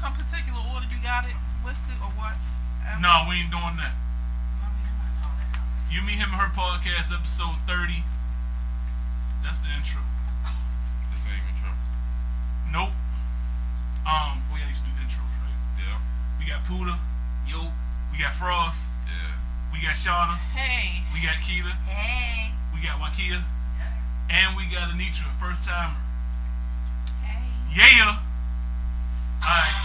some particular order you got it listed or what? No, we ain't doing that. You, Me, Him, Her podcast, episode 30. That's the intro. The same intro. Nope. We gotta used to do intros, right? Yeah. We got Puda. Yo. We got Frost. Yeah. We got Shauna. Hey. We got Keita. Hey. We got Wakia. And we got Anitra, first timer. Hey. Yeah. Alright.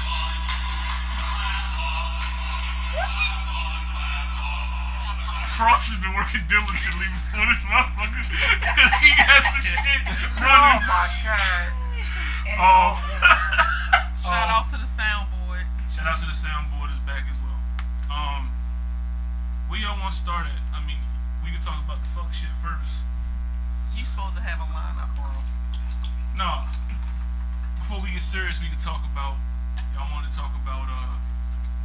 Frost has been working diligently before this motherfucker. He has some shit running. Oh my god. Oh. Shout out to the soundboard. Shout out to the soundboard is back as well. Where y'all want to start at? I mean, we can talk about the fuck shit first. You supposed to have a lineup, bro. No. Before we get serious, we can talk about. Y'all want to talk about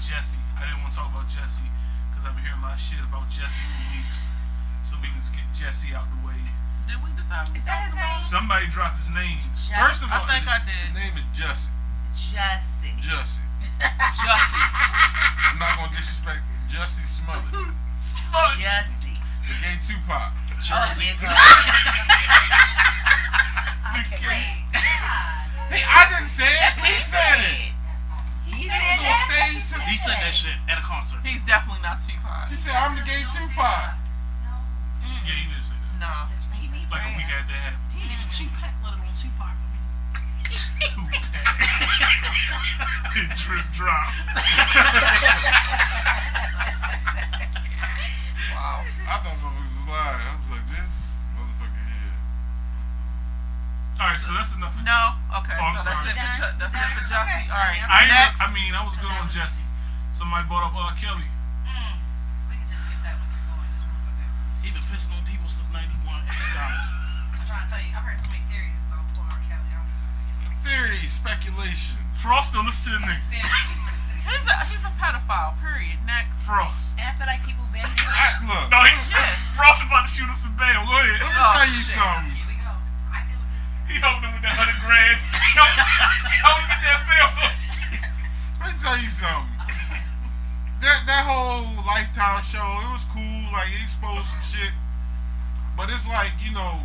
Jesse. I didn't want to talk about Jesse because I've been hearing a lot of shit about Jesse for weeks. So we can just get Jesse out the way. Did we decide to talk about? Somebody dropped his name. First of all, I think I did. His name is Jussie. Jussie. Jussie. Jussie. I'm not gonna disrespect Jussie Smollett. Jussie. The gay Tupac. Jersey. Oh, Hey, I didn't say it. He said it. He He said was on that. stage. He said that shit at a concert. He's definitely not Tupac. He said, "I'm the gay Tupac." Yeah, he did say that. No. He need Like a week prayer. after that happened. He didn't even Tupac, let alone Tupac. Drip drop. Wow. I thought motherfucker was lying. I was like, this motherfucker here. Alright, so that's enough. No. Okay. Oh, I'm So sorry. that's it for Jussie. Okay. All right. I Next. mean, I was good on Jesse. Somebody brought up Kelly. We can just skip that one to go in. He been pissing on people since 91 $80. I'm trying to tell you, I've heard so many theories about poor R. Kelly. I don't know. Theory, speculation. Frost, don't listen to the nigga. He's a pedophile. Period. Next. Frost. And I feel like people been Look, No, Yeah. Frost about to shoot us some bail. Go ahead. let me Oh, tell you shit. something. Here we go. I deal with this. He helped him with that $100,000. Help him get that bail. Let me tell you something. That whole Lifetime show, it was cool. Like, it exposed some shit. But it's like, you know,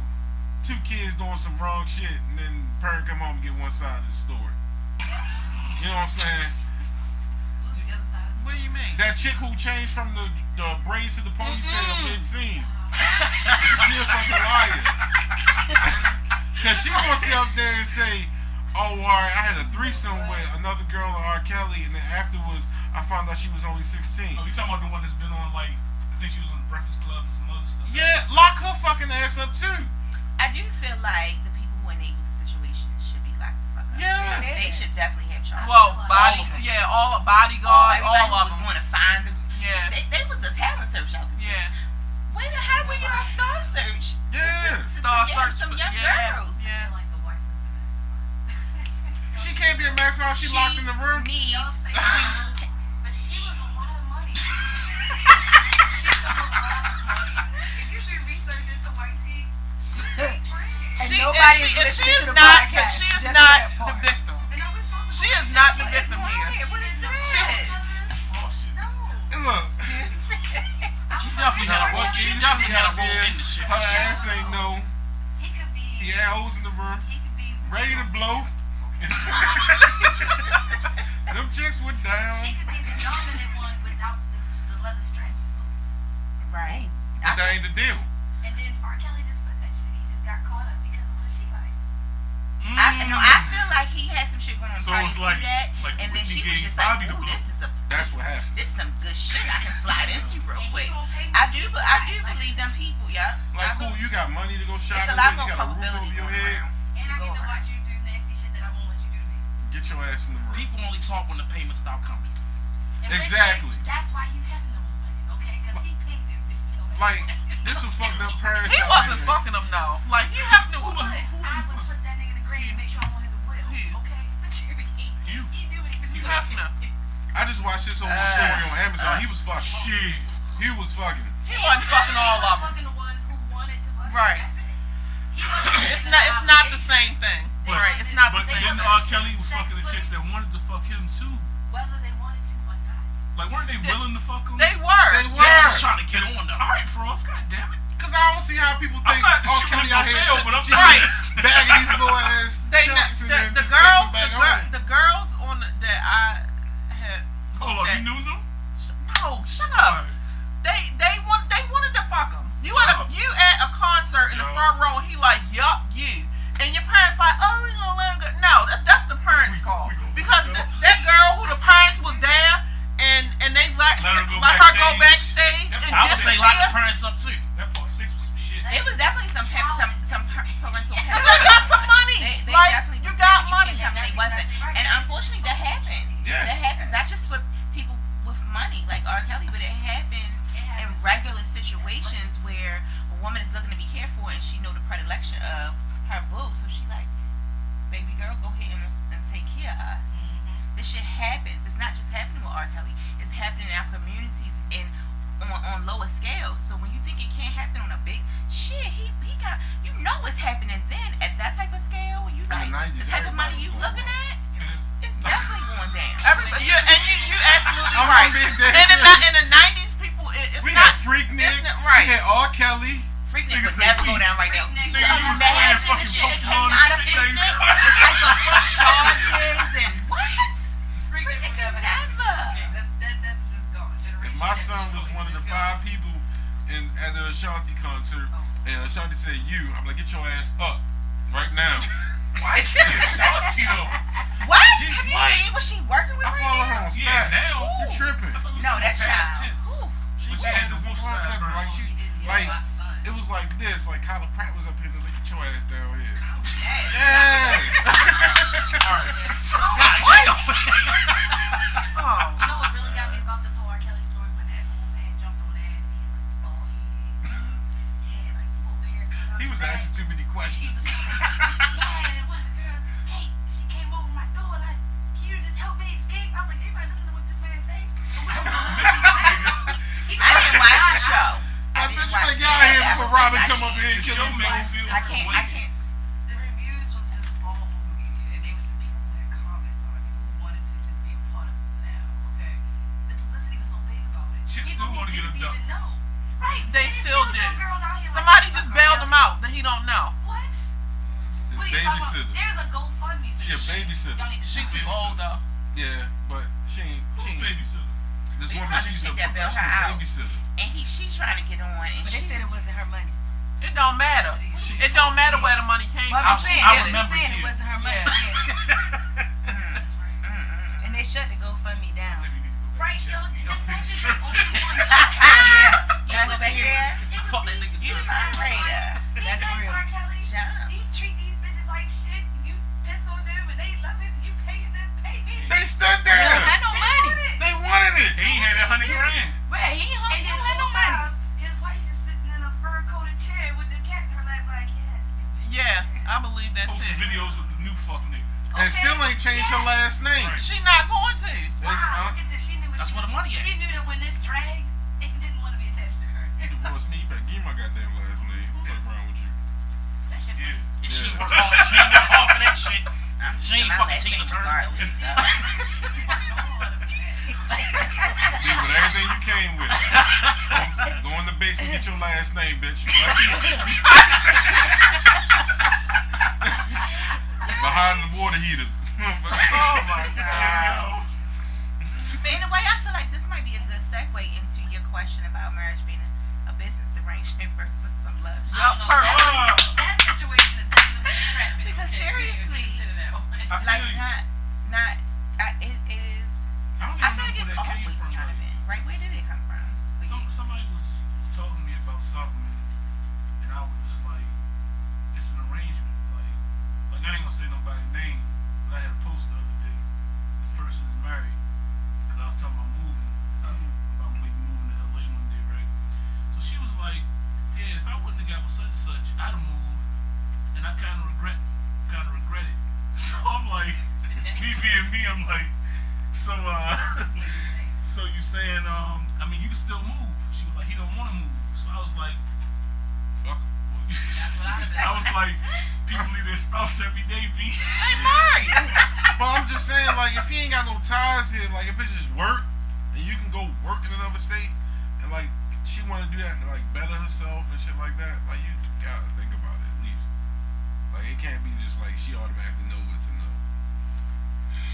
two kids doing some wrong shit, and then parent come home and get one side of the story. You know what I'm saying? Who's the other side of What do you mean? That chick who changed from the braids to the ponytail mid-scene. She a fucking liar. Cause she gonna sit up there and say, "Oh, alright, I had a threesome with another girl on R. Kelly, and then afterwards I found out she was only 16." Oh, you talking about the one that's been on, like, I think she was on the Breakfast Club and some other stuff. Yeah, lock her fucking ass up too. I do feel like the people who enable the situation should be locked the fuck up. Yes. They should definitely have charges. Well, All of them. all bodyguard, Everybody all who of was them. going to find the. Yeah. They was a talent search out this Yeah. bitch. Wait a minute, how did we get on Star Search? Yeah. Star to get Search. some young Yeah. girls. Yeah. Like the wife was the mastermind. She can't be a mastermind. She locked in the room. Needs. But she was a lot of money. She was a lot of money. If you do research into wifey, she paid brand. And She nobody is, is she listening is to the not. podcast She is just not for that the part. victim. And are we supposed to She believe is not the that victim she here. is? What is No. And look, She definitely had a role. She definitely had a role in the shit. her ass ain't no. He could be. He had hoes in the room, He could be. ready to blow. Them chicks went down. She could be the dominant one without the leather stripes and boots. Right. But that ain't the deal. And then R. Kelly just put that shit. He just got caught up because of what she like. I feel like he had some shit going on So prior it's to like that, and then Whitney she was gave just Bobby like, the "Ooh, blow." That's what happened. This is some good shit I can slide into real And he quick." gonna pay I me do, to but do I that. do believe them people, yeah. Like, cool, you got money to go shopping It's a with, lot you more got a roof probability over your going head. around. And to I go get to around. watch you do nasty shit that I won't let you do to me. Get your ass in the room. People only talk when the payments stop coming. And Exactly. That's why you have those women, okay? Because he paid them. This is no Like, this was fucked up parents. He out wasn't here. fucking them though. Like he have to. I would put that nigga in the grave and make sure I'm on his will, He- okay? But he knew what he was You doing. have to. I just watched this whole story on Amazon. He was fucking. Shit. He was fucking. He wasn't fucking all He of was them. fucking the ones who wanted to fuck. Right. That's it. He wasn't It's making not. an It's not the obligation. same thing. Right, it's not But the same. then R. Kelly was fucking the chicks that wanted to fuck him too. Whether they wanted to or not. Like, weren't they willing to fuck him? They were. They They were. just trying to get on though. Alright, Frost, god damn it. Because I don't see how people I'm think not R. shooting Kelly no out here bail, but I'm Right. bagging these little ass They chunks and then the just girls taking it back home. the girls on that I had. Hold on, that- you knew them? No, shut up. They wanted to fuck him. You at a concert in the Yo. front row, and he like, yup, you. And your parents like, oh, we gonna let him go. No, that's the parents' fault. we gonna Because go. that girl who the parents was there, and they let her go backstage. And I would say lock the disappear. parents up too. That part 6 was some shit. It was definitely some parental Because they penalty. got some money. They Like, definitely you was got spending. money. You can't tell me they wasn't. And unfortunately, that happens. Yeah. That happens not just for people with money like R. Kelly, but it happens in regular situations where a woman is looking to be cared for and she know the predilection of her boo, so she like, baby girl, go ahead and take care of us. This shit happens. It's not just happening with R. Kelly. It's happening in our communities and on lower scales. So when you think it can't happen on a big shit, he got, you know it's happening then at that type of scale. You In the like 90s, the type of money everybody you was looking going at. It's definitely going down. Everybody, you absolutely I'm right. being dead And serious. in the 90s, people, it's We not had Freaknik. it's not- right. We had R. Kelly. Freaknik Nigga would say never we- go down right now. Freaknik. You Nigga, you was imagine playing the fucking shit that came Pokemon out of and shit, Freaknik? nigga. The type of charges and what? Freaknik Freaknik would could never happen. never. That's just gone. If my son was one of the 5 people at the Ashanti concert, and Ashanti said you, I'm like, get your ass up right now. Why is it Shanti though? What? She Have you white. seen what she working with I right follow now? her on Yeah, Snap. now. You tripping? I thought we No, was that in past child. tense. Ooh. She But was yeah, this the wolf side, motherfucker. bro. Like, she, She is, yeah, like, my son. it was like this. Like, Kyla Pratt was up here and was like, get your ass down here. Yes. Yeah. Alright. Oh. You know what really got me about this whole R. Kelly story? When that old man jumped on that and he had like bald head. He had like a little haircut on He was his back. asking too many He questions. was like, yeah, and one of the girls escaped. She came over my door like, can you just help me escape? I was like, everybody listen to what this man say? He I didn't watch the show. I bet you watch ain't got here that before episode. Robin That come up shit- here and The kill show his made me wife. feel I can't. The reviews was just all over media, and they was people who had comments on it, people who wanted to just be a part of it now. Okay, the publicity was so big about it. Chicks People still who wanna get didn't him even dumped. know. Right, They and still young did. girls out here Somebody like, just "Fuck bailed R. him out that he don't know. What? His What are you talking about? babysitter. There's a GoFundMe for She a this shit. babysitter. Y'all need to She stop. too old though. Yeah, but she ain't. Who's babysitter? This These woman, other she's a chick that bailed her professional out. babysitter. And she's trying to get on, and But they she said it wasn't her money. It don't matter. She- It don't matter where the money came Well, from. I'm saying, I they was remember saying it here. wasn't her money. Yeah. Yeah. That's right. And they shut the GoFundMe down. Maybe we need to go back Right, to yo, Jesse. the Y'all fact niggas that tripping. they only Yeah. one You That's go back serious. there. Fuck that nigga You the Jesse. moderator. That's real. R. Kelly. Jump. You treat these bitches like shit. You piss on them and they love it. And you paying them, pay me. They stood They don't there. have no money. They wanted it. He ain't had that 100 grand. Right, he And don't then have no the whole money. time, his wife is sitting in a fur-coated chair with the cat in her lap like, yes. Yeah, I believe that Posting too. videos with the new fuck nigga. And still ain't changed her last name. Right. She not going to. Wow, look at this. She knew what That's she where the money at. She knew that when this dragged, it didn't want to be attached to her. You divorced me, you better give me my goddamn last name. Fuck around with you. That shit Yeah. And she ain't work hard. She ain't work hard for that shit. I'm She ain't my fucking last Tina name Turner. regardless, so. Leave with everything you came with. Go in the basement, get your last name, bitch. Behind the water heater. Oh my god. But in a way, I feel like this might be a good segue into your question about marriage being a business arrangement versus some love. Yup, perfect. That situation is definitely entrapment. Because seriously, consider that one. I feel like you. it is. I don't I even feel like know it's where that came always from. kind of been right. Where did it come from? Somebody was talking to me about something, and I was just like, it's an arrangement. Like I ain't gonna say nobody's name, but I had a post the other day. This person is married, because I was talking about moving. About maybe moving to LA one day, right? So she was like, yeah, if I wouldn't have got with such and such, I'd have moved, and I kind of regret it. So I'm like, me being me, I'm like, so so you saying, I mean, you can still move. She was like, he don't want to move. So I was like, Fuck. well, That's what I'd have been. I was like, people leave their spouse every day, B. They married. But I'm just saying, like, if he ain't got no ties here, like, if it's just work, and you can go work in another state, and like she want to do that to like better herself and shit like that, like you gotta think about it at least. Like it can't be just like she automatically know what to know.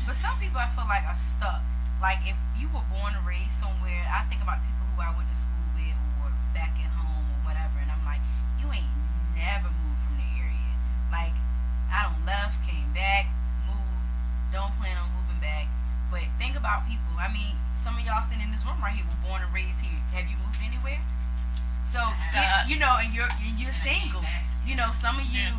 But some people I feel like are stuck. Like if you were born and raised somewhere, I think about people who I went to school with or back at home or whatever, and I'm like, you ain't never moved from the area. Like I don't left, came back, moved, don't plan on moving back. But think about people. I mean, some of y'all sitting in this room right here were born and raised here. Have you moved anywhere? So you know, and you're single. You know, some of you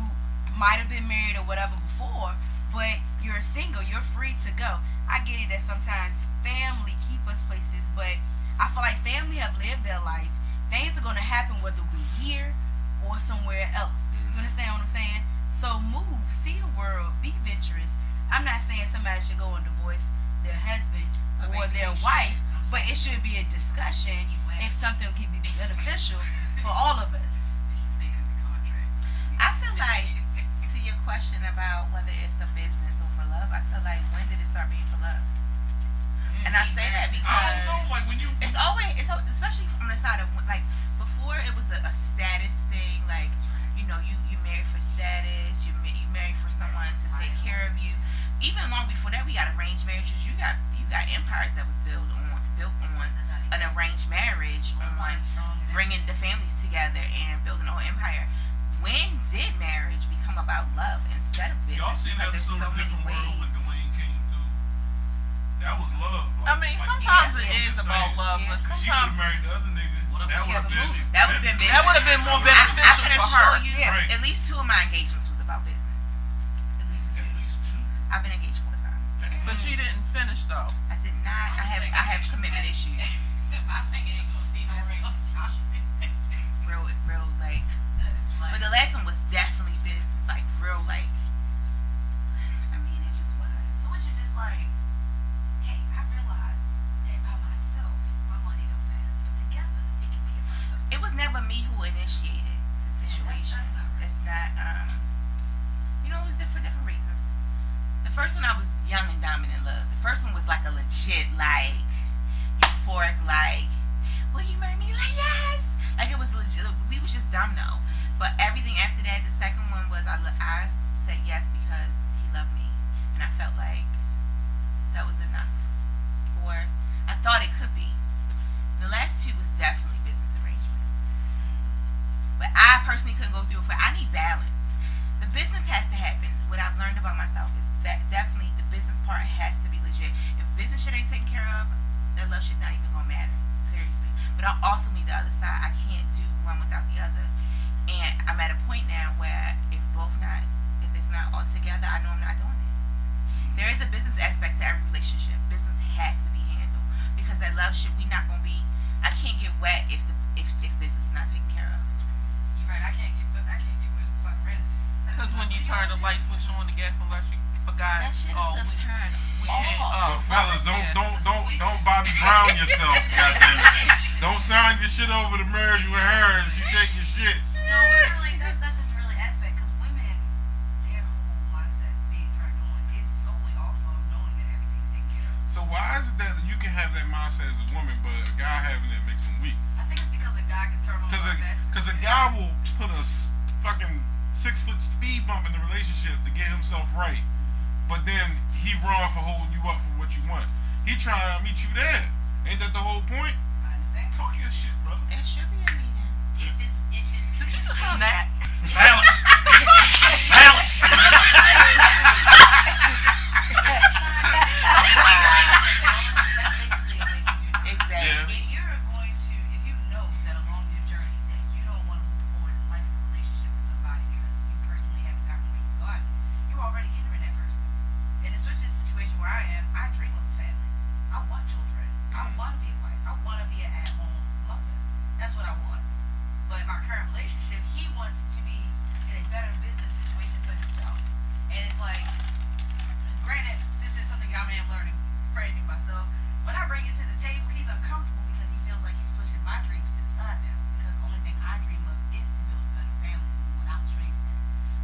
might have been married or whatever before, but you're single. You're free to go. I get it that sometimes family keep us places, but I feel like family have lived their life. Things are gonna happen whether we're here or somewhere else. You understand what I'm saying? So move, see the world, be adventurous. I'm not saying somebody should go and divorce their husband or their wife, but it should be a discussion if something can be beneficial for all of us. I feel like, to your question about whether it's a business or for love, I feel like when did it start being for love? And I say that because I don't know, like when you it's always, especially from the side of like before it was a status thing, like you know you married for status, you married for someone to take care of you. Even long before that, we got arranged marriages. You got empires that was built on an arranged marriage, on bringing the families together and building a whole empire. When did marriage become about love instead of business? y'all seen Because there's episode so of many Different World when ways. Dwayne came through? That was love. I mean, sometimes it I'm is just about saying, love, but Yeah. She would sometimes have married the other nigga. What That would have been. That would have been business. that would have been more I beneficial can for assure her. you, Right. at least 2 of my engagements was about business. At least 2. At least 2. I've been engaged 4 times. But you didn't finish though. I did not. I have commitment issues. My finger ain't gonna see no ring on Real like. But the last one was definitely business. Like real like. I mean, it just was. So what you just like, hey, I realize that by myself, my money don't matter. But together, it can be a person. It was never me who initiated the situation. that's not right. It's not. You know, it was for different reasons. The first one I was young and dumb and in love. The first one was like a legit like euphoric like. Will you marry me? Like yes. Like it was legit. We was just dumb though. But everything after that, the second one was I said yes because he loved me, and I felt like that was enough, or I thought it could be. The last 2 was definitely business arrangements, but I personally couldn't go through it. I need balance. The business has to happen. What I've learned about myself is that definitely the business part has to be legit. If business shit ain't taken care of, that love shit not even gonna matter. Seriously. But I also need the other side. I can't do one without the other. And I'm at a point now where if it's not all together, I know I'm not doing it. There is a business aspect to every relationship. Business has to be handled because that love shit, we not gonna be. I can't get wet if business is not taken care of. You're right. I can't get with fuck rent. Because when you turn the light switch on, the gas and electric, forgot. That shit oh, is a turn we can't. But fellas, don't Bobby Brown yourself, goddammit. Don't sign your shit over to merge with her and she take your shit. No, but really, that's just really aspect because women, their whole mindset being turned on is solely off of knowing that everything's taken care of. So why is it that you can have that mindset as a woman, but a guy having it makes him weak? I think it's because a guy can turn on Because a guy will put a fucking 6-foot speed bump in the relationship to get himself right, but then he wrong for holding you up for what you want. He trying to meet you there. Ain't that the whole point? I understand. Talk your shit, brother. It should be a meeting. If it's Did you just snap? Balance. Balance. Exactly. If you know that along your journey that you don't want to move forward in life and relationship with somebody because you personally haven't gotten where you've gotten, you're already hindering that person. And especially in the situation where I am, I dream of a family. I want children. I want to be a wife. I want to be an at-home mother. That's what I want. But my current relationship, he wants to be in a better business situation for himself. And it's like, granted, this is framing myself. When I bring it to the table, he's uncomfortable because he feels like he's pushing my dreams to the side now. Because the only thing I dream of is to build a better family than when I was raised in.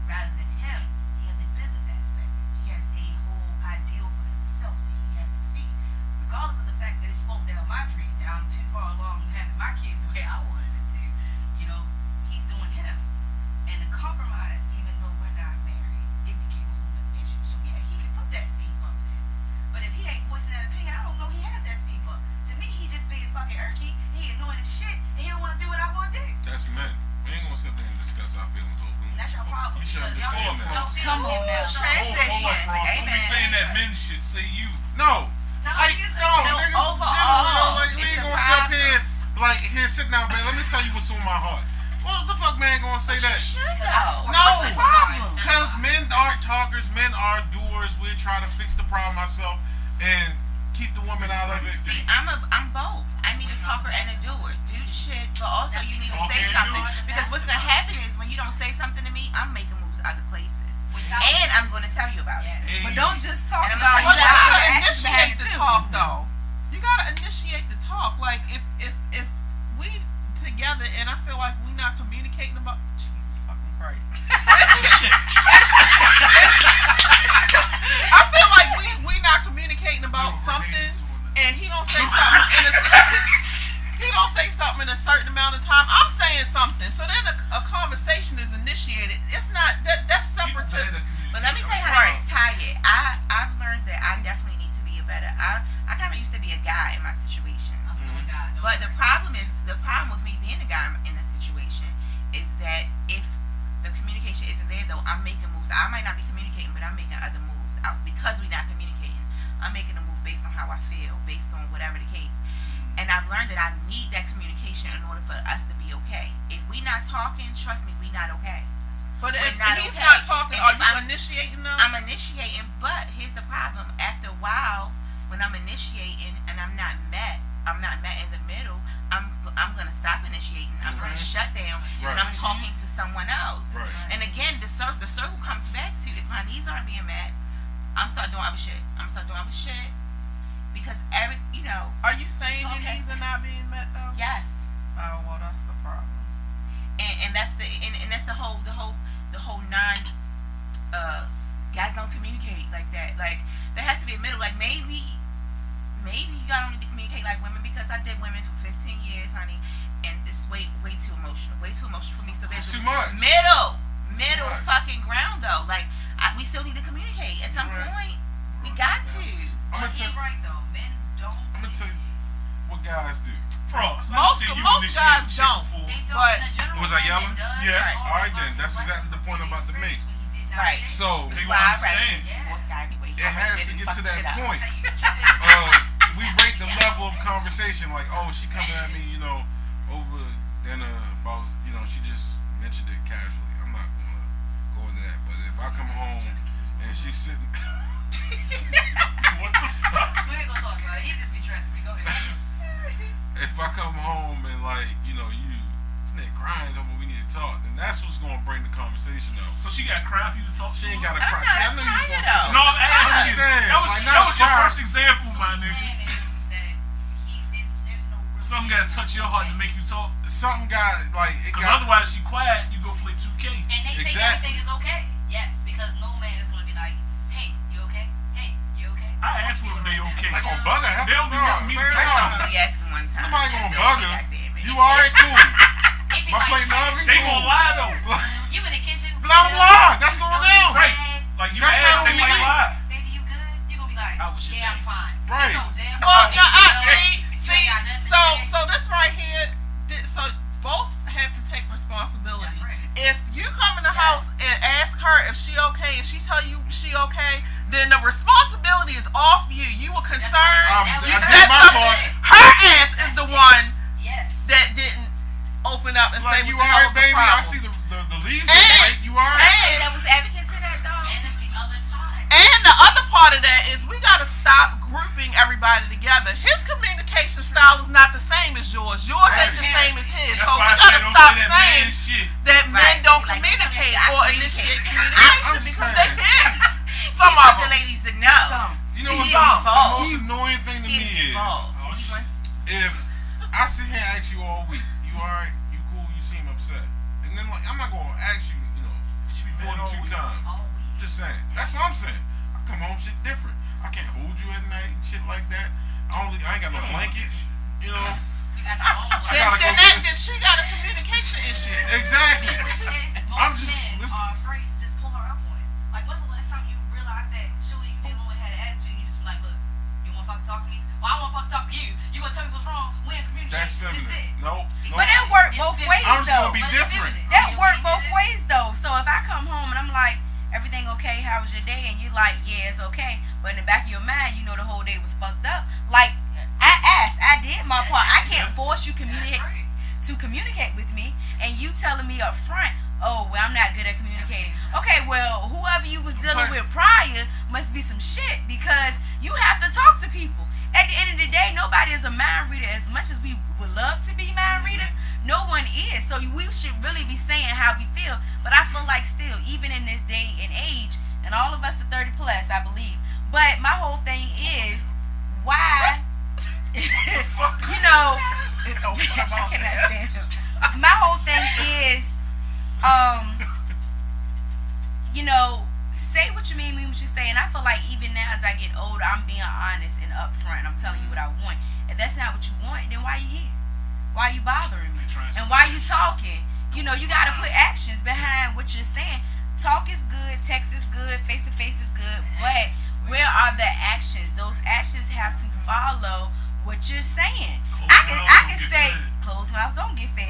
Rather than him, he has a business aspect. He has a whole ideal for himself that he has to see. Regardless of the fact that it slowed down my dream, that I'm too far along in having my kids the way I wanted them to. You know, he's doing him. And the compromise, even though we're not married, it became a whole other issue. So yeah, he can put that speed bump in. But if he ain't voicing that opinion, I don't know he has that speed bump. To me, he just being fucking irky, and he annoying as shit, and he don't want to do what I want to do. That's men. We ain't gonna sit there and discuss our feelings openly. And that's your problem. You should because understand y'all that. Come on now. Transition. Don't be Amen. saying that men shit. Say you. No. No, Like, niggas no, don't know niggas in overall, general, yo, like, we it's ain't a gonna sit up problem. here, like, here, sit down, man, let me tell you what's on my heart. Well, the fuck man gonna say that? Should though. No. What's the problem? Because men aren't talkers, men are doers. We try to fix the problem ourselves and keep the woman out of it. See, I'm both. I need a talker and a doer. Do the shit, but also you need to Talk say and something. do it. Because what's gonna happen is when you don't say something to me, I'm making moves other places. Without And I'm gonna tell you about it. Hey, But don't just talk And I'm about like, Well, it. you wow. gotta Actions behind initiate it the too. talk, though. You gotta initiate the talk. Like if we together and I feel like we not communicating about Jesus fucking Christ. I feel like we not communicating about something, and he don't say something in he don't say something in a certain amount of time. I'm saying something, so then a conversation is initiated. It's not that's separate to. But let me tell you how to tie it. I've learned that I definitely need to be a better. I kind of used to be a guy in my situation. But the problem with me being a guy in this situation is that if the communication isn't there, though, I'm making moves. I might not be communicating, but I'm making other moves. Because we're not communicating, I'm making a move based on how I feel, based on whatever the case. And I've learned that I need that communication in order for us to be okay. If we not talking, trust me, we not okay. But if We're not he's okay. not talking, And are if you I'm- initiating them? I'm initiating, but here's the problem. After a while, when I'm initiating and I'm not met in the middle, I'm gonna stop initiating. I'm gonna shut down, and I'm talking to someone else. Right. And again, the circle comes back to if my needs aren't being met, I'm start doing other shit. Because Are you saying It's your okay. needs are not being met though? yes. Oh well, that's the problem. And that's the whole non guys don't communicate like that. Like there has to be a middle. Like maybe y'all don't need to communicate like women because I did women for 15 years, honey, and it's way too emotional for me. So there's It's too a much. middle much. fucking ground though. Like we still need to communicate at some Right. point. We got to. I'm gonna tell right though, men don't. you what guys do. Frost. Most guys don't. They don't. But- in a general Was I way, yelling? it does. Yes. But All right, then. all That's of us exactly the point I'm about to make. experience when he did not Right. change. So They That's gonna why I'd rather understand. be a divorced guy anyway. it has to get to that point. Tell you, keep it- We rate the level of conversation. Like, oh, she coming at me, over dinner about, she just mentioned it casually. I'm not gonna go into that. But if I come home and she's sitting, What the fuck? We ain't gonna talk about it. He just be stressing me. Go ahead. if I come home and this nigga crying, we need to talk, then that's what's gonna bring the conversation up. So she got cry for you to talk to? She ain't her? gotta I'm cry. not See, I knew you was gonna say crying, No, that. I'm asking. just saying, That was, like, that not was your cry. first example, So my what he's nigga. saying is that there's no real Something gotta reason touch your heart to make you talk. Something got it Because got. otherwise, she quiet, you go play 2K. And they think Exactly. everything is okay. Yes, because no man is gonna be like, hey, you okay? Hey, you okay? I asked whether they okay. Like on bugger. They don't be wanting me to First talk. off, only asking one time. Nobody gonna That's bug it, her. goddamn it. You alright, cool. They be My like, plate oven, They cool. gonna lie though. you in the kitchen? Blah blah. That's on them. Right. Like you That's asked, not they on might me. lie. Baby, you good? You gonna be like, How was your yeah, I'm day? fine. Right. You know damn Well, well now, you see, ain't got nothing to so say. this right here, so both have to take responsibility. That's right. If you come in the house and ask her if she okay, and she tell you she okay, then the responsibility is off you. You were concerned. I You did said my something. part. Her ass is the one Yes. that didn't open up and say Like, what you the hell alright, was the baby? I problem. see the leaves. And- Right? You alright? And That was advocates to that though. And it's the other side. And the other part of that is we gotta stop grouping everybody together. His communication style is not the same as yours. Yours ain't the same as his. That's So we why I gotta said don't stop say that man saying shit. that men Right. don't Like, communicate I or communicate. initiate I'm communication just because saying. they did. You Some want of the them. ladies to know. You know what's Some. the most annoying I sit here and ask you all week, you alright? You cool? You seem upset. And then like I'm not gonna ask you, more than 2 times. Just saying. That's what I'm saying. I come home, shit different. I can't hold you at night and shit like that. I ain't got no blankets. You got your own Then she got a communication issue. Exactly. Most men are afraid to just pull her up on it. Like, when's the last time you realized that Shuli you dealing with had an attitude and you just be like, look, you wanna fucking talk to me? Well, I wanna fucking talk to you. You wanna tell me what's wrong? We ain't communicating. That's feminine. This is it. No. But that work both ways I'm just though. gonna be different. That work both ways though. So if I come home and I'm like, everything okay? How was your day? And you're like, yeah, it's okay. But in the back of your mind, you know the whole day was fucked up. Like I did my part. I can't force you to communicate with me, and you telling me up front, oh, well, I'm not good at communicating. Okay, well, whoever you was dealing with prior must be some shit because you have to talk to people. At the end of the day, nobody is a mind reader. As much as we would love to be mind readers, no one is. So we should really be saying how we feel. But I feel like still, even in this day and age, and all of us are 30 plus, I believe. But my whole thing is, why, I cannot stand him. My whole thing is, say what you mean what you say. And I feel like even now as I get older, I'm being honest and upfront. I'm telling you what I want. If that's not what you want, then why you here? Why you bothering me? And why you talking? You got to put actions behind what you're saying. Talk is good, text is good, face to face is good, but where are the actions? Those actions have to follow what you're saying. I can say closed mouths don't get fed.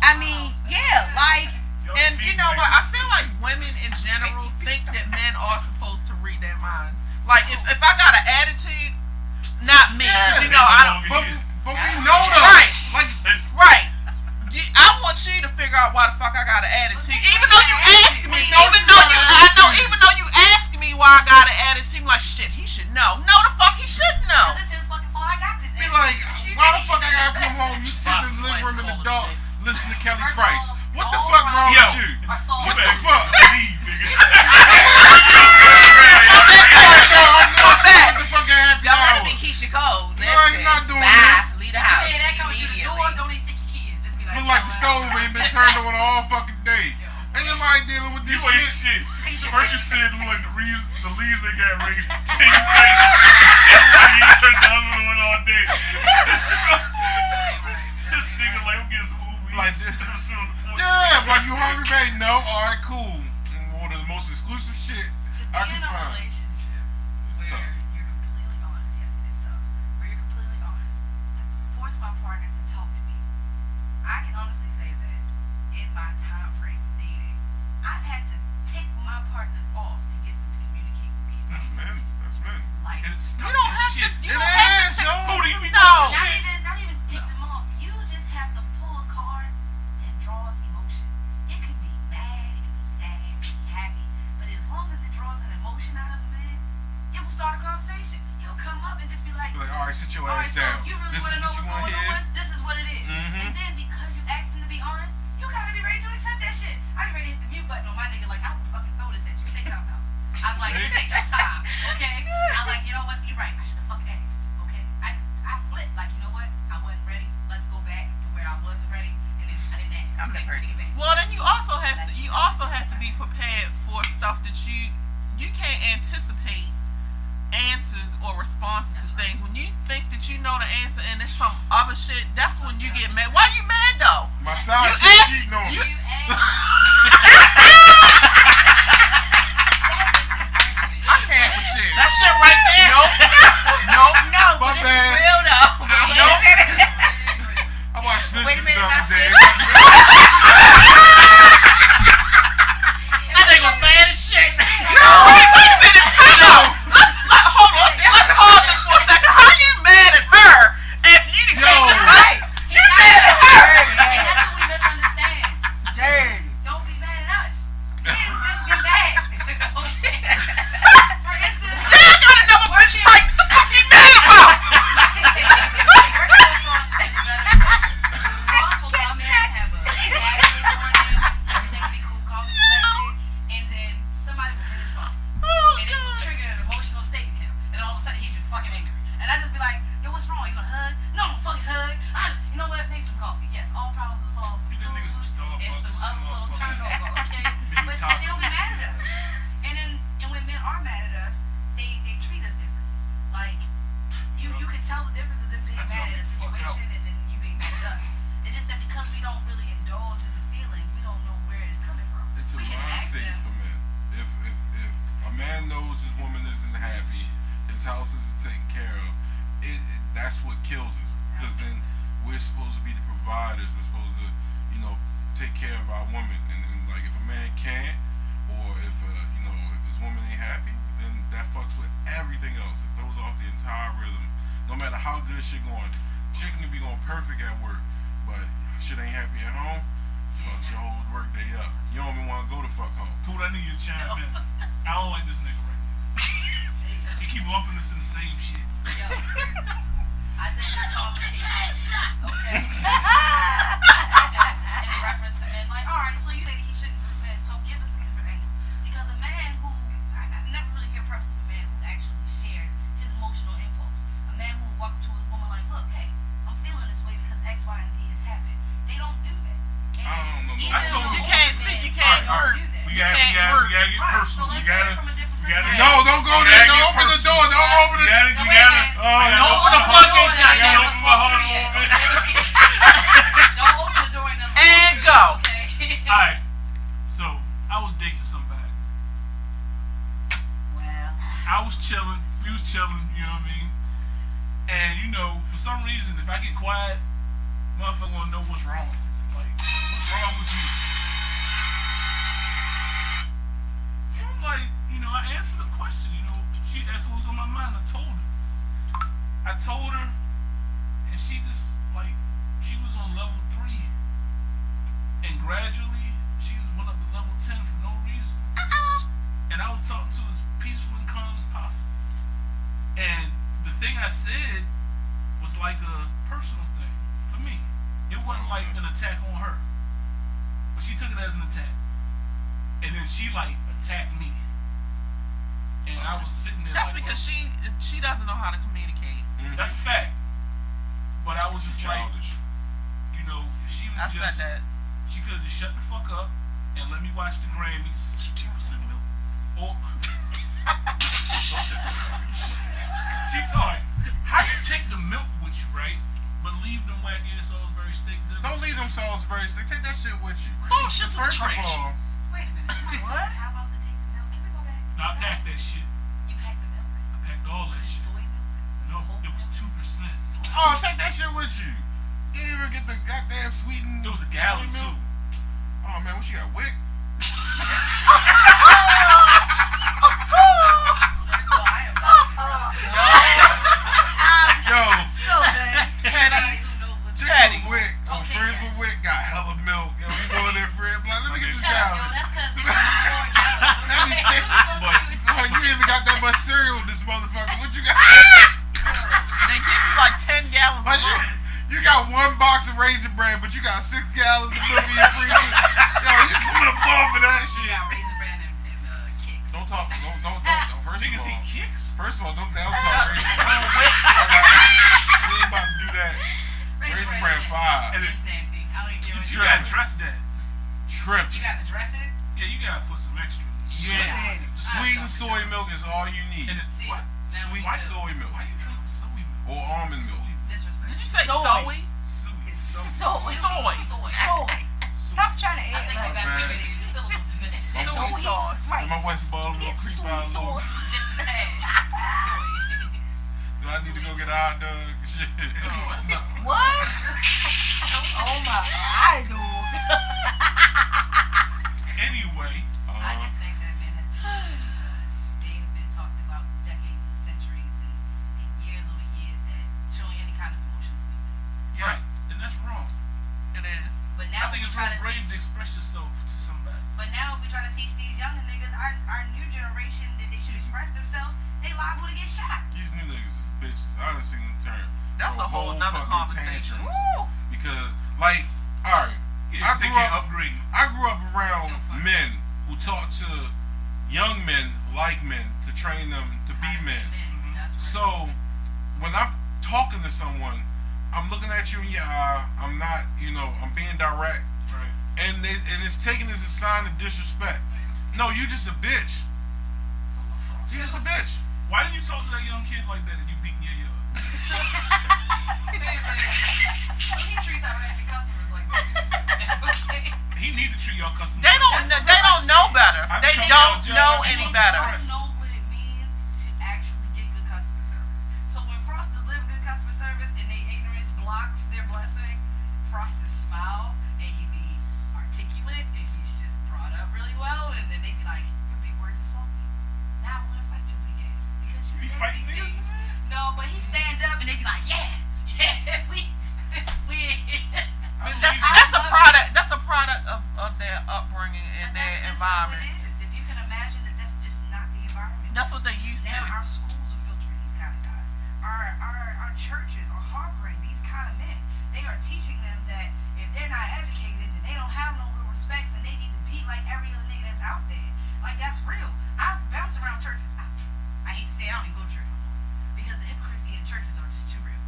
I mean, yeah, like. And you know what? I feel like women in general think that men are supposed to read their minds. Like if I got an attitude, not me. I don't. But we know though. Right. I want you to figure out why the fuck I got an attitude. Even though you ask me, even though you ask me why I got an attitude, I'm like shit, he should know. No, the fuck he shouldn't know. This is fucking fault. I got this. Be like, why the fuck I gotta come home? You sitting in the living room in the dark, listening to Kelly Price. What the fuck wrong with you? What the fuck? What the fuck happened? Y'all wanna be Keisha Cole? No, you're not doing this. Leave the house. Yeah, that comes to the immediately. door. Don't even stick your kids. Just be like, Look like the stove ain't been turned on all fucking day. Ain't nobody dealing with this You ain't shit. First you said like the leaves they got raised. Then you say you turned the oven on all day. This nigga like I'm getting some Uber Like Eats. this. Yeah, like you hungry, babe? No, alright, cool. One of the most exclusive shit I be can in a find. relationship It's where tough. you're completely honest. Yes, it is tough. Where you're completely honest. I have to force my partner to talk to me. I can honestly say that in my time frame of dating, I've had to tick my partners off to get them to communicate with me. That's men. Like, You don't have to. You It don't have is, to. yo. Who do you be No. doing shit? not even tick them off. You just have to pull a card that draws emotion. It could be mad, it could be sad, it could be happy, but as long as it draws an emotion out of a man, it will start a conversation. He'll come up and just be like, Be like, alright, sit your all right, ass so down. you really This want is to know what you what's want going to hear. on? This is what it is. Mhm. And then because you asked him to be honest, you gotta be ready to accept that shit. I be ready to hit the mute button on my nigga like, I will fucking throw this at you. Say something else. I'm like, this ain't your time, okay? I'm like, you know what? You're right. I should have fucking asked, okay? I flipped like, you know what? I wasn't ready. Let's go back to where I wasn't ready, and then I didn't ask. I'm the Okay, person. take it back. Well, then you also have to be prepared for stuff that you can't anticipate answers or responses to things. When you think that you know the answer and it's some other shit, that's when you get mad. Why you mad though? My side You chick asked- cheating on me. You asked. I can't with you. That shit right there. Nope. No, My but this bad. is real though. I watch Wait a Fitz minute, stuff I today. That nigga was mad as shit. No, wait a minute. Time out. Hold on. Let's pause this for a second. How you mad at her if you didn't Yo. get it right? You mad at her? And that's what we misunderstand. Don't be mad at us. Just be mad. Okay. For instance, Yeah, I gotta know what bitch like. What the fuck you mad about? Ross will come in, have a attitude on him, everything will be cool, calm and collected, and then somebody will hit his phone. And it will trigger an emotional state in him. And all of a sudden he's just fucking angry. And I just be like, yo, what's wrong? You wanna hug? No, I'm fucking hug. I they don't get mad at us. And when men are mad at us, they treat us differently. Like you can tell the difference of them being mad at a situation and then you being mad at us. It's just that because we don't really indulge in the feeling, we don't know where it's coming from. It's a We can mind ask state them. for men. If a man knows his woman isn't happy, his house isn't taken care of, that's what kills us. Because then we're supposed to be the providers. We're supposed to, take care of our woman. And like if a man can't, or if if his woman ain't happy, then that fucks with everything else. It throws off the entire rhythm. No matter how good shit going, shit can be going perfect at work, but shit ain't happy at home. Fucks your whole work day up. You don't even want to go to fuck home. Dude, I need you to chime in. I don't like this nigga right now. He keep lumping us in the same shit. Yo, I think that's all okay. In reference to men, like, all right, so you think he shouldn't group men, so give us a different angle. Because a man who, I never really hear purpose of a man who actually shares his emotional impulse. A man who will walk up to his woman like, look, hey, I'm feeling this way because X, Y, and Z has happened. They don't do that. And I don't know. I told You can't see. You can't Alright, work. We You gotta can't get work. personal. So You let's hear gotta it from a different gotta- perspective. No, don't go there. Don't open the door. Don't open the door. You gotta Don't open the floodgates, goddamn. Open my heart a little bit. Don't open the door and then And go. Okay. Alright, so I was dating somebody. Well, I was chilling. We was chilling. You know what I mean? And for some reason, if I get quiet, motherfucker gonna know what's wrong. Like, what's wrong with you? So I'm like, I answered the question. She asked what was on my mind. I told her, and she just she was on level 3, and gradually she just went up to level 10 for no reason. And I was talking to her as peaceful and calm as possible. And the thing I said was like a personal thing for me. It wasn't like an attack on her, but she took it as an attack, and then she attacked me. And I was sitting there. That's because she doesn't know how to communicate. That's a fact. But I was just Childish. if she would I said that. she could have just shut the fuck up and let me watch the Grammys. She 2% milk. Or she thought, how you take the milk with you, right? But leave them whack ass Salisbury steak dinners. Don't leave them Salisbury steak. Take that shit with you. Oh, shit's in the First of trash. all, wait a minute. What? How about the take the milk? Can we go back? No, I packed that shit. You packed the milk? I packed all that shit. Soy milk? No, it was 2%. oh, take that shit with you. You didn't even get the goddamn sweetened. It was a gallon soy too. milk. Oh man, what she got? Wick? First of all, I am not surprised. Yo, So good. Petty. Who knows what's chicks Petty. with Wick, I'm Okay, friends yes. with Wick, got hella milk. Yo, we go in there for it. Like, let me get this Shut up, yo. gallon. That's because they got 4 gallons. Let me tell you. But Like, you even got that much cereal in this motherfucker. What you got? They give you 10 gallons Like, of milk. you got 1 box of raisin bread, but you got 6 gallons of milk in your freezer. Yo, you coming above for that We shit. got Raisin Bran and Kicks. Don't talk. Don't. First niggas of eat all, kicks. first of all, don't talk raisin bread. We ain't about to do that. Raisin bread 5. And It's nasty. I don't even you know. gotta dress that. Trip. You got to dress it? Yeah, you gotta put some extra. Yeah. Sweetened soy milk is all you need. And it, See, what? now Sweet it's soy milk Why you drinking soy milk? or almond milk. disrespect. Did you say Soy. soy? Soy. Soy. Soy. Soy. Stop trying to I add think you got man. too many syllables in it. My Soy boy- sauce. Right. My West Baltimore It's creep soy out a little. sauce. Just a tad. Soy. Do I need to go get a hot dog? Shit. What? Oh my idol. Anyway, I just think that men have been because they have been talked about decades and centuries and years over years that showing any kind of emotion is weakness. right, and that's wrong. It is. But I now think we it's try real to brave to teach. express yourself to somebody. But now if we try to teach these younger niggas, our new generation, that they should express themselves, they liable to get shot. These new niggas is bitches. I done seen them turn. That's throw a whole nother fucking conversation. tantrums. Woo! Because, like, alright, Yeah, I they grew can't up. upgrade. I grew up around Feel fun. men who talk to young men like men to train them to be men. That's right. So when I'm talking to someone, I'm looking at you in your eye. I'm not, I'm being direct, Right. and it's taken as a sign of disrespect. No, you just a bitch. You just a bitch. Why did you talk to that young kid like that and you beating your yo? Wait a minute. He treats our magic customers like that. Okay. He need to treat y'all customers. They don't know better. I They think don't y'all know judge any people better. first. Know what it means to actually get good customer service. So when Frost deliver good customer service and they ignorance blocks their blessing, Frost just smile and he be articulate and he's just brought up really well, and then they be like, your big words insult me. Now I wanna fight your big ass because you Be said fighting big niggas? things. No, but he stand up and they be like, yeah, we But that's a product. That's a product of their upbringing and their environment. It is. If you can imagine that that's just not the environment. That's what they used to. Now our schools are filtering these kind of guys. Our churches are harboring these kind of men. They are teaching them that if they're not educated, then they don't have no real respects, and they need to be like every other nigga that's out there. Like that's real. I've bounced around churches. I hate to say it, I don't even go to church no more because the hypocrisy in churches are just too real.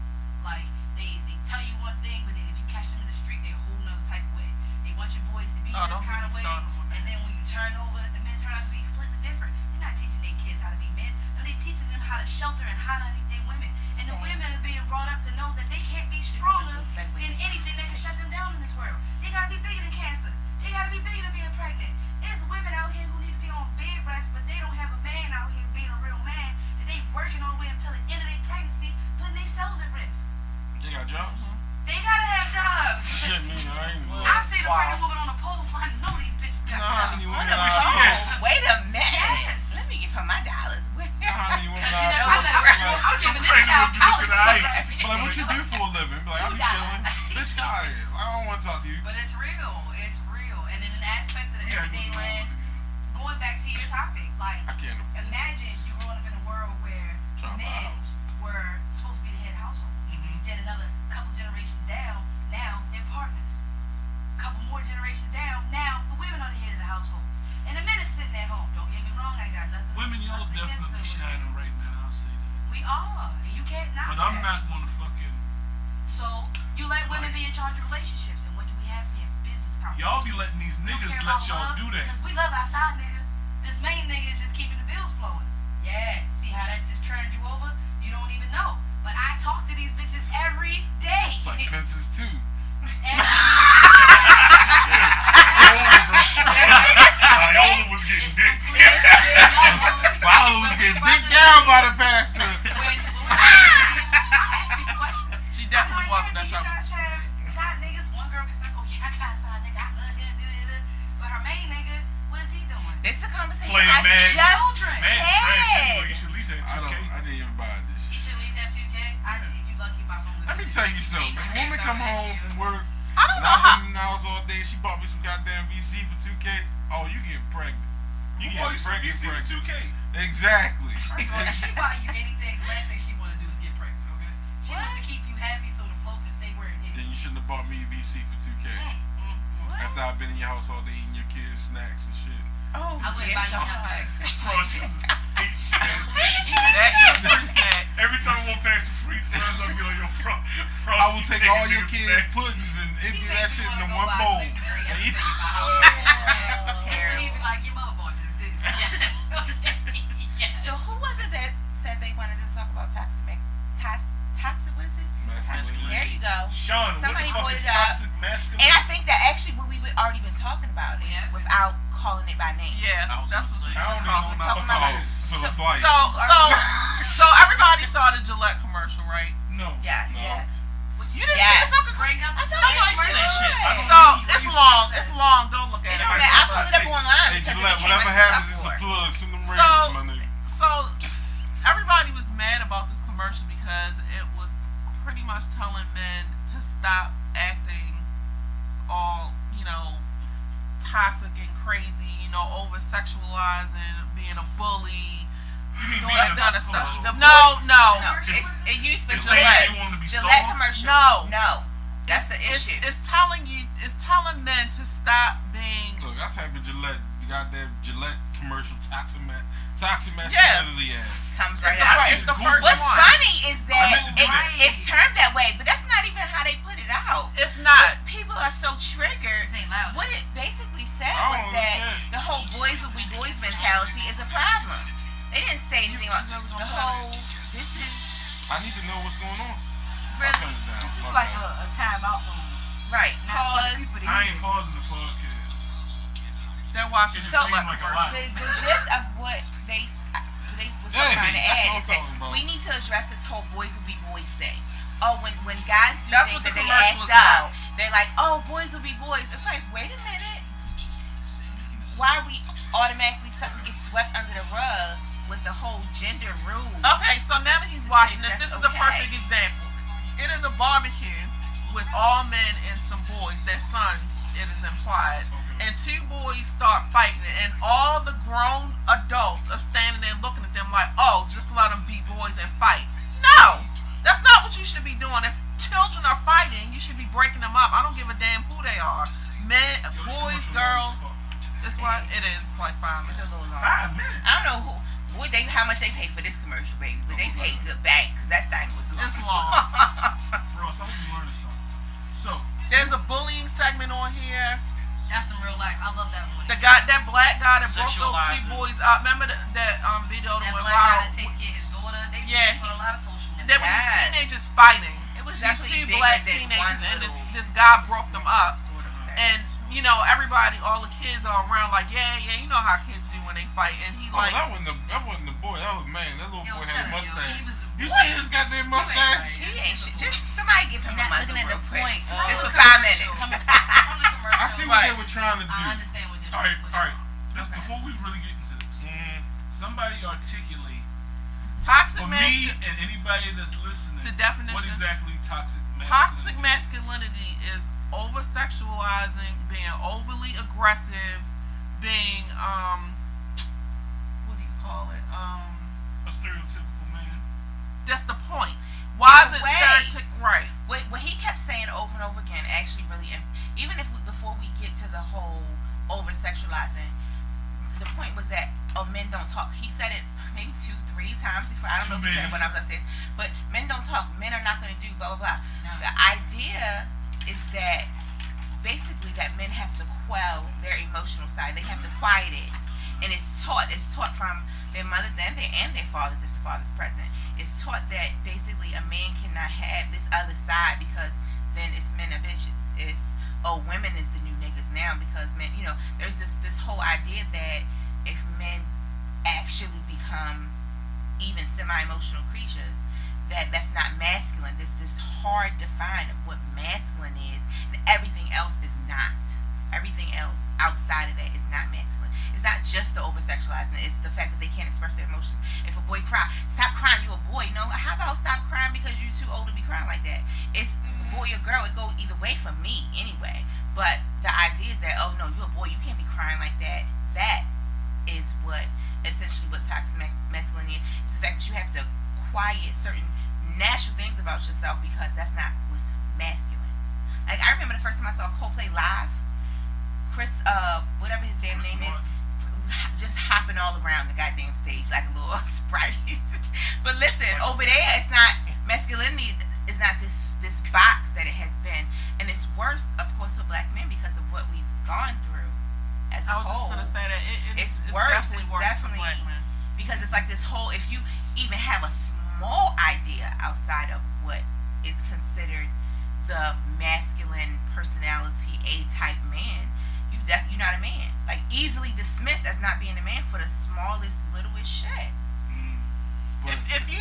Like they tell you one thing, but then if you catch them in the street, they're a whole nother type of way. They want your boys to be Oh, this don't kind get of me way, started on that. and then when you turn over, the men turn out to be completely different. They're not teaching their kids how to be men. No, they're teaching them how to shelter and hide underneath their women. And the women are being brought up to know that they can't be stronger than anything that can shut them down in this world. They gotta be bigger than cancer. They gotta be bigger than being pregnant. There's women out here who need to be on bed rest, but they don't have a man out here being a real man, and they working all the way until the end of their pregnancy, putting themselves at risk. They got jobs. They gotta have jobs. Shit, man, I ain't know. I see the pregnant woman on the pole, so I know these bitches got You know how many jobs. women Where out she here? at? Wait a minute. Yes. Let me give her my dollars. You know how many women You know, out here? I'm giving this Crazy child women college. look at the But like, what you do for a living? Be like, I be $2. chilling. Bitch, get out of here. Like, I don't want to talk to you. But it's real. It's real. And in an aspect of the Yeah, everyday good land, numbers. going back to your topic, like, I can't afford imagine this. you growing up in a world where Trying to buy a men house. were supposed to be the head household. Then another couple generations down, now they're partners. Couple more generations down, now the women are the head of the households. And the men are sitting at home. Don't get me wrong, I got nothing. Women, y'all nothing against definitely the women. shining right now. I'll say that. We are. And you can't knock But I'm that. not gonna fucking. So you let women be in charge of relationships, and what do we have? We have business conversations. Y'all be letting these niggas let y'all do that. Because we love our side nigga. This main nigga is just keeping the bills flowing. Yeah, see how that just turns you over? You don't even know. But I talk to these bitches every day. It's like fences too. Viola was getting dick. Viola was getting dick down by the pastor. She definitely wasn't. That's You what I guys was. have side niggas. One girl confessed, oh yeah, I got a side nigga. I love him. But her main nigga, what is he doing? This the conversation Playing I Madden. just Children. Man, had. trash anyway. You should at least have I 2K. didn't even buy this He shit. should leave that 2K. You lucky my phone. Let me tell you something. When a woman come home from work, I don't and know I've how. been in the house all day, she bought me some goddamn VC for 2K. Oh, you getting pregnant. You Boy, getting you pregnant, see pregnant. 2K. Exactly. First of all, if she buy you anything, the last thing she want to do is get pregnant, okay? She wants to keep you happy so the flow can stay where it is. Then you shouldn't have bought me a VC for 2K. After I've been in your house all day eating your kids' snacks and shit. Oh, I wouldn't dear buy you God. nothing. Frost uses hate shit ass nigga. Back to the free snacks. Every time I want pass for free, son's gonna be like, yo, Frost. I will take all your kids' puddings and empty that shit in one bowl. And eat He'd be like, your mother bought this, didn't you? Yes. So who was it that said they wanted to talk about toxic? What is it? masculinity. There you go. Sean, Somebody what the fuck is put it up. toxic masculinity? And I think that actually we've already been talking about it Yeah. without calling it by name. Yeah, I was that's gonna what we say. I just don't talking even know about. what the fuck Oh, it is. so it's like So everybody saw the Gillette commercial, right? No. Yeah. No. Yes. You didn't Yes. see the fucking Bring up I the thought you see that shit. I don't So use it's racist. long. It's long. Don't look at It it. don't matter. I pulled it up Face. online. Hey, because Gillette, it whatever came happens, up it's a for. plug. Send them So- razors, my nigga. So everybody was mad about this commercial because it was pretty much telling men to stop acting all, toxic and crazy, over sexualizing, being a bully, You mean doing being that a kind of stuff. the No. No, It's- it used to be it's saying Gillette. you want to be Gillette soft? commercial. No. That's the issue. It's telling men to stop being. Look, I type in Gillette, the goddamn Gillette commercial toxic masculinity ad. Comes It's right the, out. fir- it's the first What's one. funny is I that meant to do that. it's termed that way, but that's not even how they put it out. It's not. People are so triggered. This ain't loud. What it basically said I was don't that understand. the whole boys will be what's going on. I'll Really? turn it down. This is My like bad. a timeout moment. Right. Not for the Pause. people to I hear. ain't pausing the podcast. They're watching It the just So- seemed like a lot. The gist of what they was Hey, trying to that's add what is I'm that talking about. we need to address this whole boys will be boys thing. Oh, when guys do That's things what the that they commercial act was about. up, they're like, oh, boys will be boys. It's like, wait a minute. Why are we automatically something gets swept under the rug with the whole gender rule? Okay, so now that he's Just watching say this, this that's is a okay. perfect example. It is a barbecue with all men and some boys, their sons, it is implied. And two boys start fighting, and all the grown adults are standing there looking at them like, oh, just let them be boys and fight. No! That's not what you should be doing. If children are fighting, you should be breaking them up. I don't give a damn who they are. Men, boys, girls. It's what it is. It's like 5 It's a minutes. little long. 5 minutes. I don't know how much they paid for this commercial, baby, but they paid good bank because that thing was long. It's long. Frost, I hope you learned something. So, There's a bullying segment on here. That's some real life. I love that one. That black guy that broke those two Sexualizing. boys up. Remember that video that That went black guy viral? that takes care of his daughter. They Yeah, put a lot of social media. There were these Yes. teenagers fighting. It was These definitely two bigger black than teenagers, one and little this guy broke them up. sort of thing. And you know, everybody, all the kids are around like, yeah, you know how kids do when they fight. And he Oh, like, that wasn't the boy. That was man. That little Yo, boy shut had a up, yo. mustache. He was a You boy. see his goddamn mustache? He ain't shit. Just somebody give him You're a not muzzle looking at real the quick. point of- Just for From 5 the minutes. commercial. I see what they were trying to do. I understand what you're all right, doing. all right. Before we really get into this, somebody articulate toxic for me masculinity. and anybody that's listening The definition. what exactly toxic Toxic masculinity masculinity is over sexualizing, being overly aggressive, being what do you call it? a stereotypical man. That's the point. Why is In a it way. stereotypical? Right. What he kept saying over and over again actually really, even if before we get to the whole over sexualizing, the point was that men don't talk. He said it maybe 2-3 times before. I don't know if he said it when I was upstairs, but men don't talk. Men are not going to do blah blah blah. No. The idea is that basically that men have to quell their emotional side. They have to quiet it, and it's taught. It's taught from their mothers and their fathers if the father's present. It's taught that basically a man cannot have this other side because then it's men are bitches. It's women is the new niggas now because men. You know, there's this whole idea that if men actually become even semi-emotional creatures, that's not masculine. There's this hard define of what masculine is, and everything else is not. Everything else outside of that is not masculine. It's not just the over-sexualizing. It's the fact that they can't express their emotions. If a boy cry, stop crying. You a boy. No, how about stop crying because you too old to be crying like that? It's boy or girl. It go either way for me anyway. But the idea is that oh no, you a boy. You can't be crying like that. That is what essentially what toxic masculinity is. It's the fact that you have to quiet certain natural things about yourself because that's not what's masculine. Like I remember the first time I saw Coldplay live. Chris, whatever his damn name is, just hopping all around the goddamn stage like a little sprite. But listen, over there, it's not masculinity. Is not this box that it has been, and it's worse, of course, for black men because of what we've gone through as a I was whole. just gonna say that It's it's worse. definitely It's worse definitely for black men. because it's like this whole. If you even have a small idea outside of what is considered the masculine personality A-type man, you're not a man. Like easily dismissed as not being a man for the smallest, littlest shit. If you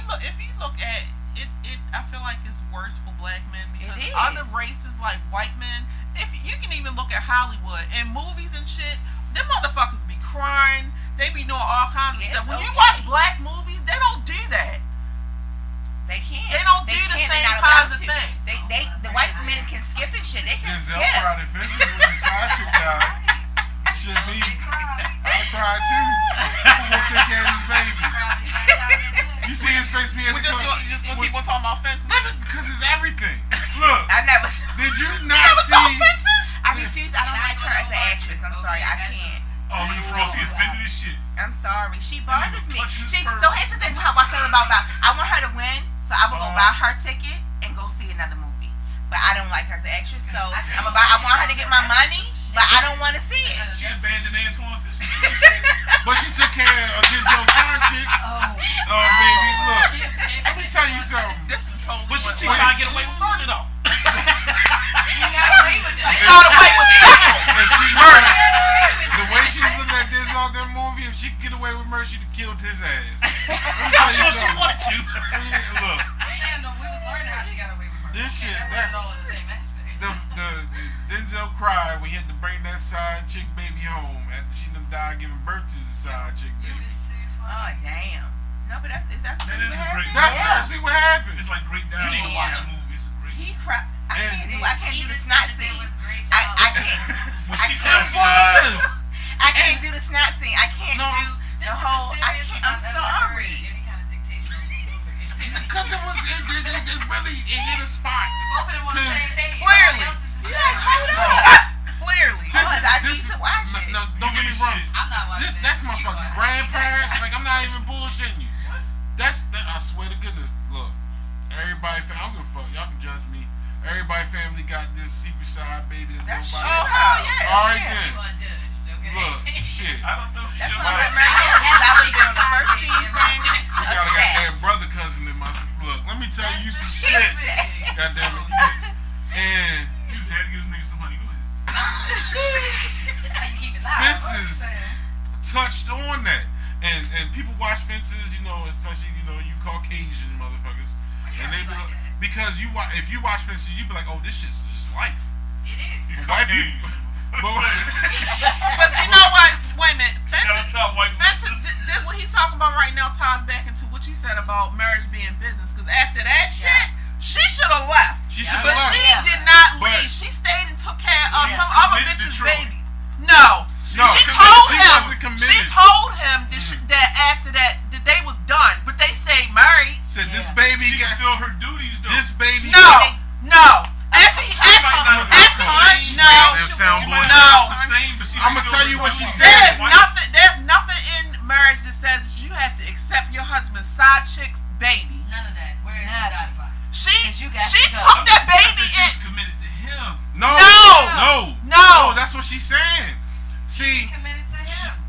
look at it, I feel like it's worse for black men because It is. other races like white men. If you can even look at Hollywood and movies and shit, them motherfuckers be crying. They be doing all kinds of Yes, stuff. When you okay. watch black movies, they don't do that. They can't. They don't do the can't. same They're not allowed kinds of to. things. The white men can skip and shit. They can Denzel skip. cried in Fences when the side chick died. Shit, me. I cried too. Who's gonna take care of this baby? You see his face be at We the just club. gonna keep on talking about fences. Because it's everything. Look, I never. did you You not never saw see? fences? I refuse. I don't like her as an actress. I'm sorry. I can't. Oh, look at Frost, he offended as shit. I'm sorry. She bothers me. Clutching his So pearls. here's the thing how I feel about. I want her to win, so I will go buy her ticket and go see another movie. But I don't like her as an actress, so I want her to get my money, but I don't want to see it. She abandoned Antoine Fisher. But she took care of Denzel's side chick. Oh, baby, look. Let me tell you something. This is totally. But she went trying left. to get away with murder though. She got away with She that. got away with several. If she murdered, the way she was looking at this on that movie, if she could get away with murder, she'd have killed his ass. I'm sure she wanted to. Look, I'm saying though, we was learning how she got away with murder. this shit, That wasn't all in the same aspect. the Denzel cried when he had to bring that side chick baby home after she done died giving birth to the side chick You baby. was too Oh funny. damn. No, but that's That really is what a great. happened. That's Yeah. seriously what happened. It's like great You need to dialogue watch in that movie. It's great. He cried. I can't do He the just snot said that scene. there was great I dialogue. can't. When I she can't. cried, Was. I can't do the snot scene. I can't No. do This the is whole. the I serious can't. one I'm I've ever heard. sorry. Any kind of dictation on the movie. Because it really hit a spot. Both of them on the same page. Clearly. Everybody else is You deciding. like hold up. Clearly. Hold on, I need to watch no, it. no, don't get me wrong. I'm not watching that. That's my You fucking watch it. grandparents. Like, I'm not even bullshitting you. I swear to goodness. Look, everybody, I don't give a fuck. Y'all can judge me. Everybody family got this secret side baby that That's nobody. true. hell yeah. All right You then. unjudged, okay? Look, shit. I don't know. That's shit why about I'm married now. Because I would have been on the first season. I got a of goddamn Stats. brother cousin in my. Look, let me tell you some That's shit. stupid. Goddamn it. And You just had to give this nigga some money. Go ahead. That's how you keep it live. Fences touched on that. And people watch Fences, you know, especially, you know, you Caucasian motherfuckers. And they be like, because if you watch Fences, you be like, oh, this shit's just life. It is. He's White Caucasian. But you know what? Wait a minute. Shout out Fences, to our white Fences, listeners. this what he's talking about right now ties back into what you said about marriage being business. Because after that shit, she should have left. She should But have left. she did not But- leave. She stayed and took care of She some was other committed to bitch's Troy. baby. No. No, She committed. told She him. wasn't committed. She told him that after that they was done, but they stayed married. Said this baby She got can feel her duties though. this baby. No. After he might not have after been no. That soundboard. No. The same, but she I'ma can tell feel you her what she duties. said. There's nothing in marriage that says that you have to accept your husband's side chick's baby. None of that. Where is the Nada. dotty body? She you got she to go. took that I baby said she was in. committed to him. No. No. No, that's what she's saying. She See, committed to him.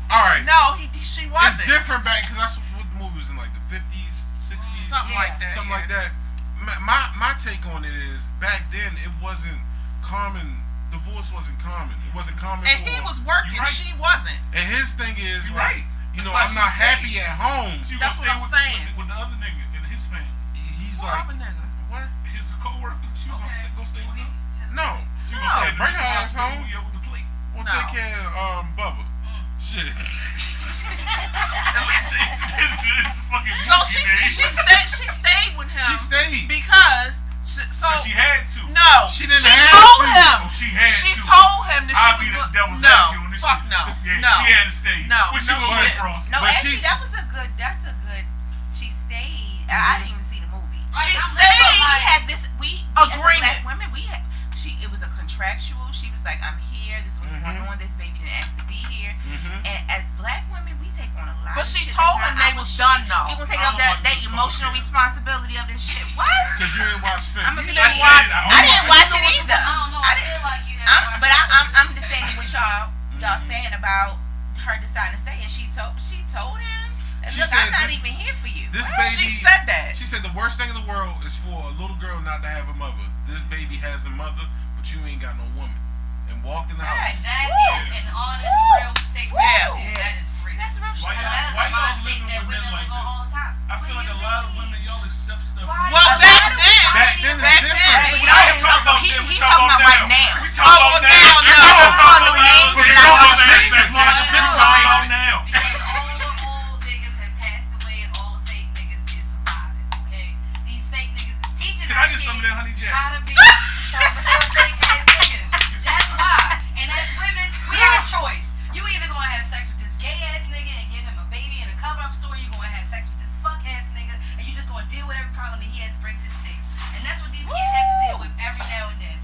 all right. No, she It's wasn't. different back because that's what the movie was in, like the 50s, 60s, Something Yeah. like that. something yeah. like that. My take on it is back then it wasn't common. Divorce wasn't common. It wasn't common. And for, he was working. You're right. She wasn't. And his thing is You're like, right. you know, That's why I'm not she happy stayed. at home. She That's gonna what stay I'm saying. with the other nigga in his family. He's What like, other nigga? what? His co-worker. She was Okay. gonna stay with him. No. She No. gonna stay Bring her ass hospital, home. yeah, with the plate. We'll No. take care of Bubba. Shit. At least it's fucking So movie, man. she stayed with him She stayed. because so But she had to. no She didn't she have told to. him Oh, she had she to. told him that I'll she be was the devil's no advocate on this fuck shit. no Yeah, no she had to stay. No, What she no, gonna she do, didn't. Frost? No, But actually, she's- that's a good. She stayed. I didn't even see the movie. Right, She I'm stayed. We like- had this. We as Agreement. black women, we had. It was a contractual. She was like, "I'm here. This was going on. This baby didn't ask to be here." And as black women, we take on a lot. But of she shit told that's him not they our was shit. done, though. We gonna take I up don't that like this emotional bullshit. responsibility of this shit. What? Because you ain't watch Fence. I'm a You big didn't watch. watch it. I didn't watch it I either. don't know. I I didn't. feel like you have I'm just saying what y'all saying about her deciding to stay, and she told him, She "Look, said I'm not this- even here for you." This She baby. said that. She said the worst thing in the world is for a little girl not to have a mother. This baby has a mother, but you ain't got no woman. And walked in the house. That Woo. is an honest, Woo. real statement. Yeah. That is great. That's real shit. Why y'all- That is why a y'all mind state living that with women men like live on all this? the time. I feel like a lot of women, y'all accept stuff. Why? Well, A back lot of then- Back then Back it's then, different. We I don't ain't talking about he- then. We he's talking talking about about right now. now. We talking Oh, about now, now. now. I'm not calling no names. For but some I of know- us niggas, like the bitches Talking always. about now. Because all the old niggas have passed away and all the fake niggas is surviving, okay? These fake niggas is teaching Can our I get some of kids that honey jack? how to be some real fake ass niggas. That's why. And as women, we have a choice. You either gonna have sex with this gay ass nigga and give him a baby in a cover up story, you gonna have sex with this fuck ass nigga and you just gonna deal with every problem that he has to bring to the table. And that's what these kids have to deal with every now and then.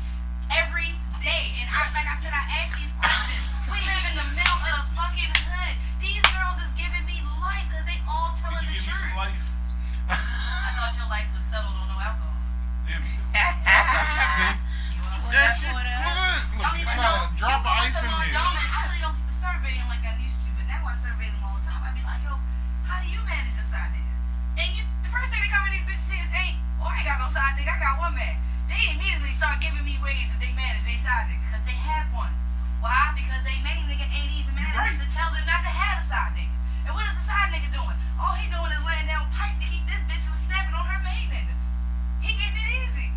Every day. And like I said, I ask these questions. We live in the middle of the fucking hood. These girls is giving me life because they all Can telling you the give me truth. some life? I thought your life was settled on no alcohol. Damn you. See? You wanna put That that shit. for the- Look, Don't even not know. a drop of You ice go in to here. Lord Dominant, I really don't get to survey them like I used to, but now I survey them all the time. I be like, yo, how do you manage this idea? And the first thing that come in these bitches is, ain't, oh, I ain't side nigga. I got one man. They immediately start giving me ways that they manage their side nigga because they have one. Why? Because they main nigga ain't even man enough to tell them not to have a side nigga. And what is the side nigga doing? All he doing is laying down pipe to keep this bitch from snapping on her main nigga. He getting it easy.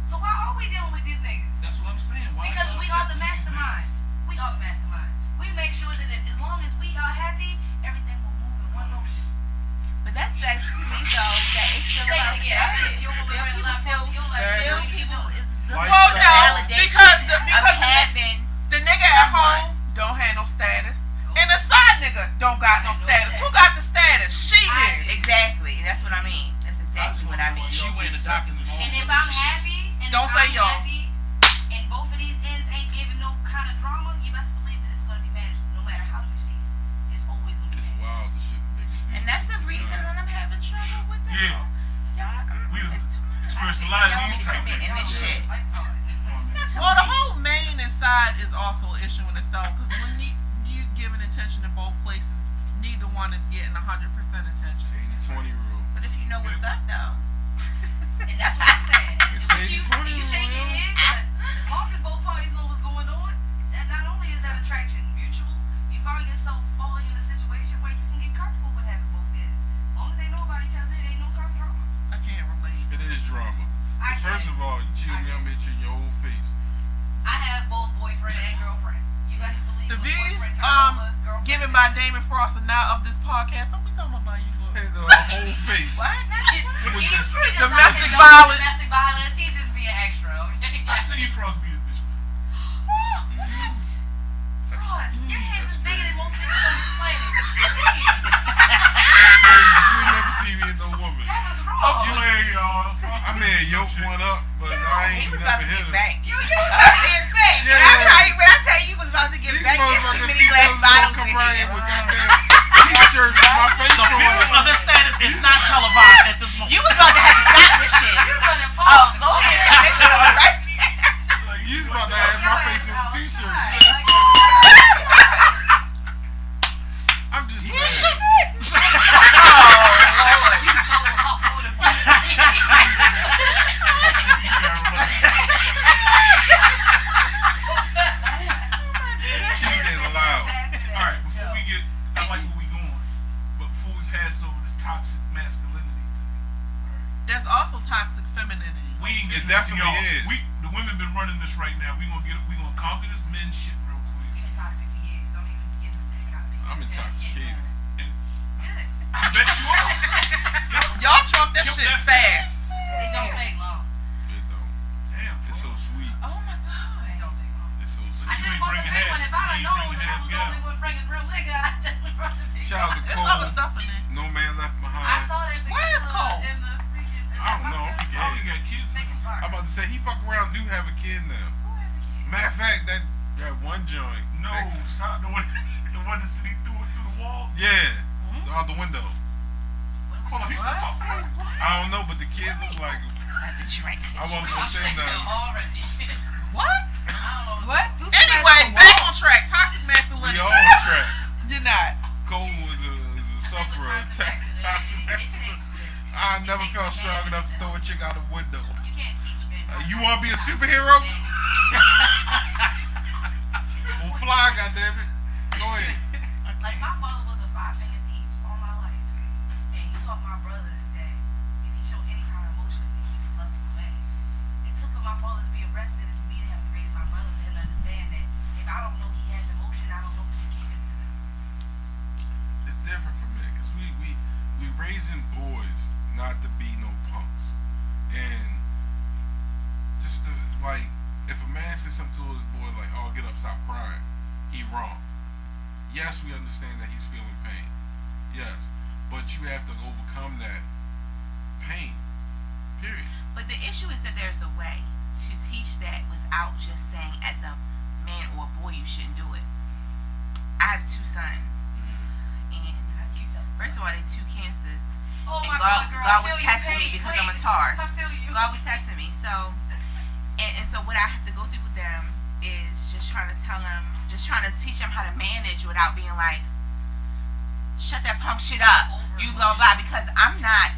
So why are we dealing with these niggas? That's what I'm saying. Why Because y'all we are the accepting these masterminds. We are the masterminds. We make sure that as long as we are happy, everything will move in one motion. But that says to me though that it's still Say about it again. I think status. you're Still moving people right still along. still people it's the Well, no, validation because of having the nigga at home don't have no status. And the side nigga don't got no status. Who got the status? She did. exactly. That's what I mean. That's exactly what I mean. She wearing the doctor's And if I'm happy, and Don't if say I'm y'all. happy, and both of these ends ain't giving no kind of drama, you best believe that it's gonna be managed. No matter how you see it, it's always gonna be It's managed. wild, the shit niggas do. And that's the reason that I'm having trouble with them. Yeah. Y'all, We it's too much. experienced a lot of Y'all these be type committing things. this shit. Well, the whole main and side is also an issue in itself because when you giving attention to both places, neither one is getting 100% attention. 80-20 rule. But if you know what's up though. And that's what I'm saying. It's But you 80-20 shake your rule. head, but as long as both parties know what's going on, that not only is that attraction mutual, you find yourself falling in a situation where you can get comfortable with having both ends. As long as they know about each other, it ain't no kind of drama. I can't relate. It is drama. I First get it. of all, you cheat on me, I'm hit you in your whole face. I have both boyfriend and girlfriend. You best believe The when views boyfriend turn over, girlfriend given turn by over. Damon Frost and not of this podcast. Don't be talking about you. Hit the whole face. What? He's Domestic domestic violence. Domestic violence. He's just being extra, okay? I seen Frost beat a bitch before. Frost, your hands is bigger than most niggas on this planet. You ain't never see me in no woman. That was Up wrong. your leg, y'all. Frost I may have yoked one up, but I He ain't was about never to hit get her. back. You about to get back. Yeah. When I tell you he was about to get These back, there's too motherfucking many glass females gonna bottles come in right here. in with goddamn t-shirts with my face The views on of this status is not televised at this moment. You was about to have to stop this shit. You was gonna Oh, pause. go ahead and turn this shit on, right? You was about to have my face in a t-shirt. I'm just saying. She ain't allowed. Alright, before we get, I like where we going, but before we pass over this toxic masculinity thing, alright, There's also toxic femininity. we ain't It getting this to definitely y'all. is. The women been running this right now. We gonna conquer this men shit real quick. I'm intoxicated. And I bet you are. Y'all chunk that Killed shit that fast. It don't take long. It don't. Damn, It's so sweet. Oh my god. It don't take long. It's so I sweet. You should ain't have bought the bringing big half. one. If I'd have You ain't known bringing that I half, was the yeah. only one bringing real nigga, I definitely brought the big Shout out one. to There's other Cole. stuff in there. No man left I behind. saw that Where is picture Cole? in the freaking. I don't know. I'm Oh, scared. you got kids Think now. it's fire. I'm about to say he fuck around do have a kid now. Who has a kid? Matter of fact, that one joint. No, stop. The one that said he threw it through the wall. Yeah. Out the window. Hold on, he's still talking. I don't know, but the kid looked like him. I wasn't gonna say nothing. Already. What? I don't know. What? Anyway, back on track. Toxic We masculinity. all on track. Did not. Cole is a sufferer of toxic masculinity. I never felt strong enough to throw a chick out the window. You can't teach men. You want to be a superhero? Well, fly, goddammit. Go ahead. Like, my father was a 5-finger thief all my life. And he taught my brother that if he showed any kind of emotion, that he was less of a man. It took my father to be arrested and for me to have to raise my brother for him to understand that if I don't know he has emotion, I don't know what to cater to them. It's different for men because we raising boys not to be no punks. And just to, like, if a man says something to his boy like, oh, get up, stop crying, he wrong. Yes, we understand that he's feeling pain. Yes. But you have to overcome that pain. Period. But the issue is that there's a way to teach that without just saying as a man or a boy you shouldn't do it. I have 2 sons. And You tell them. first of all, they're 2 cancers. Oh And my God, God, girl, God I was feel your testing me pain. because I'm a Please. Taurus. I feel you. God was testing me. So, and so what I have to go through with them is just trying to tell them, just trying to teach them how to manage without being like, shut that punk shit up, you blah blah. Because I'm not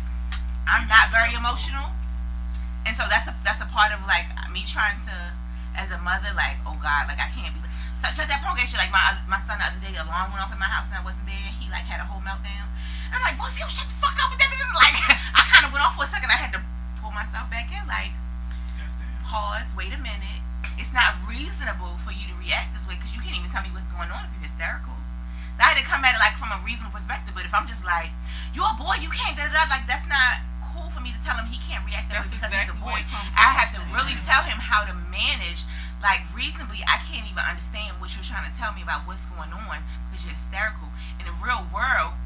very emotional, And so that's a part of like me trying to, as a mother, like, oh God, like I can't be such at that prolongation. Like my son the other day, alarm went off in my house and I wasn't there, and he like had a whole meltdown. And I'm like, boy, if you shut the fuck up with that, like I kind of went off for a second. I had to pull myself back in, like pause, wait a minute. It's not reasonable for you to react this way because you can't even tell me what's going on if you're hysterical. So I had to come at it like from a reasonable perspective. But if I'm just like, you're a boy, you can't da da da, like that's not cool for me to tell him he can't react that way because he's a boy. I have to really tell him how to manage, like reasonably. I can't even understand what you're trying to tell me about what's going on because you're hysterical. In the real world,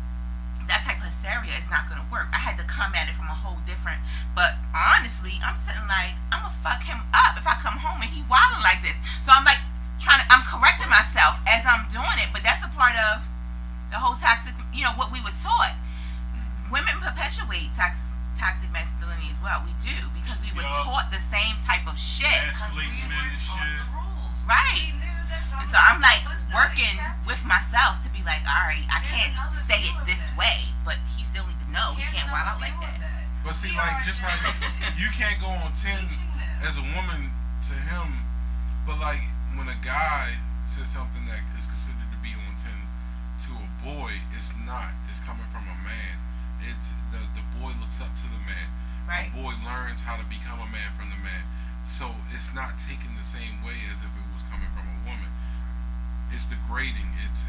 that type of hysteria is not going to work. I had to come at it from a whole different. But honestly, I'm sitting like, I'm going to fuck him up if I come home and he wilding like this. So I'm like I'm correcting myself as I'm doing it. But that's a part of the whole toxic, what we were taught. Women perpetuate toxic masculinity as well. We do because we were taught the same type of shit. Escalating men and shit. Right. And so I'm like working with myself to be like, all right, I can't say it this way, but he still need to know he can't wild out like that. But see, like, just like you can't go on 10 as a woman to him, but like when a guy says something that is considered to be on 10 to a boy, it's not. It's coming from a man. It's the boy looks up to the man. Right. The boy learns how to become a man from the man. So it's not taken the same way as if it was coming from a woman. It's degrading. It's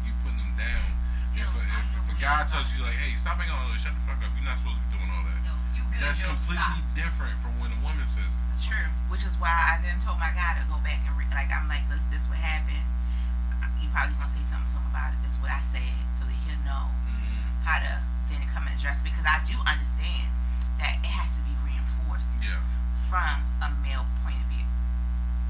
you putting them down. If a guy tells you like, hey, stop making all that, shut the fuck up. You're not supposed to be doing all that. That's completely different from when a woman says it. It's true. Which is why I then told my guy to go back and I'm like, this what happened. You probably gonna say something to him about it. This is what I said, so that he'll know how to then come and address. Because I do understand that it has to be reinforced from a male point of view.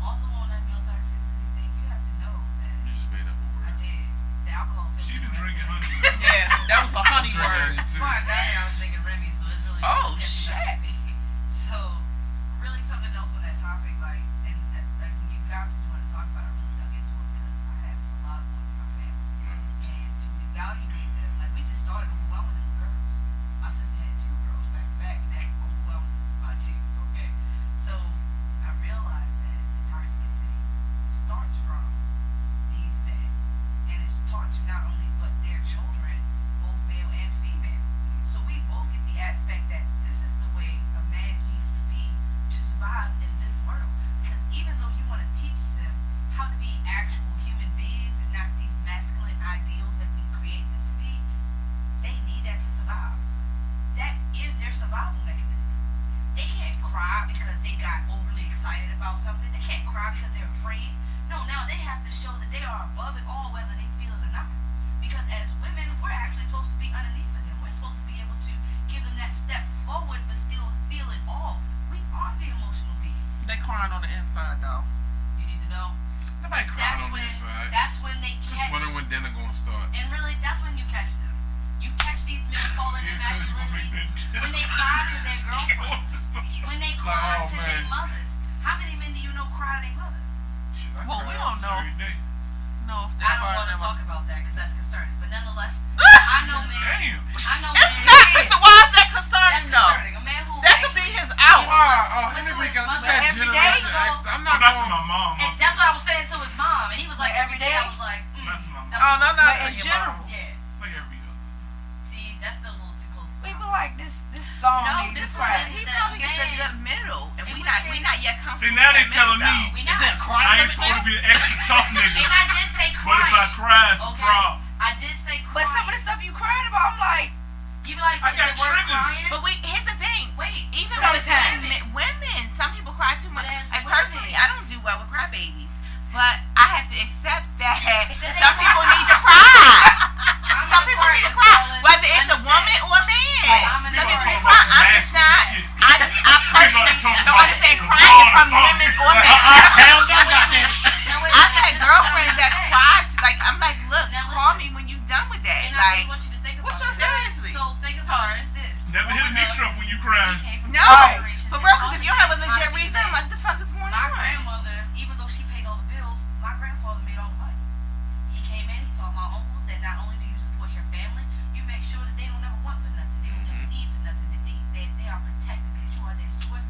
Also on that male toxicity thing, you have to know that You just made up a word. I did. The alcohol. She been drinking honey. Yeah, that was a honey word. Before I got here, I was drinking Remy, so it's really. Oh, shit. So, really something else on that topic, like, and like when you guys want to talk about it, I really dug into it because I have a lot of boys in my family, and to evaluate them, like we just started overwhelming them with girls. My sister had 2 girls back to back, and that overwhelmed us by 2. Okay, so I realized that the toxicity starts from these men, and it's taught to not only but their children, both male and female. So we both get the aspect that this is the way a man needs to be to survive in this world. Because even though you want to teach them how to be actual human beings and not these masculine ideals that we create them to be, they need that to survive. That is their survival mechanism. They can't cry because they got overly excited about something. They can't cry because they're afraid. No, now they have to show that they are above it all, whether they feel it or not. Because as women, we're actually supposed to be underneath of them. We're supposed to be able to give them that step forward, but still feel it all. We are the emotional beings. They crying on the inside though. You need to know. Nobody crying on the inside. That's when they Just catch. wondering when dinner gonna start. And really, that's when you catch them. You catch these men falling in masculinity when they cry to their girlfriends, when they cry Oh, to man. their mothers. How many men do you know cry to their mother? Well, we don't know. No, if I they're don't want to them. talk about that because that's concerning. But nonetheless, I know men. Damn. I know It's men. not. So why is that That's concerning though? concerning. A man who That could be actually- his out. Oh, Went here to we his go. This mother that every day, generation though. X. I'm not Not to going. my mom. And that's what I was saying to his mom, and he was like, every day. I was like, Not to my mom. that's- Oh, no, not But to in your general. mom. Yeah. Like every other. See, that's still a little too close. We be like this song. No, nigga, this is right. he probably is the good middle, and we not yet comfortable. See, now they with that telling middle, me though. We Is not. it crying? I ain't supposed to be an extra tough And nigga. I did say But crying. if I cry, it's a Okay. problem. I did say crying. But some of the stuff you crying about, I'm like, You be like, I is got it worth triggers. crying? But here's the thing. Wait, Even Sometimes. with women, some people cry too much. But as And women- personally, I don't do well with crybabies. But I have to accept that they some people cry. need to cry. I'm Some an people need to Aquarius, cry, darling. whether it's a Understand. woman or a man. I'm an Some people Aquarius. cry. I'm just not. I personally don't understand crying from women or men. Hell no, goddamn. Now, wait a I've minute, had this is girlfriends what that I'm saying. cry. Like I'm like, look, Now call listen. me when you done with that. And I Like, really want you to think about what's your this. seriously? So think about it as this. Never hit a knee Growing up, truck when you cry. we came from no, different generations for and real, because if you don't have a ultimately, legit my reason, I'm like, the fuck is going My on? grandmother, even though she paid all the bills, my grandfather made all the money. He came in, he told my uncles that not only do you support your family, you make sure that they don't ever want for nothing. They don't ever need for nothing. That they are protected, that you are their source.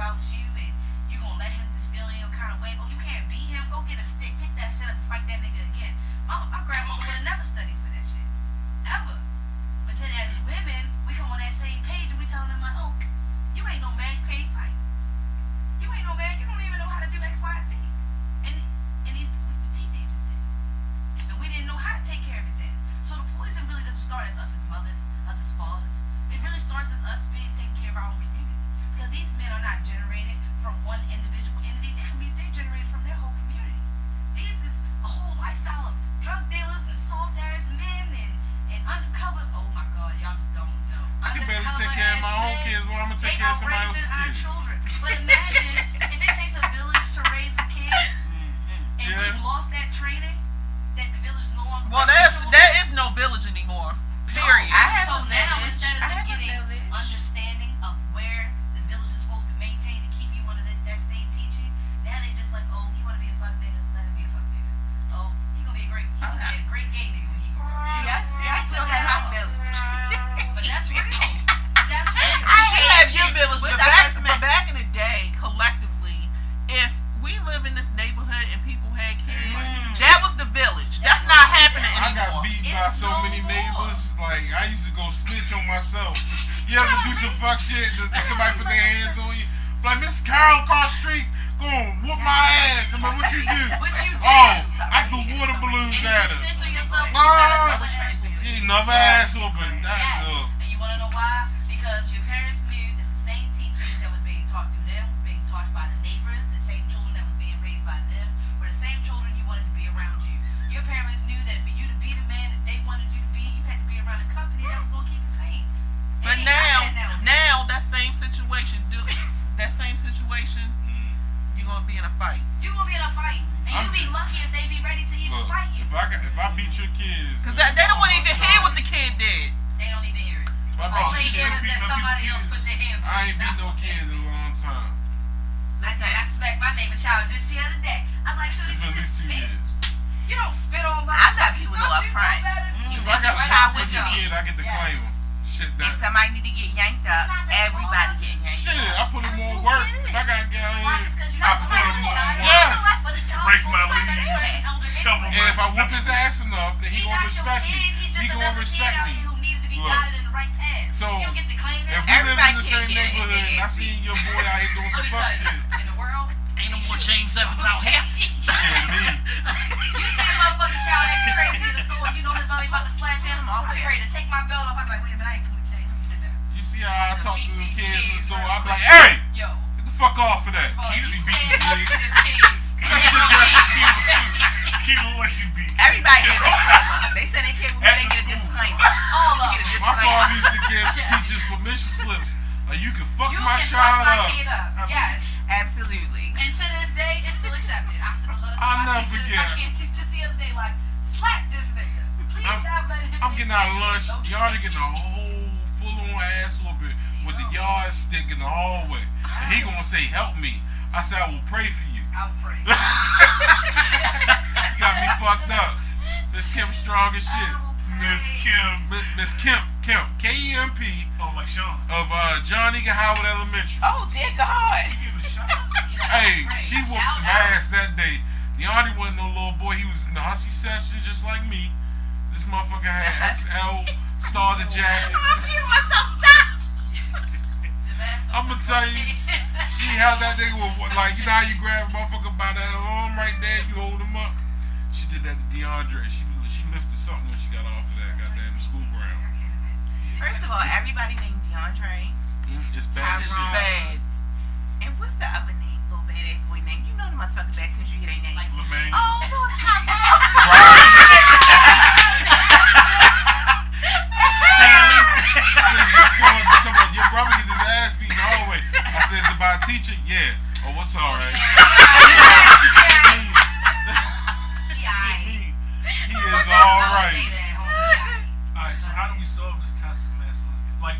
about you and you gonna let him just feel any kind of way. Oh, you can't beat him. Go get a stick, pick that shit up, and fight that nigga again. My grandmother would have never studied for that shit, ever. But then as women, we come on that same page and we telling them like, oh, you ain't no man, you can't even fight. You ain't no man, you don't even know how to do X, Y, and Z. And these we were teenagers then. And we didn't know how to take care of it then. So the poison really doesn't start as us as mothers, us as fathers. It really starts as us being taking care of our own community. Because these men are not generated from one individual entity. They're generated from their whole community. These is a whole lifestyle of drug dealers and soft ass men and undercover. Oh my God, y'all just don't know. I can barely take care of my own kids. Well, I'm gonna take care of somebody else's our kids. children. But imagine if it takes a village to raise a kid, and we've lost that training, that the village is no longer. Well, there is no village anymore. Period. I have So a now village. instead of I them have a getting village. understanding of where the village is supposed to maintain to keep you under that same teaching, now they just like, oh, he wanna be a fuck nigga, let him be a fuck nigga. Oh, he gonna be a great gay nigga when he grows up. See, I still have my village. But that's real. That's real. You had your village, When's but our back, first but met? back in the day, collectively, if we live in this neighborhood and people had kids, that was the village. That's not happening I got anymore. beat by It's so no many more. neighbors. Like I used to go snitch on myself. You ever do some fuck shit that somebody put their hands on you? Like Miss Carol across the street gonna whoop my ass. I'm like, what you do? What you did. Oh, I threw water balloons And you at her. snitching yourself. Nah. You gotta ass whooping. He another ass whooping. That's Yes. And you wanna know why? Because your parents knew that the same teachings that was being taught through them was being taught by the neighbors, the same children that was being raised by them, were the same children you wanted to be around you. Your parents knew that for you to be the man that they wanted you to be, you had to be around a company that was gonna keep you sane. But They ain't got now that nowadays. that same situation, you're gonna be in a fight. You gonna be in a fight, and you be lucky if they be ready to even look. fight you. If I beat your kids, Cause they don't want to even hear what the kid did. They don't even hear it. If I All beat they your hear is kids, that somebody else put their hands on I ain't you. beat no kids in a long time. I smacked my neighbor child just the other day. I was like, should It's been you at just least 2 spit? years. You don't spit on my. I thought people know Don't up you front. better? If I got a Right shot out with with your y'all. kid, I get to Yes. claim them. Shit, If that. somebody need to get yanked up, everybody getting yanked Shit, up. I put them on work. If I gotta get out Why? here. It's 'cause you I know put somebody him with a on child. Yes. But the child Break supposed my to respect lead. you as an elder Shovel nigga. And if I my whoop his ass enough, then he He gonna not your respect kid. me. He just He gonna another kid respect out me. here who needed to be Look. guided in the right path. So, you don't get to claim If that. we live in Everybody the can't same get it. neighborhood and I Yes. see your boy out here doing Let some me fuck tell you, shit, in the world, Ain't no more James Evans out here. shit, me. you see a motherfucking child acting crazy in the store, you know his mommy about to slap him. I'm ready to take my belt off. I'm like, wait a minute, I ain't put it. Let me sit down. You see how I talk to Beat the these kids in the kids store? real I be quick. like, hey, Yo, get the fuck off of that. you be stand beating up to kids. the kids. Keep on what she beat. Everybody get a disclaimer. They said they can't remember, they get a disclaimer. All of You get a them. My father disclaimer. used to give teachers permission slips. Like, you can fuck You my can child fuck my up. kid up. Yes. Absolutely. And to this day, it's still accepted. I still love it. I'll never My forget. kid just the other day, like, slap this nigga. Please stop letting him I'm take getting out of that lunch. shit. Don't Y'all take getting a whole full-on ass whooping with the yardstick in the hallway. And he gonna say, help me. I said, I will pray for you. I'll pray. You got me fucked up. Miss Kim strong as shit. Miss Kim. Miss Kemp, Kemp, Oh, like Sean. of John Egan Howard Elementary. Oh, dear God. Give a shout out. Hey, she whooped some ass that day. Deandre wasn't no little boy. He was in the hussy section just like me. This motherfucker had XL starter I'm jackets. shooting myself. Stop. I'm gonna tell you, she held that nigga with, like, you know how you grab a motherfucker by the arm right there, you hold him up? She did that to DeAndre. She lifted something when she got off of that goddamn school ground. First of all, everybody named DeAndre. It's bad as shit. Tyrone. Bad. And what's the other name? Little badass boy name. You know the motherfucker back since you hear their name. LeMay. Oh, little Tyrone. Stanley. Come on, your brother get his ass beat in the hallway. I said, is it by a teacher? Yeah. Oh, what's alright? He is alright. Alright, so how do we solve this toxic masculinity? Like,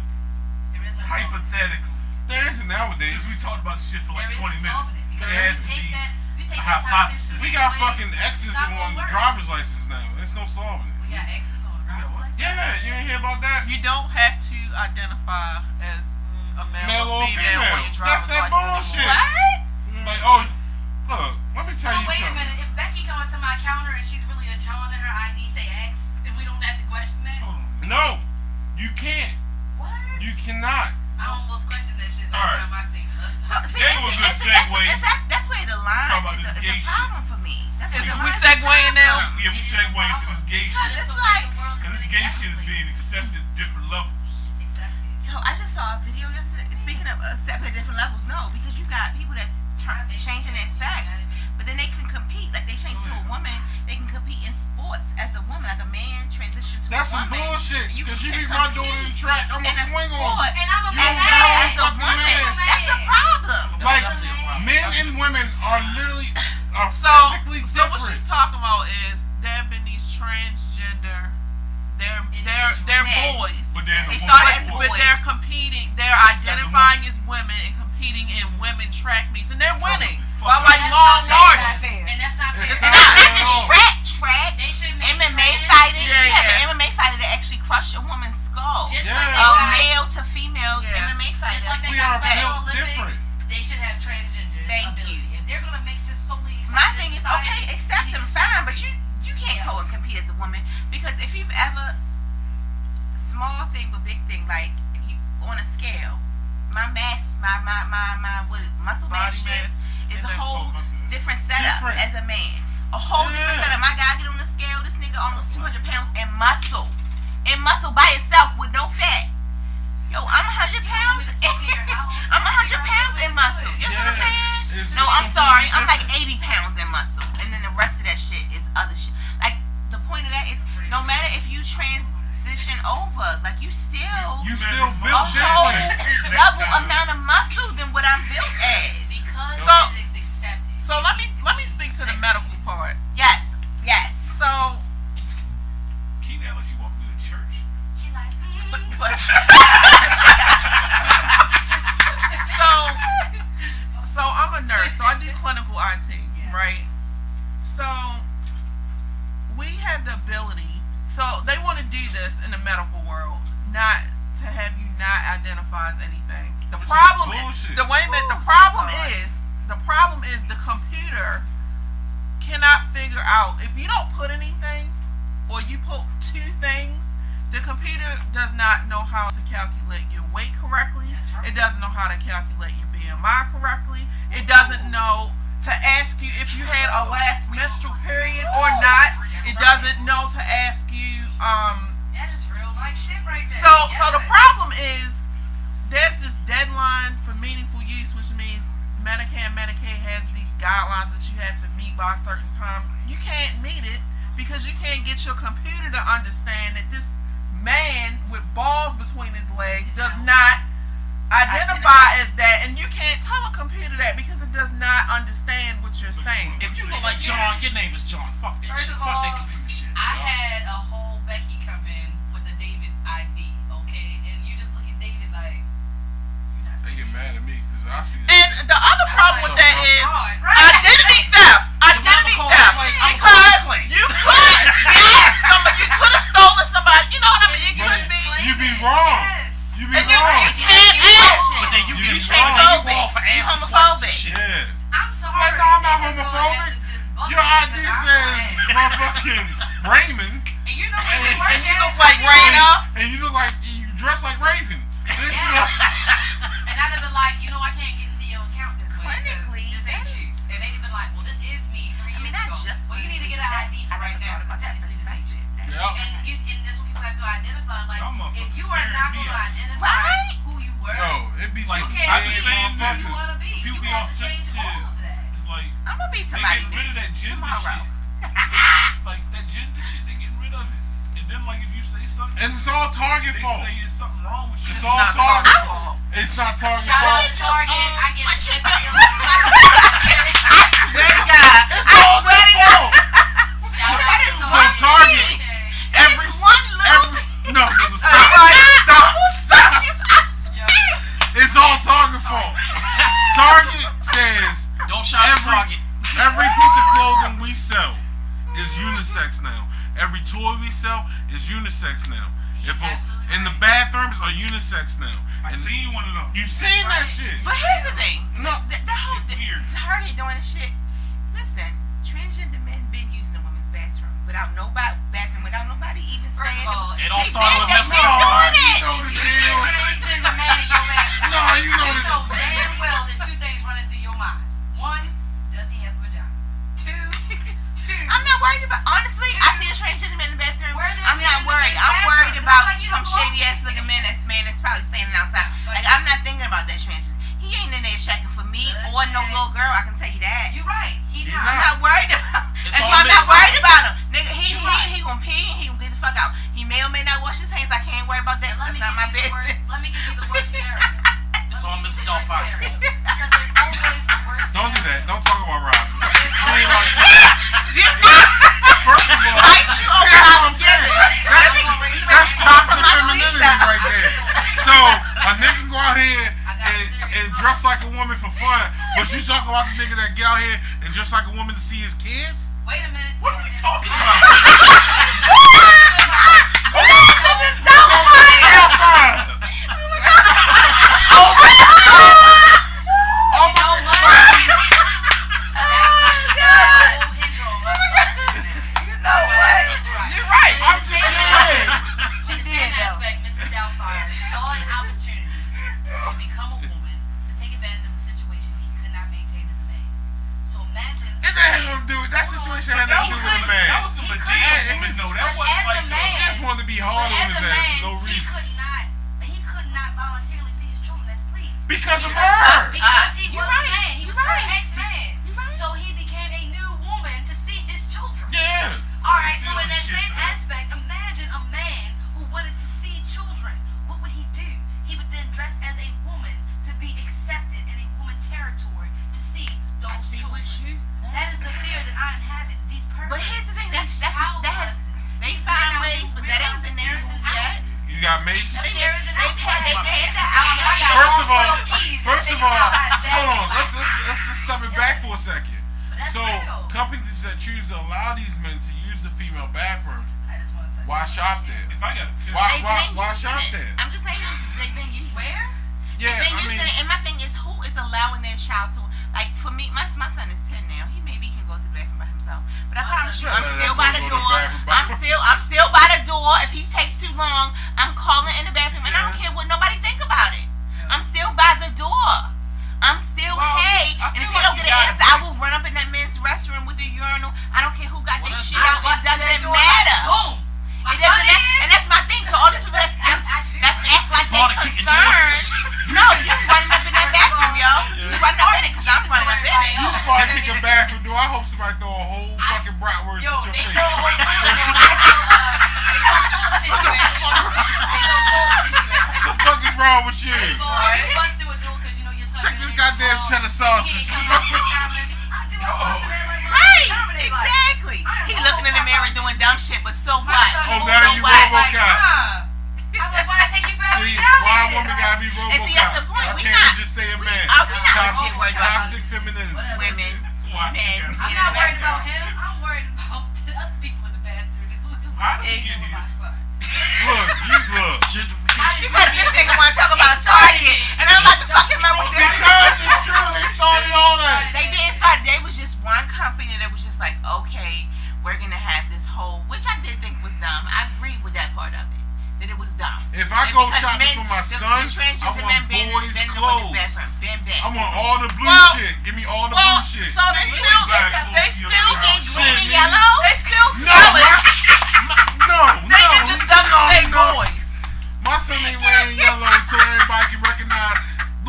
hypothetically. There isn't nowadays. Since we talked about this shit for like 20 minutes. There There has to be a hypothesis. We got fucking X's on driver's license now. There's no solving it. We got X's on driver's license. Yeah, you ain't hear about that? You don't have to identify as a male Male or or female on your female. driver's That's that license bullshit. anymore. What? Like, oh, look, let me tell So you wait a something. minute, if Becky going to my counter and she's really a John in her ID, say X, then we don't have to question that? Hold on. No, you can't. What? You cannot. I almost questioned that shit All last right. time I seen it. Let's So, talk. see, That was a good segue. that's where the line Talk about is this a gay shit. problem for me. That's where Is the we line segueing now? Yeah, we segue into this gay Cause shit. it's the way like, the world has Cause this been gay shit is accepted. being accepted at different levels. It's accepted. yo, I just saw a video yesterday. Speaking of accepting at different levels, no, because you got people that's changing their sex, but then they can compete. Like they change to a woman, they can compete in sports as a woman. Like a man transition to That's a some woman. bullshit. You Cause you can leave my daughter in compete track, I'm in gonna a swing on. sport And I'm a You don't as know a fucking woman. man. That's the problem. Like, definitely a problem. men and women are literally So, physically so what different. she's talking about is there have been these transgender, they're Men. boys, But then They the started as woman- but they're competing, they're identifying as women and competing in women track meets, and they're winning by like That's long not margins. fair. And that's not fair. It's It's not not fair like at the all. track. They should make MMA trans- fighting. Yeah, You have yeah. an MMA fighter that actually crushed a woman's skull. Just Yeah. like they A got, male to female Yeah. MMA fighter. just like they We got are Special built Olympics, different. they should have transgender Thank ability. you. If they're gonna make this solely accepted My in thing is, society, okay, accept you them, need to fine, but separate. you can't Yes. go and compete as a woman, because if you've ever, small thing but big thing, like if you on a scale, my mass, my what muscle mass Body shit mass. is a And whole then- different setup Different. as a man. A whole different Yeah. setup. My guy get on the scale, this nigga almost 200 pounds in muscle. In muscle by itself with no fat. Yo, I'm 100 pounds. I'm 100 pounds in muscle. You know what I'm Yeah. saying? It's No, just I'm sorry. completely I'm like different. 80 pounds in muscle. And then the rest of that shit is other shit. Like, the point of that is, no matter if you transition over, like, you still You still a built whole different. double amount of muscle than what I'm built as. Because So- it's accepted. So let me speak to the medical part. Yes. Yes. So Keep that unless you walk through the church. She like, But so I'm a nurse, so I do clinical IT, Yes. right? So we have the ability. So they want to do this in the medical world, not to have you not identify as anything. The Which is problem is bullshit. the wait a minute. The Ooh, problem God. is the computer cannot figure out if you don't put anything or you put two things. The computer does not know how to calculate your weight correctly. That's right. It doesn't know how to calculate your BMI correctly. It doesn't know to ask you if you had a last menstrual period or not. It doesn't know to ask you. that is real life shit right there. So the Yes. problem is there's this deadline for meaningful use, which means Medicare and Medicaid has these guidelines that you have to meet by a certain time. You can't meet it because you can't get your computer to understand that this man with balls between his legs does not identify as that, and you can't tell a computer that because it does not understand what you're saying. If you look like John, your name is John. Fuck that First shit. of Fuck that all, computer shit. I yo. had a whole Becky come in with a David ID, okay? And you just look at David like, you're not They get mad at me because I see that. And the other problem with that is Right. identity theft. Identity call theft. it like- I'm Because calling it. you could get somebody, you could have stolen somebody. You know what I mean? It could be. You be wrong. Yes. You be And you wrong. can't ask. But then you You get be wrong. Then you go transphobic. off for You asking homophobic. questions. Shit. Yeah. I'm sorry. Like, no, I'm not They just go homophobic. ahead and just bump Your me ID because I'm says black. motherfucking Raymond, And you know where you work And you at? look like I mean, Raina. and you look like you dress like Raven. Bitch, And I'd have been like, you know, I can't get into your account this way. 'cause Clinically, this ain't that you. is- And they'd have been like, well, this is me 3 I years mean, not ago. just Well, you need to get an that. ID for I right never now thought because about that technically this ain't you. Yeah. And that's what people have to identify. Like, Y'all motherfuckers if you are not scaring me going to out. identify Right? who you were, Yo, it be Like, some you I can't be big saying who this. you want to be. People You be all have to change sensitive. all of that. It's like I'm gonna be they somebody getting rid of that new gender tomorrow. shit. Like that gender shit, they getting rid of it. And then like if you say something, And it's all Target they fault. say it's something wrong with you. It's It's all not Target Target fault. fault. It's not Target Shout out fault. to Target. I get what you it. Swear to God. It's I all swear their to God. fault. Shout out to So Target, every It's one little stop. Yo, It's all Target fault. Target says Don't shop at Target. every piece of clothing we sell is unisex now. Every toy we sell is unisex now. And the bathrooms are unisex now. I And seen one of them. you seen that shit? But here's the thing. No. That whole Shit weird. Target doing this shit. Listen, transgender men been using the women's bathroom without nobody even First saying. of all, It all started with They've messing been up. doing it. You know the you deal. send the man in your bathroom. No, you know You the know damn well there's two things running through your mind. One, does he have a vagina? Two, I'm not worried about. Honestly, I see a transgender man in the bathroom. Where did I'm men not in the worried. I'm bathroom? worried It's about not like you some don't go shady ass looking man that's probably standing outside. Like I'm not thinking about that transgender. He ain't in there checking for me or no little girl. I can tell you that. you're right. He He not. I'm not worried about. It's That's all why I'm not business. worried about him, nigga. He gonna pee. He gonna get the fuck out. He may or may not wash his hands. I can't worry about that. And That's not my business. Let me give you the worst scenario. It's all Mrs. Let me give you the worst Doubtfire's scenario. fault. Because there's always the worst Don't do that. scenario. Don't talk about Robin. You ain't like Did not First of all, bite you see, over that's what Robin I'm saying. Givens. That's toxic My femininity sleep right there. So a nigga go out here and dress like a woman for fun, but you talk about the nigga that get out here and dress like a woman to see his kids? Wait a minute. What are we talking about? This is Doubtfire. Hellfire! Oh You know my what? You know what? You're right. I'm just saying. In the same aspect, Mrs. Doubtfire saw an opportunity to become a woman, to take advantage of a situation he could not maintain as a man. So imagine. It had nothing to do with that situation. Had nothing to do with a That man. was a He legit couldn't- woman though. That But wasn't as a like man- He just wanted to be But hard on as his a ass man, for no he reason. could not voluntarily see his children as pleased. Because of her. Because he You're was a right. man. He You're was right. an ex-man. You're right. So he became a new woman to see his children. Yeah. Alright, you so feel in the that shit same for that. aspect, imagine a man who wanted to see children. What would he do? He would then dress as a woman to be accepted in a woman territory to see I those see what children. you said. That is the fear that I am having. These purposes. But here's the thing. These That has. They These find men ways, out but here that ain't realize the that name there is an yet. outlet. You got mates? There is an They've had outlet. that out yet. First of all, Hold hold on. Let's just step it back for a second. That's So real. companies that choose to allow these men to use the female bathrooms, I just want to touch why on shop that. there? If I got a kid, Why- They've been why using shop it. there? I'm just saying they've been using it. Where? Yeah, They've been I using mean, it, and my thing is, who is allowing their child to, like, for me, my son is 10 now. He maybe can go to the bathroom by himself, but I My promise son- you, I'm Yeah, still that by boy the go to the door. bathroom by I'm still by the door. If he takes too long, I'm calling in the bathroom, and I don't Yeah. care what nobody think about it. I'm still by the door. I'm still Well, hey, I and if feel he don't like get you an gotta answer, I will run up in that men's restroom with the urinal. I don't care who got Well, this that's shit out. It busted that doesn't door like, matter. boom. My It doesn't son matter, in. and that's my thing. So all these people that's act like Sparta they kicking doors and concerned. shit. No, you running up in that bathroom, yo. You running up in it because I'm running up in it. you start kicking bathroom door. I hope somebody throw a whole fucking bratwurst Yo, at your they face. throw a whole toilet tissue at me. They throw toilet tissue at me. What the fuck is wrong with you? Boy, you bust through a door 'cause you know your son Check been this there goddamn too long. cheddar He sausage. ain't come back this time, man. I do what I busted that like Right, Terminator, like, exactly. He looking in the mirror doing dumb shit, but so my what? son Oh, was now so you whack, RoboCop. like, I'm like, why I take you forever See, to get out why a here? woman gotta be And see, that's the RoboCop? point. I We can't not- just stay a man. we not legit worried about Toxic femininity. Women, Watch men, it. I'm in not the worried bathroom. about him. I'm worried about the other people in the bathroom. How did we get Hey, here? my son. Look, look. Gentrification. Because this nigga want to talk about Target, and I'm about to fucking remember this. Because it's true, they started all that. They didn't start. They was just one company that was just like, okay, we're gonna have this whole, which I did think was dumb. I agreed with that part of it, that it was dumb. If I And go because shopping men- for my the son, I transgender want men been boys' in the clothes. women's bathroom, been. I want all the blue Well- shit. Give me all the Well, blue shit. so they We still get get the- they Shit, still Get Shit, green and man. yellow. they still No, sell it. no, They no. just doesn't no, say no. boys. My son ain't wearing yellow until everybody can recognize.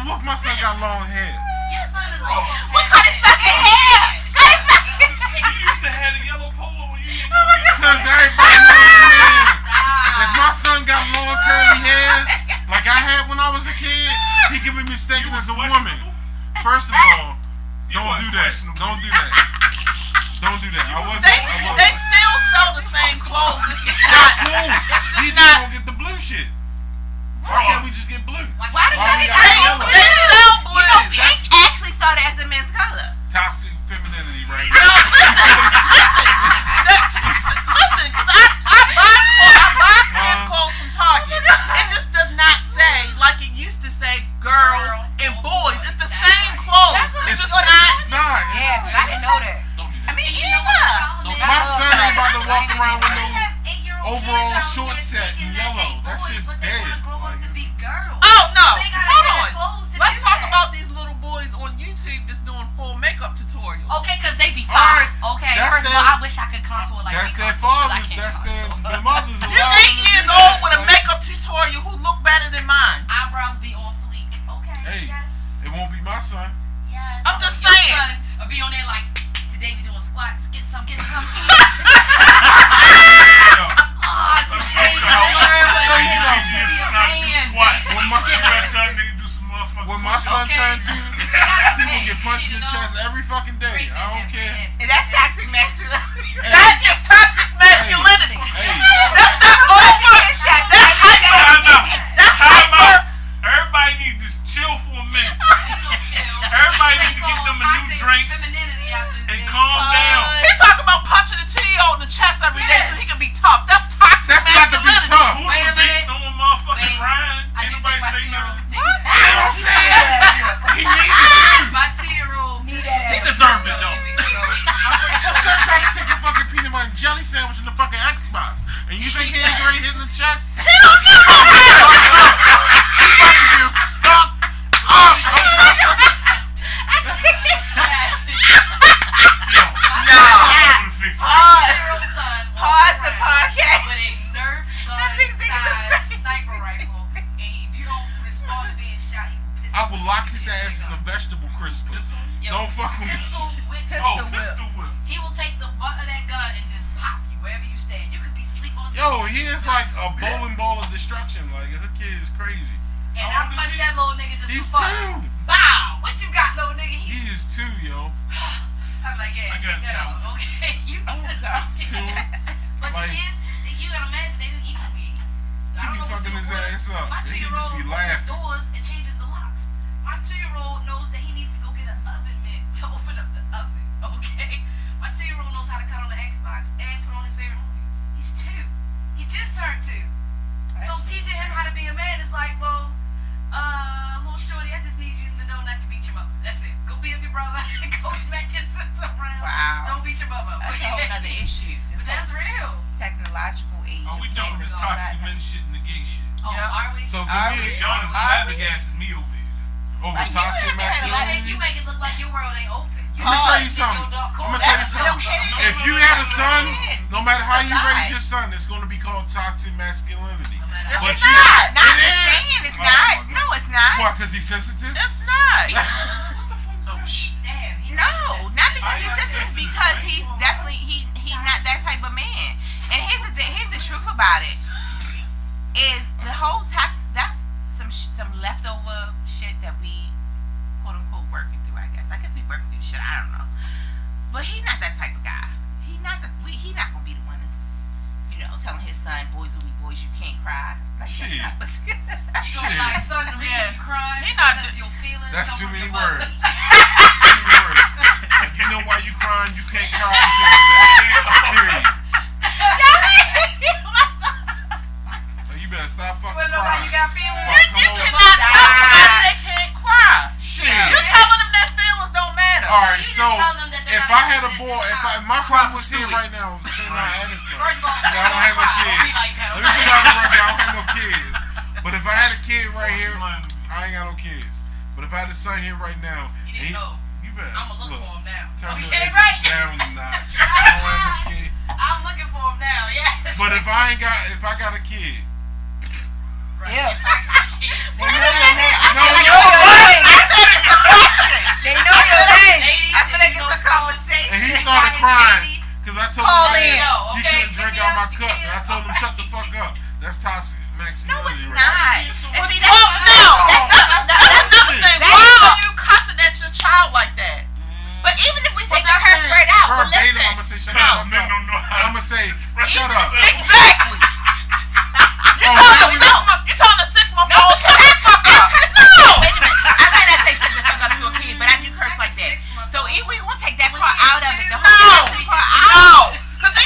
Look, my son got long hair. Your son is also Well, cut his fucking hair. Cut his fucking hair. You used to have a yellow polo when you Oh didn't know. Because everybody knows man. If my son got long curly hair, like I had when I was a kid, he can be mistaken as a woman. First of all, don't do that. Don't do that. Don't do that. I wasn't. They I wasn't. they still sell the same clothes. It's just That's not. cool. It's just He just not. don't get the blue shit. Why can't we just get blue? Why the Why fuck we is got that yellow? blue? They sell blue. You know, pink actually started as a men's color. Toxic femininity right No, here. listen, because I buy clothes from Target, little makeup tutorials. Okay, because they be Alright, fine. Okay, that's first of all, their- I wish I could contour like That's they their contour, but I fathers. can't That's their contour. mothers. You allow them 8 to do years that. old with a Like, makeup tutorial who look better than mine. Eyebrows be on fleek. Okay, Hey. yes, It won't be my son. yes. I'm just Your saying. son will be on there like, today we doing squats. Get some. Yo, Ah, today we gonna learn what Tell it you is something. to be a not do man. squats. When my- You better tell a nigga do some motherfucking When my son Okay. turns 2, gotta he will admit, get punched in you the know, chest every fucking day. I don't care. And that's toxic masculinity. Hey, That is toxic masculinity. hey, That's not over. That's hyper. That's Time hyper. out. Everybody need to just chill for a minute. Everybody need to get them a new drink and calm down. He talking about punching the T.O. in the chest every day so he can be tough. That's toxic that's not to be masculinity. tough. Who Wait a would be minute. no one motherfucking Wait. Ryan? I Ain't do nobody think my say 2-year-old nothing. can take See what I'm saying? He needed to. My 2-year-old He deserved it though. Your son tried to stick a fucking peanut butter and jelly sandwich in the fucking Xbox. And you think he ain't great hitting the chest? He don't give a fuck. He about to get fucked up. Yo, I'm gonna fix it. Pause the podcast. with a Nerf gun size sniper rifle, and if you don't respond to being shot, he will piss I will lock his ass in a vegetable crisper. Yo, Don't fuck with me. pistol whip. Oh, pistol whip. He will take the butt of that gun and just pop you wherever you stand. You could be asleep on. Yo, he is like a bowling ball of destruction. Like, the kid is crazy. And How I old is punched he? that little nigga just He's for fun. 2. Bow. What you got, little nigga? He is 2, yo. I'm like, yeah, I check got that you. out. Okay, you. God. 2. But Like- the kids, you gotta imagine they didn't equal me. She be fucking his ass up. My And he 2-year-old just be opens laughing. doors and changes the locks. My 2-year-old knows that he needs to go get an oven mitt to open up the oven. Okay, my 2-year-old knows how to cut on the Xbox and put on his favorite movie. He's 2. He just turned 2. So teaching him how to be a man is like, well, little shorty, I just need you to know not to beat your mother. That's it. Go be up your brother. Go smack your sister around. Wow. Don't beat your mother. That's a whole nother issue. This But that's whole real. technological age. Are we of done with kids this and all toxic that. men shit and the gay shit? Oh, Yeah. are we? So Are can we? we Y'all done flabbergasted me over here. over Like, toxic you had a lot of- masculinity? You make it look like your world ain't open. You Let me look tell like you something. your dark I'm corner. gonna tell you That's something. okay. If you had a son, no matter how you It's a lie. raise your son, it's gonna be called toxic masculinity. It's But It's you- not. Not It the is. saying. It's Oh, not. my No, it's not. Why? Because he's sensitive? It's not. What the fuck is Oh, that? shit. Damn. he No, sensitive. not because I he's am sensitive. sensitive. Because he's definitely he not that type of man. And here's the truth about it. Is the whole that's some leftover shit that we quote unquote working through. I guess we working through shit. I don't know. But he not that type of guy. He not gonna be the one that's telling his son, boys will be boys. You can't cry. Like, Shit. that's not. You gonna Shit. be like, son, the reason Yeah. you crying He is not because your feelings That's come too from many your mother. words. That's too many words. If you know why you crying, you can't cry because of that. Period. So you better stop fucking Wanna know why you crying. got feelings? Fuck, come You on. cannot tell somebody they can't cry. Shit. You're telling them that feelings don't matter. All right, You just so tell them that they're if not I had a accepted boy, as if child. my son was here Stewie. right now, saying I had his First of all, I don't have no cry. kids. Don't be like that, Let me okay? put out the record. I don't have no kids. But if I had a kid right here, Lying to me. I ain't got no kids. But if I had a son here right now, You and didn't know. you better I'ma look for him now. Turn the Okay, edges right? down a notch. I don't have no kid. I'm looking for him now. Yes. But if I got a kid, Right. Yeah. If I got a kid. They know your name. no, They no, know your name. Question. They know your name. Ladies, I feel like if you it's a know conversation. and he Got started his crying baby. because I told Call him in. Yo, he okay, couldn't drink pick me out my up, cup, you and I told him can't. shut the fuck up. That's toxic No, masculinity. it's right not. there. And see, Well, no. That's another thing. That's Why not- are you cussing at your child like that? But even if we But take the that's curse saying word out, but verbatim, listen. I'm gonna say shut the Because fuck men up. don't know how I'm gonna say shut Even up. if- Exactly. You Oh, telling now the we 6-month No, old shut the fuck up. curse no. Wait a minute. I might not say shut the fuck up to a kid, but I do curse like that. So if we want to take that part out of it, the whole cursing part out. No. Because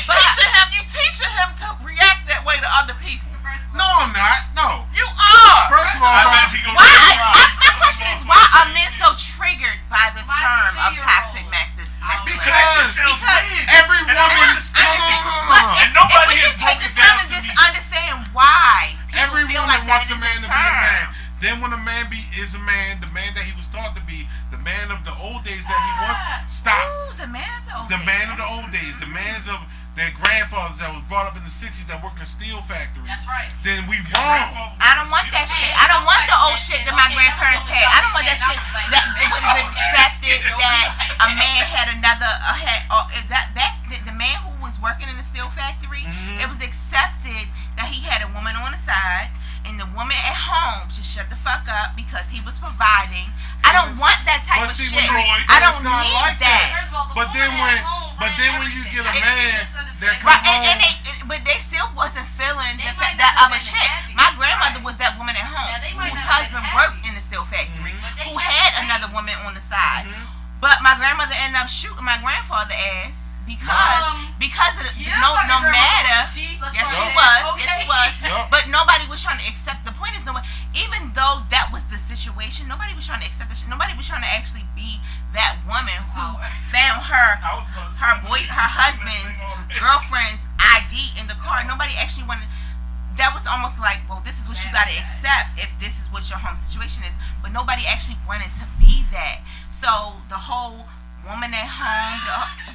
you teaching him to react that way to other people. No, I'm not. No. You are. First of all, I if bet I- he gonna Why? get fried. My question is, why are men so triggered by the My term of 2-year-old. toxic masculinity? Because that shit sounds Because weird. every And I woman, understand it. But And if nobody we has can take broken the down time and to just me. understand why people every feel woman like that wants a is man the to be a man. term. Then when a man is a man, the man that he was taught to be, the man of the old days that he wants to the man of the old days, the mans of their grandfathers that was brought up in the 60s that worked in steel factories. That's right. Then we wrong. I don't want that shit. I don't want the old shit that my grandparents had. I don't want that shit that it would have accepted that a man had another the man who was working in the steel factory. It was accepted that he had a woman on the side and the woman at home just shut the fuck up because he was providing. I don't want that type of shit. I don't need like that. First of all, the But then woman when, at home but ran then when you get a everything. man that come Right, home, but they still wasn't feeling They the might fact not that have other been shit. happy. My grandmother Right. was that woman at home Now, they might whose not have been husband happy. worked in the steel factory, But they who had had to another woman on the side. But my grandmother ended up shooting my grandfather ass because of no matter. Yes, she was. Yes, she was. Yup. But nobody was trying to accept. The point is, nobody, even though that was the situation, nobody was trying to accept the shit. Nobody was trying to actually be that woman who found her husband's girlfriend's ID in the car. Nobody actually wanted. That was almost like, well, this is what you got to accept if this is what your home situation is. But nobody actually wanted to be that. So the whole woman at home,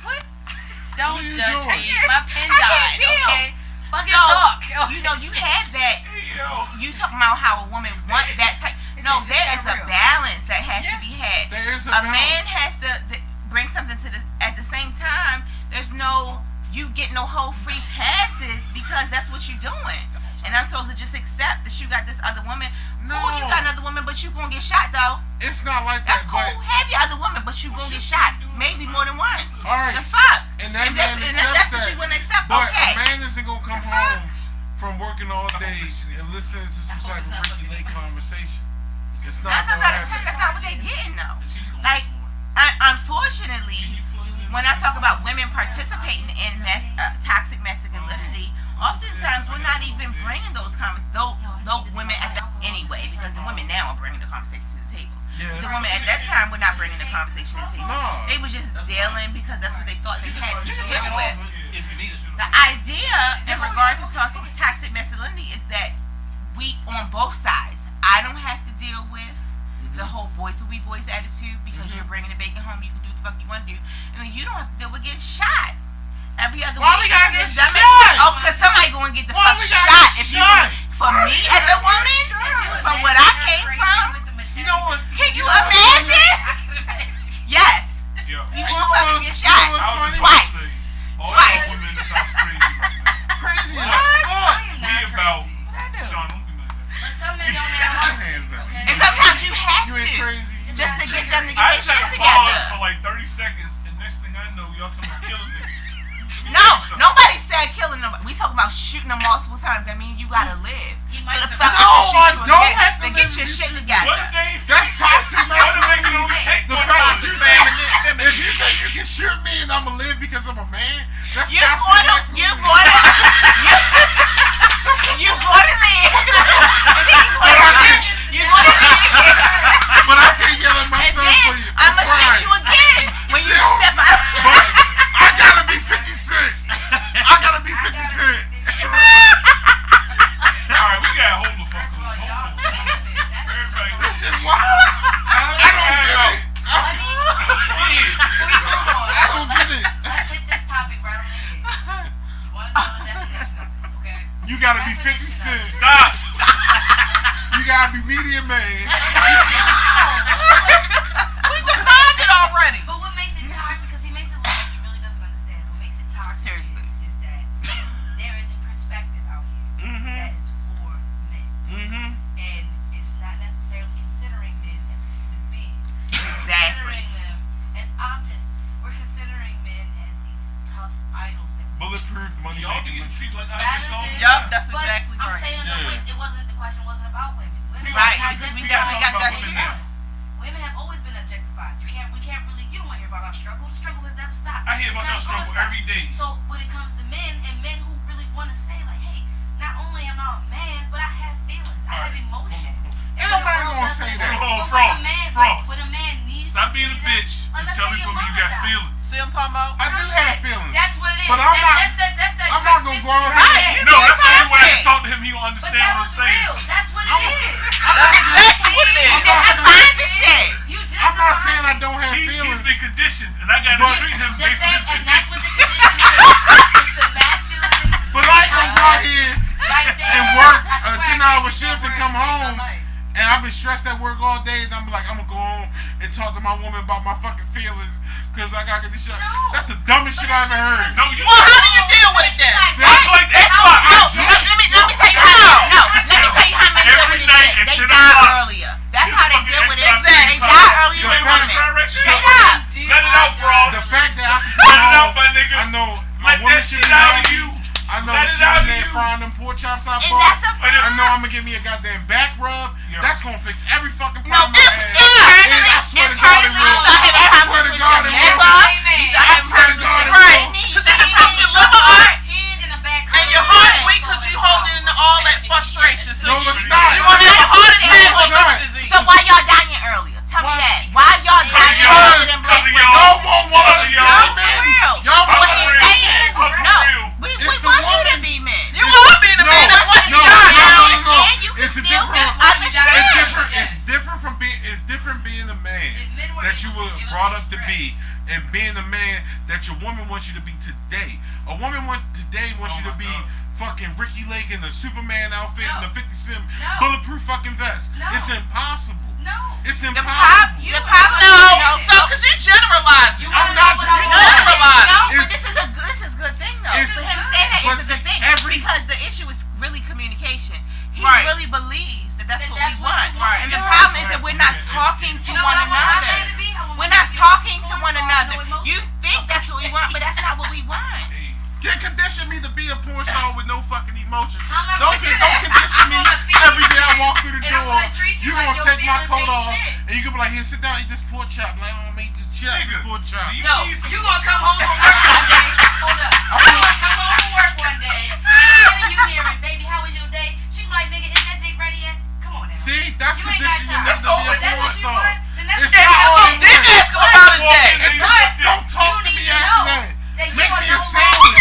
what? Don't What are you judge doing? me. My pen I can't died. deal. Okay. Fucking So, talk. you know, you had that. Hey, yo. You talking about how a woman want that type. No, there is a balance that has to be had. there is A balance. man has to bring something to the. At the same time, there's no you get no whole free passes because that's what you're doing. And I'm supposed to just accept that you got this other woman. No. Cool, you got another woman, but you gonna get shot though. It's not like That's that. cool. But Have your other woman, but you gonna get shot maybe more than once. all right, The fuck. and that If man that's, accepts that's what that. you wanna accept. But Okay. a man isn't gonna come home from working all day and listening to some type of Ricky Lake conversation. It's not That's gonna not out of 10. happen. That's not what they getting though. Like, unfortunately, when I talk about women participating in toxic masculinity, oftentimes we're not even bringing those women at the anyway, because the women now are bringing the conversation to the table. Yeah. The women at that time were not bringing the conversation to the table. No. They were just dealing because that's what they thought they had to You can deal take it with. off if you need it. The idea in regards to toxic masculinity is that we on both sides. I don't have to deal with the whole boys will be boys attitude because you're bringing the bacon home. You can do what the fuck you want to do, and then you don't have to deal with getting shot every other Why week. we gotta get Dumb as shot? shit. Oh, because somebody gonna get the Why fuck we gotta shot get if you. shot? For me as a woman, from what I came from, You know what? can you imagine? Yes, Yo. you You gonna know fucking what's- get you know shot what's I was funny? just twice. gonna say, all Twice. y'all women in this house crazy right now. Crazy as What? fuck. We about What I do? Sean, don't be like that. But some men don't Put have your hands down. And sometimes you have You ain't to crazy. just to get them to get I their just shit had to pause together. for like 30 seconds, and next thing I know, y'all talking about killing niggas. Let me No, tell you something. nobody said killing them. We talk about shooting them multiple times. That means you gotta live. He So might the survive. fuck No, to shoot I you don't again have to to live get if your you shit shoot. together. What they That's toxic What do they masculinity. need to take The one fact from that you you? if you think you can shoot me and I'ma live because I'm a man, that's You toxic bought him. You masculinity. bought him. You bought him in. You bought him in. But I can't yell at my And son then for you. I'ma shoot you again when you step out. But I gotta be 50 Cent. I gotta be 50 Cent. Alright, we gotta hold the fuck First of all, on. y'all. Everybody, That shit wild. time I don't time get out. it. Let me, before you move on, I don't get it. let's hit this topic right on the head. You want to know the definition of it, okay? You gotta be 50 Cent. Stop. You gotta be medium man. We defined it already. But what makes it toxic, because he makes it look like he really doesn't understand. What makes it toxic Seriously. is that there is a perspective out here that is for men. Mm-hmm. And it's not necessarily considering men as human beings. Exactly. Considering them as objects. We're considering men as these tough idols that we Bulletproof money Y'all making getting machine. treated like Rather objects all the than- Yup, time. that's But exactly I'm right. saying Yeah. the question wasn't about women. Women Right, have because we been definitely got that women shit. now. Women have always been objectified. We can't really. You don't want to hear about our struggle. The struggle has never stopped. I hear It's about never y'all struggle gonna stop. every day. So when it comes to men and men who really want to say like, hey, not only am I a man, but I have feelings. I have emotion. Ain't And when the nobody world gonna doesn't- say that. Hold on, but Frost, when a man, Frost. when a man needs Stop being a bitch and tell these women you got feelings. See what I'm talking about? I do have feelings. That's what it is. But I'm not. That's I'm not gonna go ahead. Right. No, that's the only way I it. can talk to him. He will But understand that what I'm was saying. real. That's what it is. That's exactly what it is. Define the shit. You just I'm not defined saying I it. don't have He's feelings. been conditioned, and I gotta But- treat him The based on his fact, and that's what condition. the condition is. It's the masculine. But I ain't gonna go out here Right there. and work I a swear I 10-hour can't shift and get come that word home. in my life. And I've been stressed at work all day, and I'm like, I'm gonna go home and talk to my woman about my fucking feelings because I gotta get this shit. No. That's the dumbest shit I ever heard. No, you. Well, how do you deal with it then? That's like the No, Xbox. let me tell you how. No, let me tell you how men deal Every with night this at shit. 10 They die o'clock. earlier. That's This how they fucking deal with it. Xbox They game die time. earlier The with fact- women. Straight Straight up. Let it out, Frost. The fact that I can Let it go out, my home, nigga. I know my Let woman that should shit be out of happy. you. I know Let it she out in of there you. frying them pork chops I And bought. that's a I know I'm gonna give me a goddamn back rub. Yeah. That's gonna fix every fucking No, problem I it's have. internally. And I swear to God it Internally, will. you start having I swear problems to with God your it liver. will. You start I having swear to problems God with it your will. kidneys. Because You you can start put having your problems liver with up Head in the back. and your heart weak because you holding in all that frustration. So No, you, it's not. you gonna have a heart attack or It's liver not. disease. So why y'all dying earlier? Tell me Why? that. Why y'all dying y'all. earlier than black Because of women? y'all. Y'all won't want us Because to y'all. No, be for men. real. Y'all For What want he's us real. to be saying is, For no, real. we It's the want you to woman. be men. You are being a man. That's what no, you got. no. And you can It's a still different. get other It's shit. different. Yes. It's different from being. It's different being a man If men were that you able were to give brought us up to stress. be, and being a man that your woman wants you to be today. A woman today wants Oh you to my be God. fucking Ricky Lake in the Superman outfit and the No. 50 Cent No. bulletproof fucking vest. No. It's impossible. No. It's The impossible. You the know problem No, is, so because you generalize. You I'm wanna not know what I you want? generalize. no, but It's- this is a good thing though. It's- For him to say that but is a good see, thing because the issue is really communication. He Right. really believes that that's That what that's we what want. you want. And the Yes. problem is that we're not talking to You know one what I want my another. man to be? I want We're my not man to be talking to porn one star, another. no emotion. You think that's what we want, but that's not what we want. Hey, Can't condition me to be a porn star with no fucking emotion. How am I Don't, gonna do don't that? condition me I'm gonna feed every day I you, walk through the and I'm door. gonna treat you You like gonna your take my feelings coat ain't off shit. and you gonna be like, here, sit down, eat this pork chop. Like, oh, I'm eat this chop, this nigga, pork chop. do you No, need some you gonna come home from work one day. Hold up. You gonna come home from work one day, and instead of you hearing, baby, how was your day? She be like, nigga, is that dick ready yet? Come on now. See, that's You ain't got conditioning time. them to be a That's porn what you star. want? Then that's It's what not you all want. they Didn't want. ask him about his Walk day. in there, But you Don't talk you to need me to after know that. that you Make are me no a sandwich.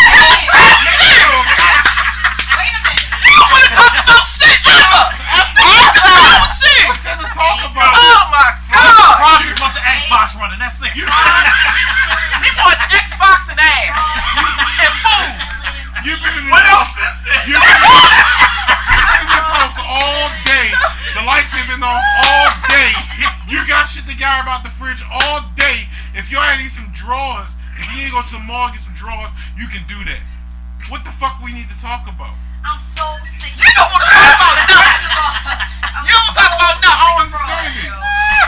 Wait a minute. You don't want to talk about shit ever. Ever. Shit. What's there to talk about? Oh my God. Frost just left the Xbox running. That's it. He wants Xbox and ass and food. You've been in this What house. else is there? You've been in this house all day. The lights have been off all day. You got shit to gather about the fridge all day. If you need some drawers, if you need to go to the mall and get some drawers, you can do that. What the fuck we need to talk about? I'm so sick. You don't want to talk about nothing. You don't talk about I nothing. don't understand it.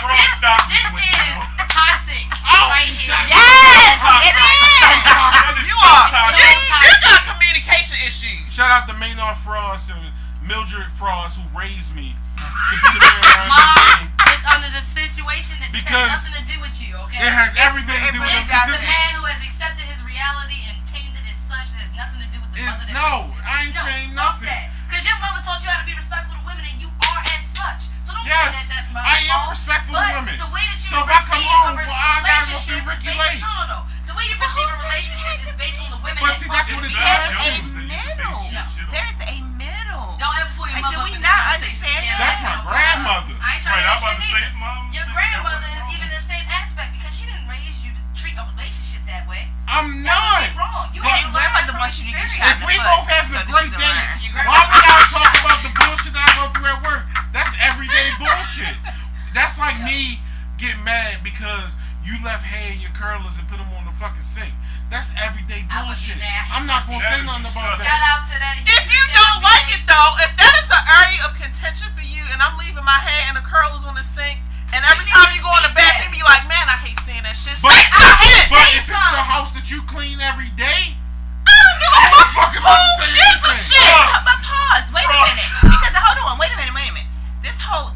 Frost, stop me This with is that. toxic Oh, right here. Yes, it is. That is You so are. toxic. You got communication issues. Shout out to Maynard Frost and Mildred Frost who raised me to be the man I am Mom today. is under the situation that this Because has nothing to do with you, okay? It has everything to do with This him. is the man who has accepted his reality and tamed it as such that has nothing to do with the mother that No, raised him. I ain't saying fuck nothing. that. Because your mama taught you how to be respectful to women and you are as such. So don't Yes, say that that's my I am fault. respectful but to women. The way that you So if I come perceive home, a well, I gotta go relationship see is Ricky based- Lake. No. The way you perceive a relationship is based on the women But that see, fuck that's you what it because does. There's a Shows that you base middle. your shit on. There's a middle. Don't ever pull your Like, mother do up we in not the understand conversation. that? That's my grandmother. I ain't trying Right, to I'm about to shit say neither. his mom. Your grandmother is even in the same aspect because she didn't raise you to treat a relationship that way. I'm That would not. be wrong. You But had your to learn grandmother from wants you to get experience. shot. If we But- both have so a that great you day, can learn. Your why we grandmother- gotta talk about the bullshit that I go through at work? That's everyday bullshit. That's like me getting mad because you left hair in your curlers and put them on the fucking sink. That's everyday I would bullshit. be mad. I'm not gonna That say is nothing about disgusting. Shout that. out to that. If you don't like it though, if that is an area of contention for you, and I'm leaving my hair and the curlers on the sink, and every You time need you to go in the speak bathroom, that. you like, man, I hate seeing that shit. But, Say something. but Say if it's the something. house that you clean every day, I don't give a fuck. fucking Who understand gives a anything. shit? Frost. But pause. Wait a Frost. minute. Because hold on. Wait a minute.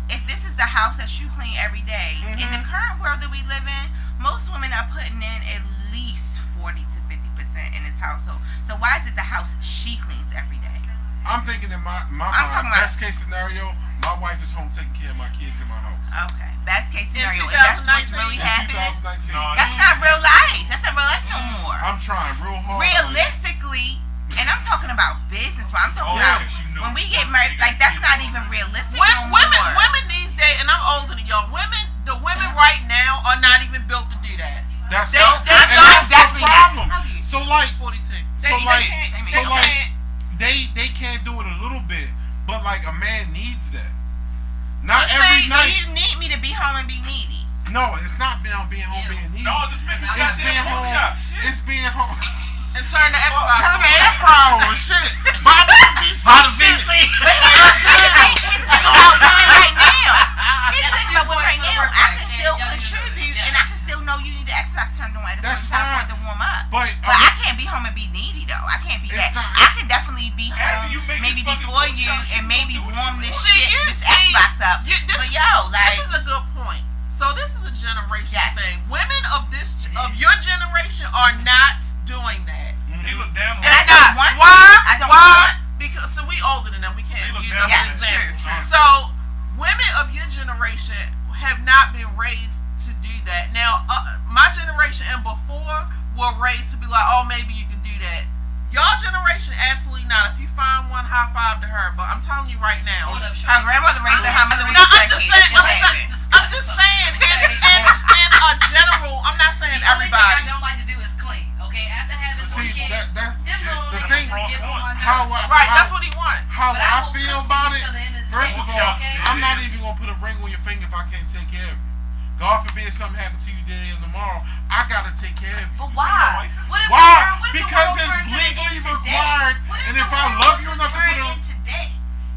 If this is the house that you clean every day, in the current world that we live in, most women are putting in at least 40 to 50% in this household. So why is it the house she cleans every day? I'm thinking in my I'm mind, talking about- best case scenario, My wife is home taking care of my kids in my house. Okay. Best case In scenario, if that's what's 2019? really In happening. 2019. No, That's not real life. That's not real life no more. I'm trying real hard. Realistically, and I'm talking about business. I'm talking Oh, about yes, you know. when we get married. Like that's not even realistic no more. Women these days, and I'm older than y'all. The women right now are not even built to do that. That's They- and they that's the definitely problem. not. So like, 42. So like, They they can't do it a little bit, but like a man needs that. Not So every you night. need me to be home and be needy. No, it's not being home being needy. No, this bitch is It's being goddamn pork home. chop. Shit. It's being home. and turn the Xbox. Turn the air fryer on, shit. Buy the VC. By the shit. VC. But here's the thing about women right now. Here's the thing about women right now. I can still contribute, and I can still know you need the Xbox turned on at a That's certain time for fine. it to warm up. But I can't be home and be needy though. I can't be It's that. not- I can definitely be After you home make maybe this fucking before pork you chop, and you maybe gonna do warm what you this want. shit, this Xbox up. But yo, like this is a good point. So this is a generation Yes. thing. Women of your generation are not doing that. They look down on And I me. don't want to. Why? I don't Why? want. Because so we older than them. We They can't look use down them on as Yes, me. examples. true. So women of your generation have not been raised to do that. Now, my generation and before were raised to be like, oh, maybe you can do that. Y'all generation, absolutely not. If you find one, high five to her. But I'm telling you right now. Hold up, Her Shorty. grandmother raised her. Her mother raised No, her. I'm just saying. I'm just saying. In a general, I'm not saying The only thing I everybody. don't like to do is clean. Okay, after having But one see, kid, that them little the niggas thing- just get on my nerves. how Right, that's what he wants. how But I will feel cook about for you it. till the end of the First day, of Pork all, chops, okay? yeah. I'm not It is. even gonna put a ring on your finger if I can't take care of you. God forbid something happen to you today and tomorrow. I gotta take care of you. But why? What if Why? what if the Because world it's turns to legally end today? required, What and the if I world love was you to enough to turn put it on- in today,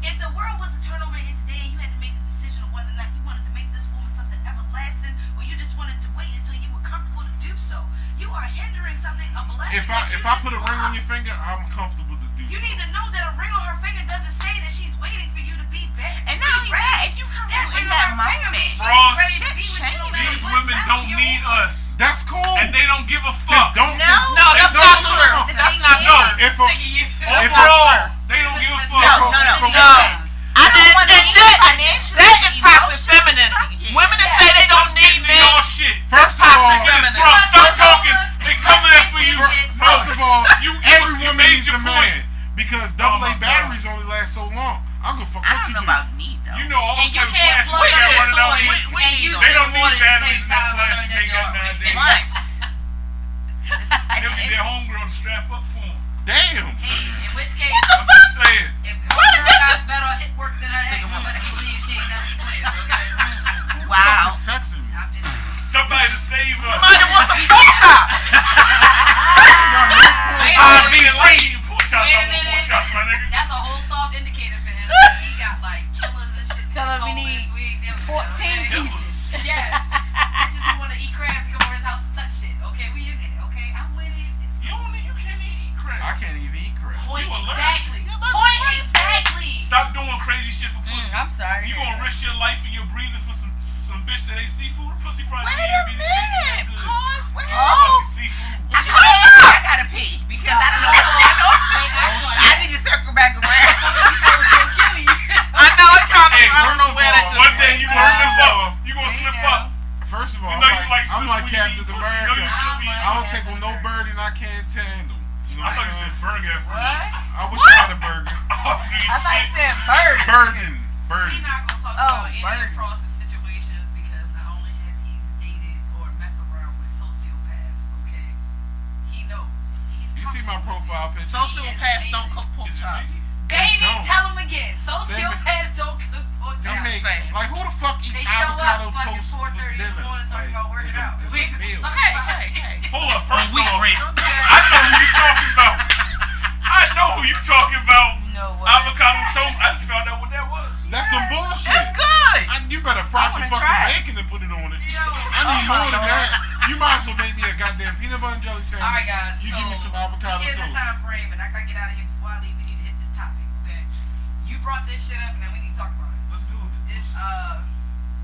if the world was to turn over in today and you had to make a decision on whether or not you wanted to make this woman something everlasting or you just wanted to wait until you were comfortable to do so, you are hindering something, a blessing. If that you I just put a ring on blocked. your finger, I'm comfortable to do You so. need to know that a ring on her finger doesn't say that she's waiting for you to be better. And not only that, if you come That through in ring that on her finger moment, means she's Frost, ready to shit be with you no changes. matter These what women level don't you're need on. us. That's cool. And they don't give a Then fuck. don't No. No, that's no, not no, true. no. That's not No. true. If Overall, they don't give a fuck. no, no, no, No. I don't want to And be that- financially. That is toxic emotionally. femininity. Yeah. Women that say they don't need men. Y'all shit. First of That's all, toxic Yes, femininity. bro, stop talking. They coming in for you. first of all, You every you woman made needs your a point. man because double my A God. batteries only last so long. I don't give a fuck I what don't you know do. about need though. You know all And you type of can't plastic plug they got in running out toy here. We and need use them. They them don't need water at the batteries same that time. I learned plastic that they the got hard way. nowadays. What? They'll get their homegirl to strap up for them. Damn. Hey, in which case, I'm just saying. if Why did girl that got just- better hit work than her ex, I'm gonna believe she ain't never played, okay? Wow. Fuck is texting me. I'm just Somebody to save us. Somebody wants some pork chops. I mean, like eating pork chops. Wait a I want minute. pork chops, my nigga. That's a whole soft indicator for him. He got like killers and shit. Tell him we cold need this week. They was 14 okay? pieces. Yes. Bitches who want to eat crabs come over his house to touch shit. Okay, we in there. Okay, I'm with it. It's You can't eat crab. I can't even eat crap. point You allergic. exactly. Yeah, but- Point exactly. Stop doing crazy shit for pussy. I'm sorry. You gonna risk your life and your breathing for some bitch that ate seafood? Pussy probably Wait ain't a be the taste that minute. good. Pause. Wait. Fucking seafood. I gotta pee because I don't know. I need to circle back around. I know it kind of. Hey, I don't know where that just. One day you gonna First of slip all- up. You gonna slip up. First of all, You know you like I'm like slipping when you Captain eat pussy. America. You know you should be I don't take on no burden I can't handle. You know I what thought I'm you said saying? burger at first. I wish I had a burden. Oh, I thought shit. you said bird. Burden. We're Burden. not gonna talk Oh, about any burden. of Frost's situations because not only has he dated or messed around with sociopaths, okay, he knows. He's You see my profile picture? Sociopaths don't cook pork Is it chops. me? Baby, don't. tell him again. Sociopaths don't cook pork They I'm chops. make, saying. like, who the fuck eats They show avocado up fucking toast for 4:30 in the dinner? morning talking about working it's a- out. it's a We- meal. Hey. Hold up. First We off, great. I know who you talking about. I know who you talking about. No way. Avocado toast. I just found out what that was. That's some bullshit. It's good. You better fry I some wanna fucking try it. bacon and put it on it. Yo. I need Oh my more than Lord. that. You might as well make me a goddamn peanut butter and jelly sandwich. All right, guys. You so give me some avocado here's the toast. time frame, and I gotta get out of here before I leave. We need to hit this topic, okay? You brought this shit up, and then we need to talk about it. Let's do it.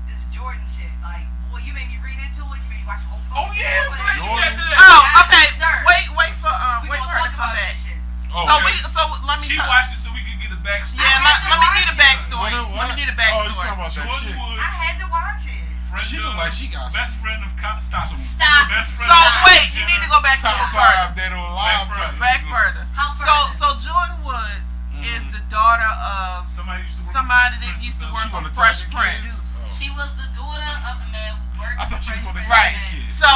This Jordan shit. Like, boy, you made me read into it. You made me watch the whole Oh fucking yeah, video I'm for glad this. you Jordan. got to that. Oh, okay. Third. Wait for We wait gonna for her talk to come about back. this shit. Oh, So okay. let me. She tell- watched it so we could get a backstory. Yeah, let me get a backstory. What? Let me get a Oh, you backstory. talking about that Jordan chick? Woods, I had to watch it. friend She of, look like she got best friend of Stop. Stop. Best friend So of wait, Jenner. you need to go back to Top the further. 5 that on live Back type. Back further. How So Jordan Woods is the daughter of Somebody used to work somebody for that Fresh used to Prince. work She on wanna Fresh touch the Prince. kids? Oh. She was the daughter of the man who worked I thought for she was Fresh gonna Prince. touch Right. the kids. So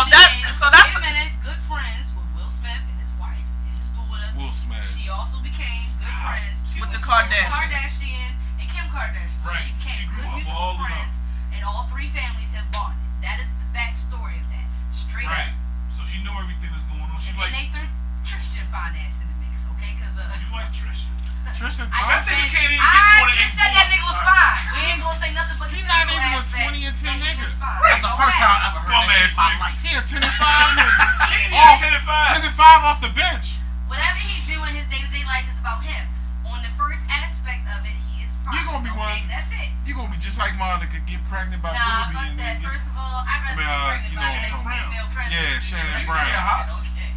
that's wait a minute, good friends with Will Smith and his wife and his daughter. Will Smash. She also became good friends with the Kim Kardashians. Kardashian and Kim Kardashian. So Right. she became She grew good up with mutual all of them. friends, and all three families have bonded. That is the backstory of that. Straight Right. up. So she know everything that's going on. She And like, then they threw Tristan finance in the mix, okay? Because you like Trisha? Tristan I Thompson. think he can't even get I more than just 8 said that boards. nigga was All right. fine. We ain't gonna say nothing but He the not physical even a aspect 20 and 10 that he nigga. was fine. That's the Don't first time lie. I ever heard Bum that shit ass in my nigga. life. He a 10 and 5 nigga. He Oh, 10 and 5. 10 and 5 off the bench. Whatever he do in his day-to-day life is about him. On the first aspect of it, he is fine. You gonna be okay? one- That's it. You gonna be just like Monica, get pregnant by Nah, Booby fuck and that. then First of all, I'd rather I mean, be you pregnant by know, the next Brown. female president. Yeah, than Shannon the Brown. president. Hobbs. Okay.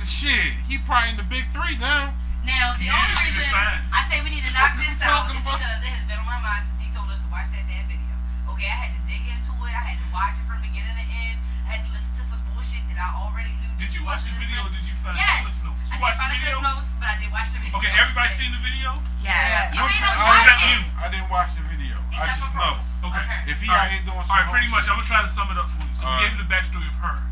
shit, he probably in the big 3 now. Now, the Yeah, only he's reason fine. I say we need to knock this out Talking is about- because it has been on my mind since he told us to watch that damn video. Okay, I had to dig into it. I had to watch it from beginning to end. I had to listen to some bullshit that I already knew. Did you watch the video or did you find the Yes. clip notes? I You did watched find the the clip video? notes, but I did watch the video. Okay, everybody seen the video? Yes. I mean, let's I watch Except it. you. I didn't watch the video. I Except just for know. Rose. Okay. If he All out right. here doing some Alright, pretty much. shit. I'm gonna try to sum it up for you. So we Alright. gave you the backstory of her.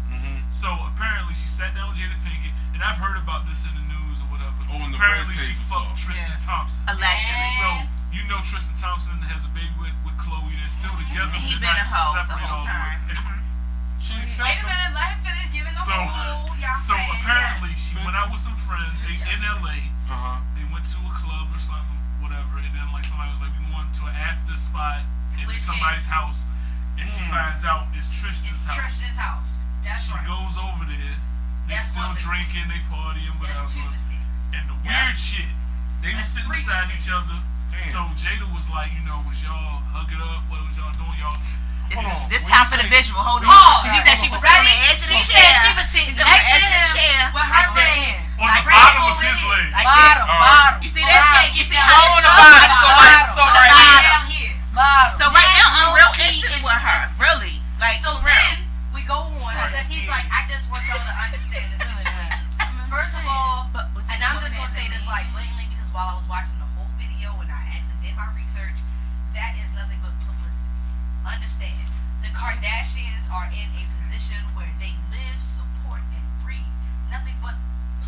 So apparently she sat down with Jada Pinkett, and I've heard about this in the news or whatever. Oh, in the Apparently red she tape fucked and stuff. Tristan Yeah. Thompson. Allegedly. So you know Tristan Thompson has a baby with Chloe. They're still together. And he They're been not a hoe the separate whole all time. way. She Wait a accepted. minute, let him finish giving the So- whole y'all So saying apparently yes. she went out with some friends. They in LA. They went to a club or something, whatever, and then like somebody was like, "We going to an after spot in Which somebody's is- house," and she finds out it's Tristan's It's house. Tristan's house. That's She right. goes over there. They That's still one mistake. drinking, they partying, whatever. That's 2 mistakes. And the weird shit, they was That's sitting 3 beside mistakes. each other. Damn. So Jada was like, was y'all hug it up? What was y'all doing? Y'all. Hold on. This When time you for the say- visual. Hold when on. you- She said she was sitting on Ready? the edge of She the said chair. she was sitting She's on the next to edge of the him chair. with her like this. legs. On Like the this. bottom of over his here. leg. Like Bottom, this. bottom. You see Okay, that? You get see down. how Go on the it's bottom, up? so Bottom. like, so On the right bottom here. down here. Bottom. So right now I'm real low-key intimate is with her. Really. Like So for real. then we go on because he's like, I just want y'all to understand the situation. First of all, and I'm just gonna say this like blatantly because while I was watching the whole video and I actually did my research, that is nothing but publicity. Understand, the Kardashians are in a position where they live, support, and breathe nothing but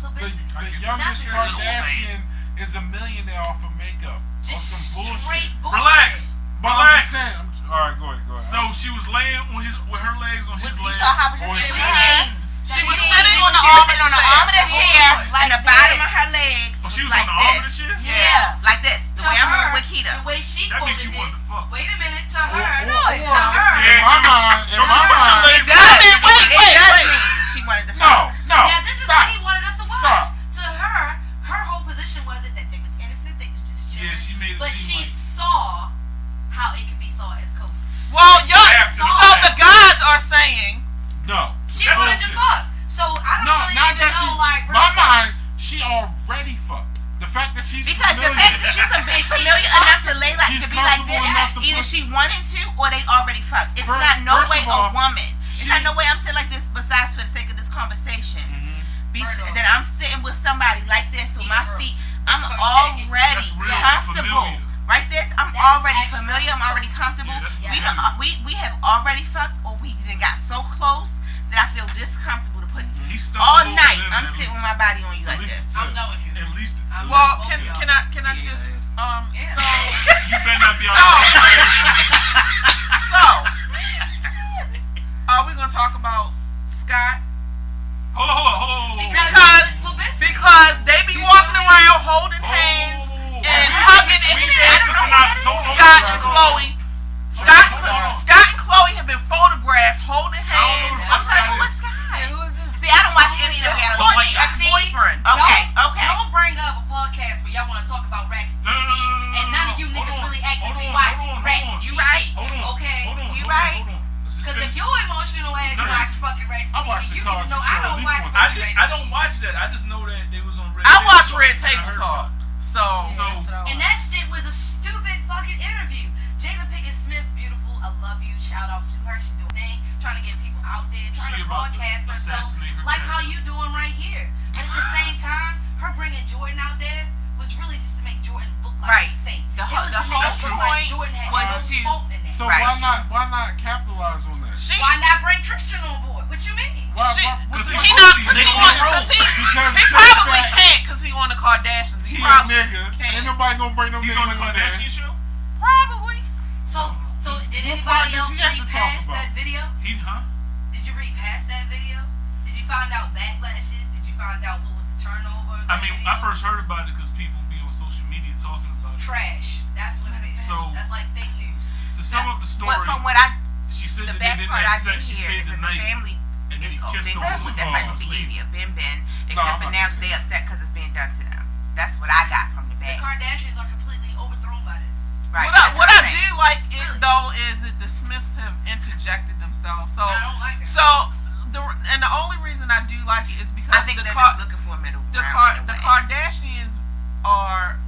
publicity. The Nothing. youngest Nothing. Kardashian is $1 million off of makeup. Just on some bullshit. straight bullshit. Relax. But I'm Relax. just saying. Alright, go ahead. So she was laying on with her legs on his You legs. saw how On she his was legs. She was She sitting on the was arm sitting of on the the arm of the chair. chair Like and the bottom this. of her legs. Oh, she was like on the arm of the this. chair? Yeah. Like this. The To way I'm her, on with Keto. the way she That means quoted she it. wanted to fuck. Wait a minute, to Or- her, or- to her. in my mind, Don't you push your legs It back? does. Wait, wait, It wait, does wait. mean she wanted to No, fuck. no. Now this is Stop. what he wanted us to watch. Stop. To her whole position was it that they was innocent, they was just chilling. Yeah, she made it but seem she like- saw how it could be saw as cozy. Well, She y'all, after so that. the guys are saying, No. She That's wanted to bullshit. fuck. So I don't No, really not even that she. know like My real talk. mind, she already fucked. The fact that she's Because the familiar. fact that you can be familiar enough to lay like She's to be like this, comfortable enough to either put- she wanted to or they already fucked. It's First- not no first way of all, a woman. It's she- not no way I'm sitting like this. Besides, for the sake of this conversation, First off. that I'm sitting with somebody like this with my Gross. feet, I'm First, already That's real comfortable. familiar. Right this, I'm That is already actually familiar. I'm already comfortable. Yeah, that's we, familiar. done, we have already fucked, or we done got so close that I feel this comfortable to put He stuck all a little night. in I'm at sitting with least. my body on you At like least this. it's I'm done with you. At least. well, both can of y'all. can I just Yeah. so You better not be So- out so are we gonna talk about Scott? Hold on. Because they be walking around holding hands and hugging and shit. Scott and Chloe. Scott and Chloe have been photographed holding hands. I'm sorry, who was Scott? See, I don't watch any of the That's reality. Courtney's ex-boyfriend. Okay. Don't bring up a podcast where y'all want to talk about Rax TV and none of you niggas really actively watch Rax TV. You right. Okay? You right. Because if you emotional ass No, no. watch fucking Rax I TV, watch the you need to Cosby know Show I at don't least watch once. fucking Rax I don't TV. watch that. I just know that they was on Red I Table watch Talk, Red and I Table heard Talk. about it. So And that shit was a stupid fucking interview. Jada Pinkett Smith, beautiful. I love you. Shout out to her. She doing a thing, trying to get people out there, trying She to about to broadcast herself, assassinate her like how character. you doing right here. But at the same time, her bringing Jordan out there was really just to make Jordan look like Right. a saint. The It whole- was the to make whole it look like point Jordan had was no to- fault in that. So Right. why not capitalize on that? she Why not bring Tristan on board? What you mean? Why, She- what's he the- he not They because he gonna on roll. because Because he the probably fact- can't because he on the Kardashians. He He a probably nigga. can't. Ain't nobody gonna bring no He's nigga on the on there. Kardashian show. Probably. So did What anybody part does else he have read to talk past about? that video? Did you read past that video? Did you find out backlashes? Did you find out what was the turnover? Of I that mean, video? I first heard about it because people be on social media talking about it. Trash. That's what it is. So- That's like fake news. To sum up the story, But from what I, she said the that bad they didn't part I have did sex. She hear stayed is the that the night, family and then is he kissed been her First cool of with that all- type of was leaving. behavior. Been. No, Except I'm for not now gonna they say upset because it's being done to them. That's what I got from the The back. Kardashians are completely overthrown by this. Right. What that's I I'm saying. do like it though is that the Smiths have interjected themselves. So I don't like it. the only reason I do like it is because I think they're just looking for a middle ground. the Kardashians are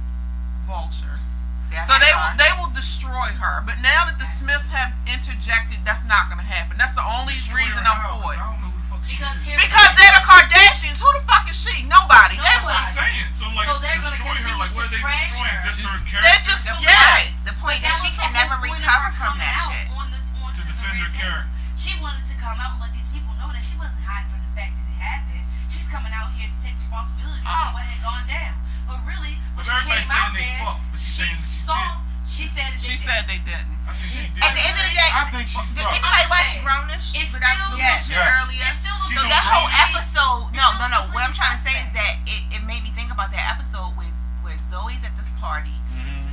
vultures. That's So hard. they will destroy her. But now that the Smiths have interjected, that's not going to happen. That's the only reason I'm for it. I don't know who the fuck she Because is. here Because they're the Kardashians. Who the fuck is she? Nobody. That's They're, what I'm saying. So like, So they're gonna destroy her. continue Like, what are to they trash destroying? her. Just her they're character just The yeah. point, the point that is she was can the never whole point of recover her from coming that out shit. onto To the defend her red table. character. She wanted to come out and let these people know that she wasn't hiding from the fact that it happened. She's coming out here to take responsibility for what had gone down. But really, when But she everybody's came saying out they there, fucked, but she's she saying that she soft. She said that She they said did. they didn't. I think she did. At the end of the day, I think she did fucked. anybody I'm watch saying, Grownish? it's But I still- mentioned Yes. earlier. It's still a She's So on that whole Grownish. episode, It's no. still What I'm trying to say is suspect. that it made me think about that episode where Zoe's at this party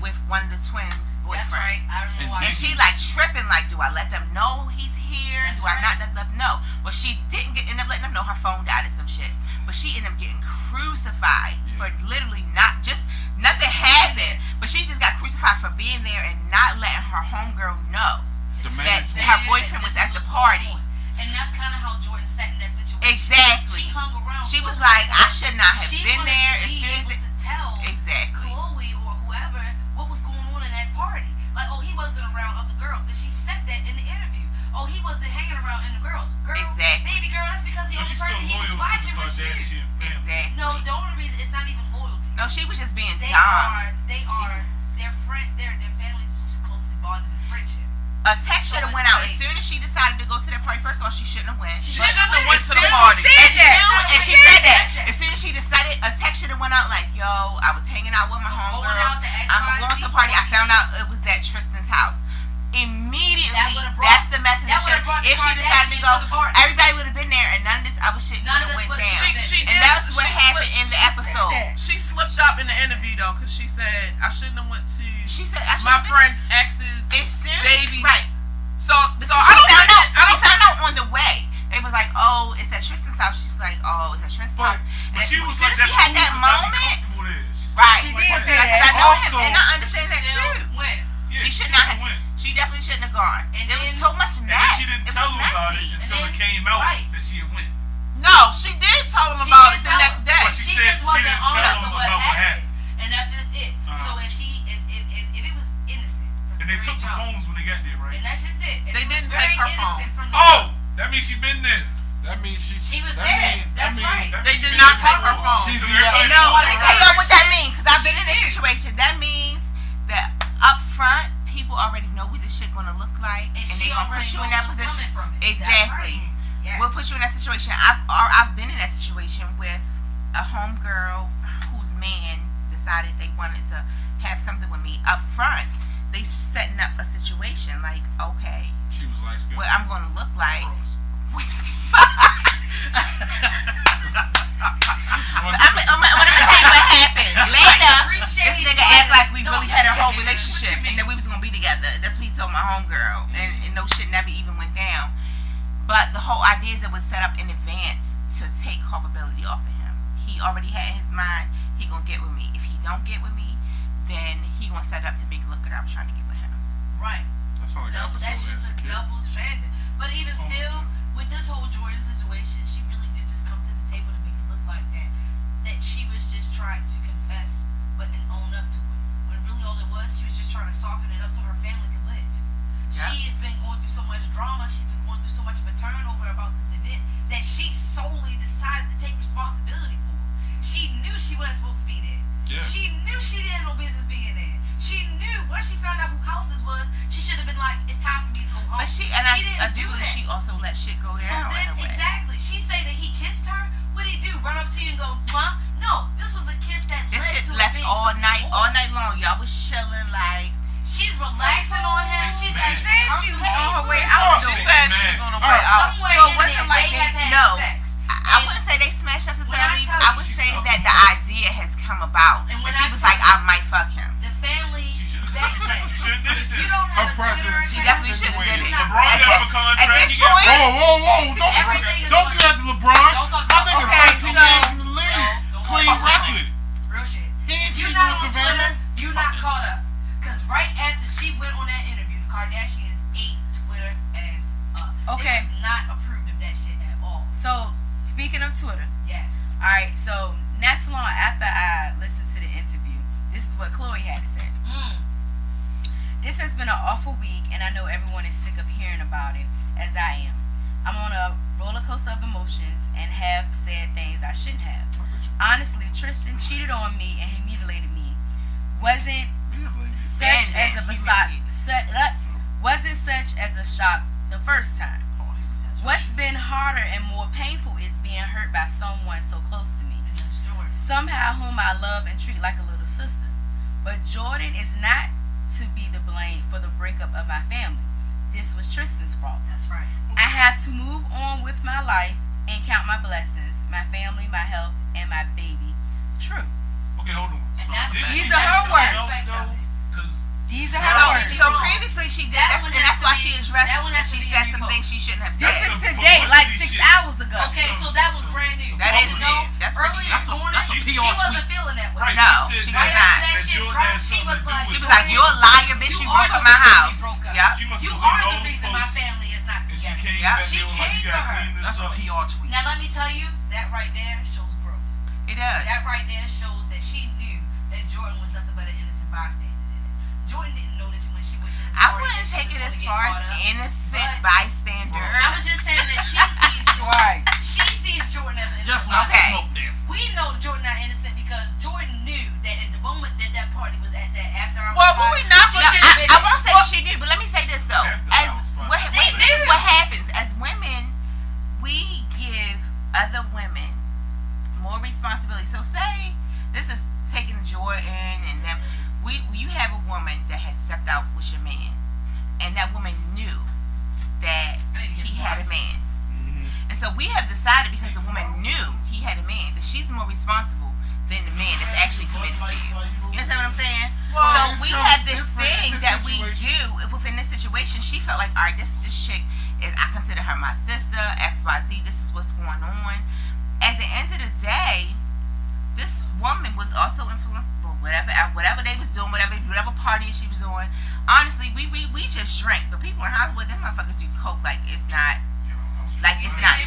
with one of the twins' boyfriend. That's right. I don't know why. And she like tripping, like, do I let them know he's here? That's Do I not right. let them know? Well, she didn't end up letting them know her phone died or some shit. But she ended up getting crucified for literally nothing happened. But she just got crucified for being there and not letting her homegirl know The that management. her boyfriend was at the party. And that's kind of how Jordan sat in that situation. Exactly. She hung around. She so was like, I much. should not have She been wanted there to as be soon as able to tell Exactly. Chloe or whoever what was going on in that party. Like, oh, he wasn't around other girls. And she said that in the interview. Oh, he wasn't hanging around in the girls. Girl, Exactly. baby girl, that's because the So only she's person still he was loyal to the watching was you. Kardashian family. Exactly. No, the only reason it's not even loyalty. No, she was just being They dumb. are was- their families is too closely bonded in friendship. A text So should have it's went out like- as soon as she decided to go to that party. First of all, she shouldn't have went. She Shouldn't have went to the As soon as party. she said that. She And she said said that. that. As soon as she decided, a text should have went out like, yo, I was hanging out with my I'm going out homegirls. to I'm going to a party. I found out it was at Tristan's house. Immediately, That would've brought- that's the message. that that would've should- brought the If she decided to Kardashians go, to the party. everybody would have been there, and none of this other shit would None of have this went would've down. happened. She And did- that's what she happened slipped- in the she episode. She slipped up in the interview though, because she said I shouldn't have went to She said, I my should've been friend's ex's there. As soon as baby. right. So Because I she don't found think out. that- I She don't found think out on the way. They was like, "Oh, it's at Tristan's house." She's like, "Oh, it's at Tristan's house." But she was As like, soon as she had that moment, Right. She Like, did what? say like, 'cause that. I know Also- him, and I understand that Still too. went. Yeah, She should shouldn't not have have- went. She definitely shouldn't have gone. And There was then- so much And mess. then she didn't It tell was him about it messy. until And it then- came out right. that she had went. No, she did tell him She about did it the tell next him. day. But she She said just she wasn't didn't tell honest him of what about what happened. And that's just it. Uh-huh. So if it was innocent. from And they the took the very jump, phones when they got there, right? And that's just it. If They it was didn't very take her innocent phone. from the Oh, that means she been there. That means She was that there. mean- That's that mean- right. That They means did she not been take there. her phone. She's So the- everybody And No, know what let me it tell you takes. what that means. Because I've been She in this did. situation. That means that up front, people already know what this shit gonna look like, And and she they gonna already put you in knows that what's position. coming from it. That's Exactly. right. Yes. We'll put you in that situation. I've been in that situation with a homegirl whose man decided they wanted to have something with me up front. They setting up a situation like, okay, She was light skinned. what I'm gonna look like. Gross. What the fuck? I'm gonna tell you what happened. Later, this nigga act like we really had a whole relationship and that we was gonna be together. That's what he told my homegirl, and no shit never even went down. But the whole idea is it was set up in advance to take culpability off of him. He already had in his mind he gonna get with me. If he don't get with me, then he gonna set up to make it look like I was trying to get with him. Right. That's not like an That episode of shit's a Insecure. double stranded. But even still, with this whole Jordan situation, she really did just come to the table to make it look like that she was just trying to confess but and own up to it. When really all it was, she was just trying to soften it up so her family could live. Yeah. She has been going through so much drama. She's been going through so much of a turnover about this event that she solely decided to take responsibility for. She knew she wasn't supposed to be there. Yeah. She knew she didn't have no business being there. She knew once she found out who houses was, she should have been like, "It's time for me to go home." But I didn't do believe that. she also let shit go So down then, in a way. exactly, she say that he kissed her. What did he do? Run up to you and go, "Mwah"? No, this was a kiss that This led shit to left events all more. night long. Y'all was chilling like. She's relaxing on him. She's She like, said she was on her way out. She said she was on her way Alright. out. somewhere So in wasn't there, like they they- have had no. sex. I And wouldn't say they smashed necessarily. tell I you would she say sucked that him the off. idea has come about, And and when she I was tell like, you- "I might fuck him." the family She should back have. then, She should have did it you then. don't have Her a presence- Twitter. She definitely should have did it. LeBron At got this- him a contract. At this He got point, Whoa! Everything is Don't on do that to LeBron. Don't talk My about- nigga, Okay, 13 so- years in the league, don't clean talk about record. real shit. He ain't If you're cheating not on on Savannah. Twitter, you're not caught up. Cause right after she went on that interview, the Kardashians ate Twitter ass up. Okay. They was not approved of that shit at all. So speaking of Twitter, Yes. all right. So not too long after I listened to the interview, this is what Chloe had to say. This has been an awful week, and I know everyone is sick of hearing about it, as I am. I'm on a roller coaster of emotions and have said things I shouldn't have. Honestly, Tristan cheated on me and he mutilated me. Wasn't such as of a shock. Wasn't such as a shock the first time. What's been harder and more painful is being hurt by someone so close to me. Somehow whom I love and treat like a little sister. But Jordan is not to be the blame for the breakup of my family. This was Tristan's fault. That's right. I have to move on with my life and count my blessings, my family, my health, and my baby. True. Okay, hold on. And that's- These are her words. Because These are That's her all words. we So wrong. previously she did, That that's, one and has that's to why be- she addressed that one that has to she be said in some repost. things she shouldn't have This said. is some today, like publicity 6 shit. hours ago. Okay, so that was brand new. That is You new. know, That's pretty early new. this morning, that's a she PR wasn't tweet. feeling that way. Right, No, she she said was that, not. That that shit Jordan dropped, had she something was to do like- with She it. was like, "You're a liar, bitch. You You broke are up the my reason we house." broke up. Yep. She must You have are been the old reason my folks, family is not and she together. came Yeah. back She there like, came you for gotta her. clean this That's a up. PR tweet. Now let me tell you, that right there shows growth. It does. That right there shows that she knew that Jordan was nothing but an innocent bystander in it. Jordan didn't know that when she went to this I party wouldn't that she take was it gonna as get far as caught up. innocent But- bystander. I was just saying that she sees Jordan. Right. She sees Jordan as an innocent Definitely some Okay. smoke there. We know Jordan not innocent because Jordan knew that at the moment that that party was at that after hour Well, what we not she gonna- should No, have been I there. won't say that she knew, but let me say this though. After As hours, fine. this is what happens as women, we give other women more responsibility. So say this is taking Jordan and them. You have a woman that has stepped out with your man, and that woman knew that I need to get he some had a ice. man. And so we have decided, because the woman knew he had a man, that she's more responsible than the man that's actually committed to you. You understand what I'm saying? Well, So it's we so have this different in thing this that we situation. do. If within this situation, she felt like, all right, this chick is, I consider her my sister, XYZ, this is what's going on. At the end of the day, this woman was also influenced by whatever they was doing, whatever party she was doing. Honestly, we just drink, but people in Hollywood, them motherfuckers do coke like it's not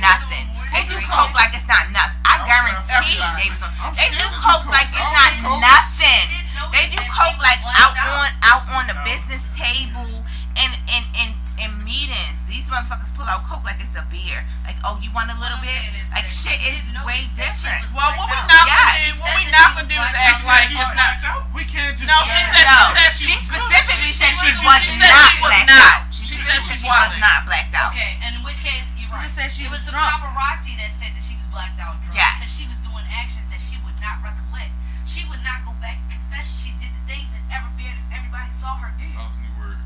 nothing. They do coke like it's not nothing. I guarantee they was on. They do coke like it's not nothing. They do coke like out on the business table and meetings. These motherfuckers pull out coke like it's a beer. Like, oh, you want a little bit? Like, shit is way different. Well, what we not Yes. gonna do is act like it's not. We can't just. No, she said No, she she specifically said she she was said not she was blacked not. out. She She said said she she was wasn't. not blacked out. Okay, and in which case, you're right. just said she it was was the drunk. paparazzi that said that she was blacked out drunk. Yes. Because she was doing actions that she would not recollect. She would not go back and confess she did the things that everybody saw her do. That was a new word.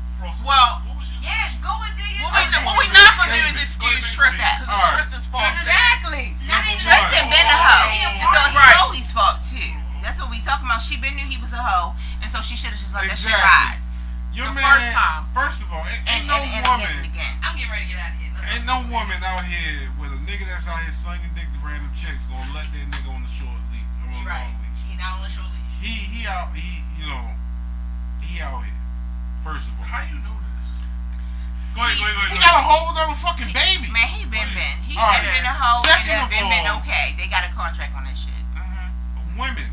Well, What was your Yeah, go and do your what we not gonna do is excuse Tristan because it's Alright. Tristan's fault. Exactly. Not even Tristan been a hoe, and so it's Right. Chloe's fault too. That's what we talking about. She been knew he was a hoe, and so she should have just let that shit Exactly. ride. Your The man. first time. First of all, ain't And no again woman. and again. I'm getting ready to get out of here. Let's Ain't no woman out here with a nigga that's out here slinging dick to random chicks gonna let that nigga on the short leash or on You're the right. long leash. He not on the short leash. He out here. First of all, How you know this? Go ahead. he got a whole other fucking baby. Man, he been. He All right. been a hoe, Second and of been all- okay. They got a contract on that shit. Women,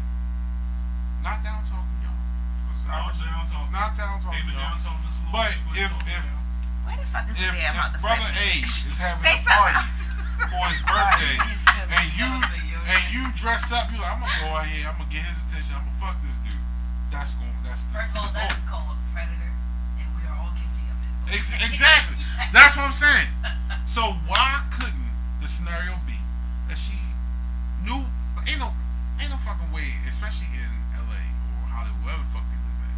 Not down talking, y'all. Not down talking, y'all. But if Where the fuck is the bear about to Brother A say? is having Say a party something. for his birthday, His feelings. and you dress up, you like, I'm gonna go out here, I'm gonna get his attention, I'm gonna fuck this dude. That's First of all, that is called predator, and we are all guilty of it. Exactly. That's what I'm saying. So why couldn't the scenario be that she knew? Ain't no fucking way, especially in LA or Hollywood, wherever the fuck they live at,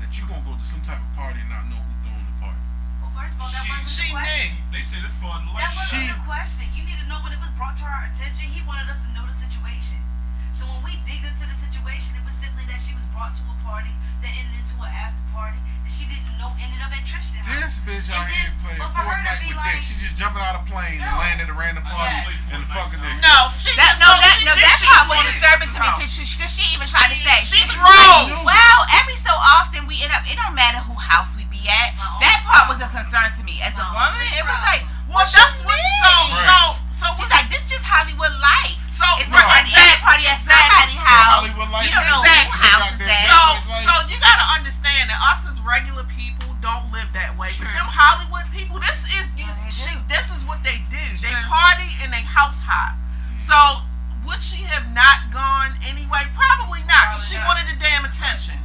that you gonna go to some type of party and not know who throwing the party. Well, first of all, that wasn't She the question. knew. They say this part of the That life. wasn't the question. You need to know when it was brought to our attention. He wanted us to know the situation. So when we digged into the situation, it was simply that she was brought to a party that ended into an after party that she didn't know ended up at Tristan's house. This bitch out And here then- playing but for her to Fortnite be with like- dick. She just jumping out of a plane and No. landing at a random party Yes. and fucking dick. No, she That part was disturbing to me because she even tried to say She was drove. like, well, every so often we end up. It don't matter who house we be at. My own That part house. was a concern to me as a My own woman. It was problem. like, Well, what that's you what. mean? So She's like, this just Hollywood life. So It's No. not like any party at somebody's house. Hollywood life. You don't know Exactly. who house is Exactly. at. So you gotta understand that us as regular people don't live that way. True. But them Hollywood people, this is what they do. They True. party and they house hop. So would she have not gone anyway? Probably not, because she Probably not. wanted the damn attention.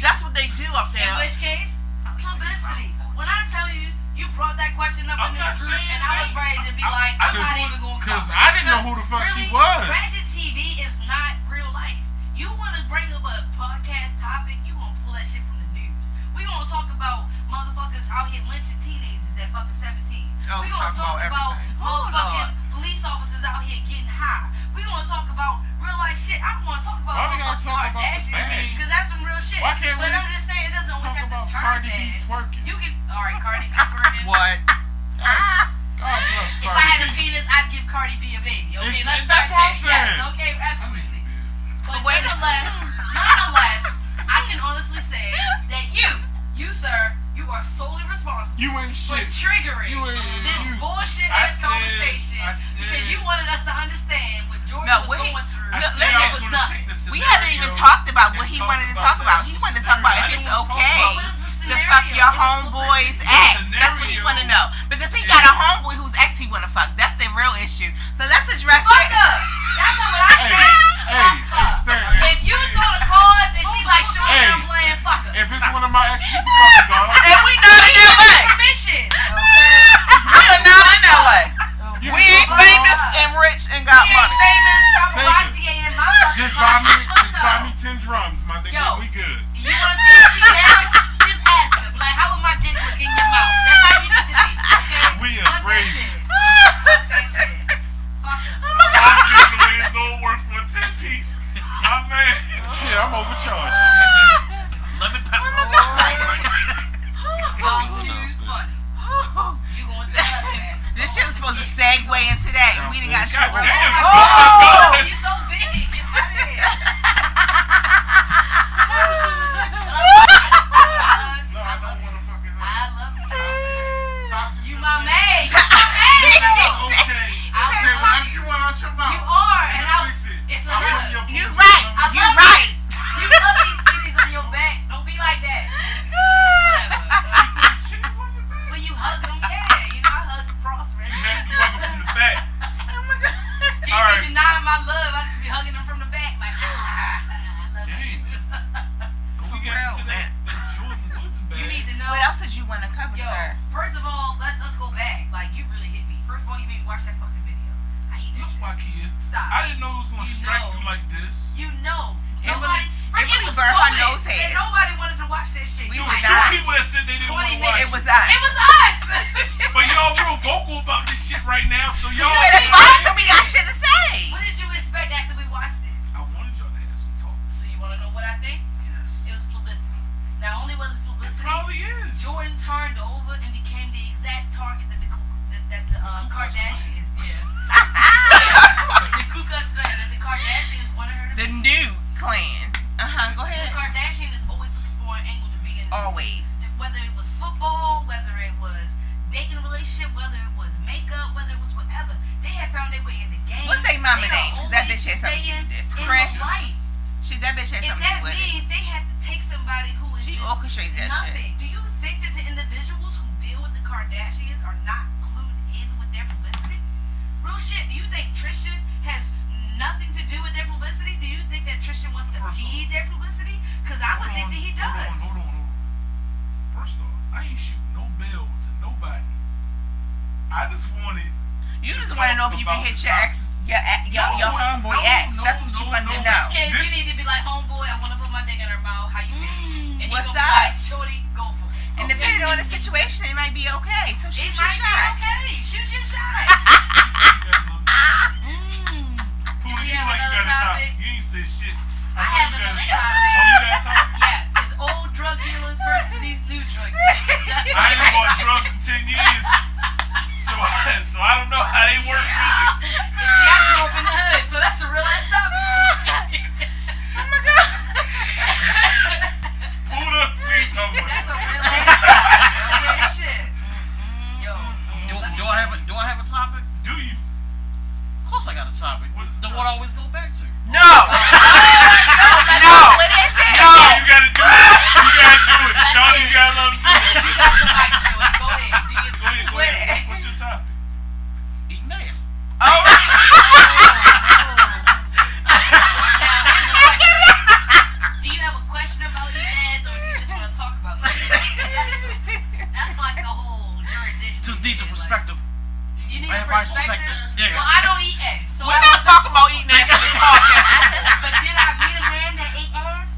That's what they do up In there. which case, publicity. When I tell you, you brought that question up I'm in not this group, saying and I was that. ready to be like, I'm not even going to Because I didn't know who the fuck she was. Ratchet TV is not real life. You want to bring up a podcast topic, you going to pull that shit from the news. We going to talk about motherfuckers out here lynching teenagers at fucking 17. Oh, we we going to talk talk about about everything. motherfucking police officers out here getting high. We going to talk about real life shit. I don't want to talk about Why we gotta motherfucking talk about the Kardashians bag? because that's some real shit. Why can't but we I'm just saying it doesn't always Talk have about to turn Cardi B bad. twerking. You can, all right, Cardi B twerking. What? Yes. God bless If I had a Cardi B. penis, I'd give Cardi B a baby. Okay, let's That's start what I'm there. saying. Yes, okay, absolutely. But wait a- nonetheless, I can honestly say that you sir, you are solely responsible You ain't for shit. triggering You ain't- this you- bullshit I ass said- conversation I said- because you wanted us to understand what Jordan No, was what he- going through. I No, said listen, I it was was gonna nothing. take the We haven't even scenario talked about what and he talk wanted to about talk about. that He wanted to talk about scenario. I if it's didn't wanna talk okay about What is the to scenario? fuck your It was homeboy's publicity. ex. That's what he scenario want to know. Because he got a homeboy whose ex he want to fuck. That's the real issue. So let's address Fuck it. her. That's not what I Hey, said. hey, Stan. If you throw the cards and she like, sure, Hey. I'm playing, fuck her. If it's one of my ex, you can fucking dog. And we not in LA. Permission. We are not in LA. You We can ain't fucking famous dog. and rich and got We ain't money. famous. I'm Take a it. YTA in my fucking Just life. buy me 10 drums, my nigga. Yo. We good. You wanna see if she down? Just ask her. Like, how would my dick look in your mouth? That's how you need to be. Okay? We Fuck that agree. shit. Fuck that shit. Fuck her. Paul's giving away his own worth for a 10-piece. My man. Shit, I'm overcharged. Lemon pepper. Y'all choose funny. You going to the other bastard. This shit was supposed to segue into that, and we didn't got God shit. damn. Oh, you so big. Get out of here. No, I don't want to fucking. I love you. Toxic. You my maid. You my maid. Okay. I Say was whatever you want out your mouth. You are, and Nigga, I. fix it. It's a I'm hood. on your You booty. right. I You love right. You love these titties on your back. Don't be like that. Whatever. When you hug them, yeah. You know I hug Prosper. You hug him from the back. You All ain't right. even denying my love. I just be hugging them from the back. Like, I love you. Damn. We got into that Jordan Woods bag. You need to know. What else did you want to cover, Yo, sir? first of all, let's go back. Like, you really hit me. First of all, you made me watch that fucking video. I hate that Look, shit. my kid. Stop. I didn't know it was gonna You strike know. you like this. You know. It Nobody. really it was burned my quoted, nose hairs. And nobody wanted to watch that shit. We There You was did two not. people that said they didn't want to 20 watch It it. was us. It was us. But y'all real vocal about this shit right now, so y'all. Yeah, that's fine. So we got shit to say. What did you expect after we watched it? I wanted y'all to have some talk. So you want to know what I think? Yes. It was publicity. Not only was it It publicity, probably is. Jordan turned over and became the exact target that the Kardashians, the Ku Klux Klan, that the Kardashians wanted her to The be. new clan. Go The ahead. Kardashian is always looking for an angle to be in. Always. Whether it was football, whether it was dating relationship, whether it was makeup, whether it was whatever, they had found their way in the game. What's their mama They are name? 'Cause that always bitch had something to do staying with this. in Chris. the light. She Shit, that bitch had If something to that do with it. means they had to take somebody who is She just orchestrated that nothing. shit. Do you think that the individuals who deal with the Kardashians are not clued in with their publicity? Real shit. Do you think Tristan has nothing to do with their publicity? Do you think that Tristan wants to First feed their publicity? Because I would think that he does. Hold on. First off, I ain't shoot no bail to nobody. I just wanted. You to just want to know talk if you can about hit the your topic. your homeboy ex. That's what you want to know. Kids, This- you need to be like, homeboy, I want to put my dick in her mouth. How you feel? And he What's gonna be up? like, shorty, go for it. And Okay. depending on the situation, it might be okay. So shoot It your might be shot. okay. Shoot your shot. Pooh, we you have like you another got a topic? topic? You ain't said shit. I have you got another a topic. Oh, you got a topic? Yes, it's old drug dealers versus these new drug dealers. That's I ain't bought drugs in 10 years. So I don't know how they work. You see, I grew up in the hood, so that's a real ass topic. Oh my god. Buddha, we ain't talking about That's a that. real ass topic. Okay, shit. Yo, Do I have a topic? Do you? Of course I got a topic. What is the The one I always go back to. No. No. What is it? No. You gotta do it. You gotta do it. Shawnee, you gotta love me. you got the mic, shorty. Go ahead. Do your Go ahead. What is- What's your topic? Eating ass. Now, here's a question. Do you have a question about eating ass, or do you just want to talk about eating ass? That's like the whole jurisdiction. Just need the man, like, perspective. you need a Everybody's perspective. perspective. Yeah. Well, I don't eat ass, so We're not talking about eating ass on this podcast. But did I meet a man that ate ass?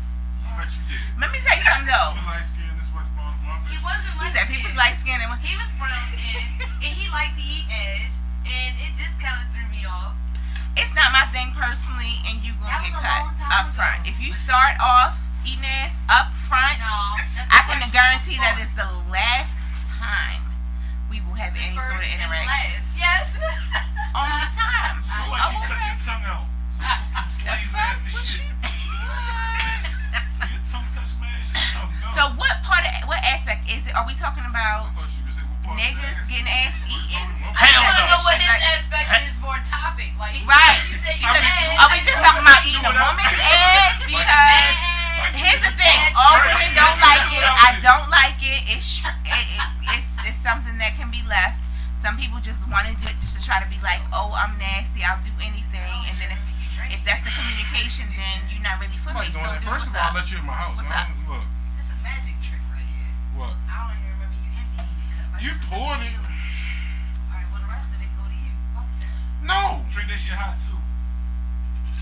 I bet you did. Let me tell you something though. You light skin, this West Baltimore. I bet He you wasn't He light said people's light skin and He was brown skinned and he liked to eat ass, and it just kind of threw me off. it's not my thing personally, and you That gonna get was a cut long time up ago. front. If you start off eating ass up front, No, that's I the can question guarantee before. that it's the last time we will have any sort of First and interaction. last. Yes. Only time. So like she cut your tongue out. Some slave nasty shit. So your tongue touch my ass, your tongue go. So what aspect is it? Are we talking about I thought you was saying what part of the niggas ass getting is ass it? eaten? What I Hell want to no. know what his Like- aspect is for a topic. Like, Right. you say I mean, eat Are we ass. just talking about eating a woman's ass? Because here's the thing: all women don't like it. I don't like it. It's something that can be left. Some people just want to do it just to try to be like, oh, I'm nasty. I'll do anything. And then if that's the communication, then you're not really for I'm me. like So doing that. then First what's of all, up? I'll let you in my house. What's I up? don't, look, This is a magic trick right here. what? I don't even remember you emptying the cup. You poured it. Alright, well the rest of it go to you. Fuck that. No. Drink that shit hot too.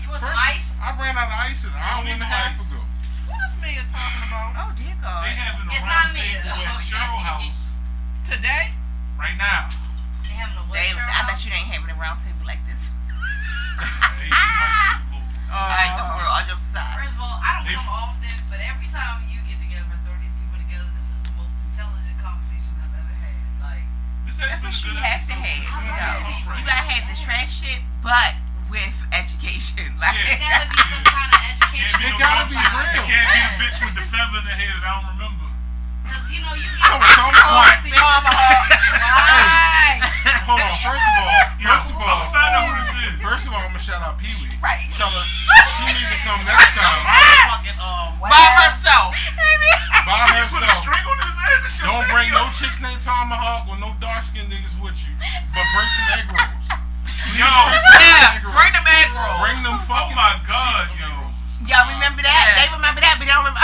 You want some First, ice? I ran out of ice an hour need and a half ice? ago. What is Mia talking about? Oh dear They God! having a It's round not me. table at Okay. Cheryl House Today? right now. They having a They, wheelchair I bet house? you they ain't having a round table like this. Hey, you might be a little- Like for real, all jokes aside. First of all, I don't They- come often, but every time you get together and throw these people together, this is the most intelligent conversation I've ever had. Like, This has That's been what a you good have to episode. have. Just You talk know, right you now. gotta have the trash shit, but with education. Like Yeah. there gotta be some kind of education. Can't be It no gotta dumb be shit. real. It can't be the bitch with the feather in the head that I don't remember. Because, you know, you Come get on, come on. Right. Hold on. First of all, I'm gonna find out who this is. first of all, I'm gonna shout out Pee Wee. Right. Tell her she need to come next time Fucking By herself. by Put a herself. string on his ass and shit. Don't bring no chicks named Tomahawk or no dark skinned niggas with you, but bring some egg rolls. Yo. Yeah, bring them egg rolls. Bring them Oh fucking. my God, egg yo. rolls. Y'all remember that? Yeah. They remember that, but they don't remember.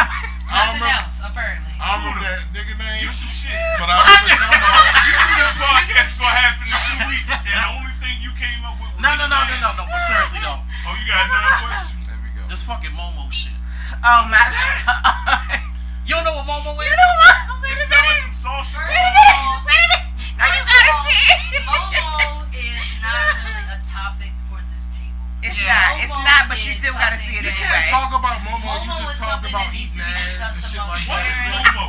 I don't nothing remember. else, apparently. I don't remember that nigga name, You some shit. but I remember Tomahawk. This podcast gonna happen in 2 weeks, and the only thing you came up with was No. eating ass. But seriously though, Oh, you got another question? There we go. this fucking Momo shit. Oh my God. You don't know what Momo is? You know what? Wait It a sounds like minute. some sauce. First Wait of a minute. all, Wait a minute. No, you gotta see it. Momo is not really a topic for this table. It's Yeah. not. It's Momo not. But you is still gotta see it You something- can't anyway. talk about Momo. You Momo just is talked something about that needs eating to be ass discussed and shit among like What is that. Momo?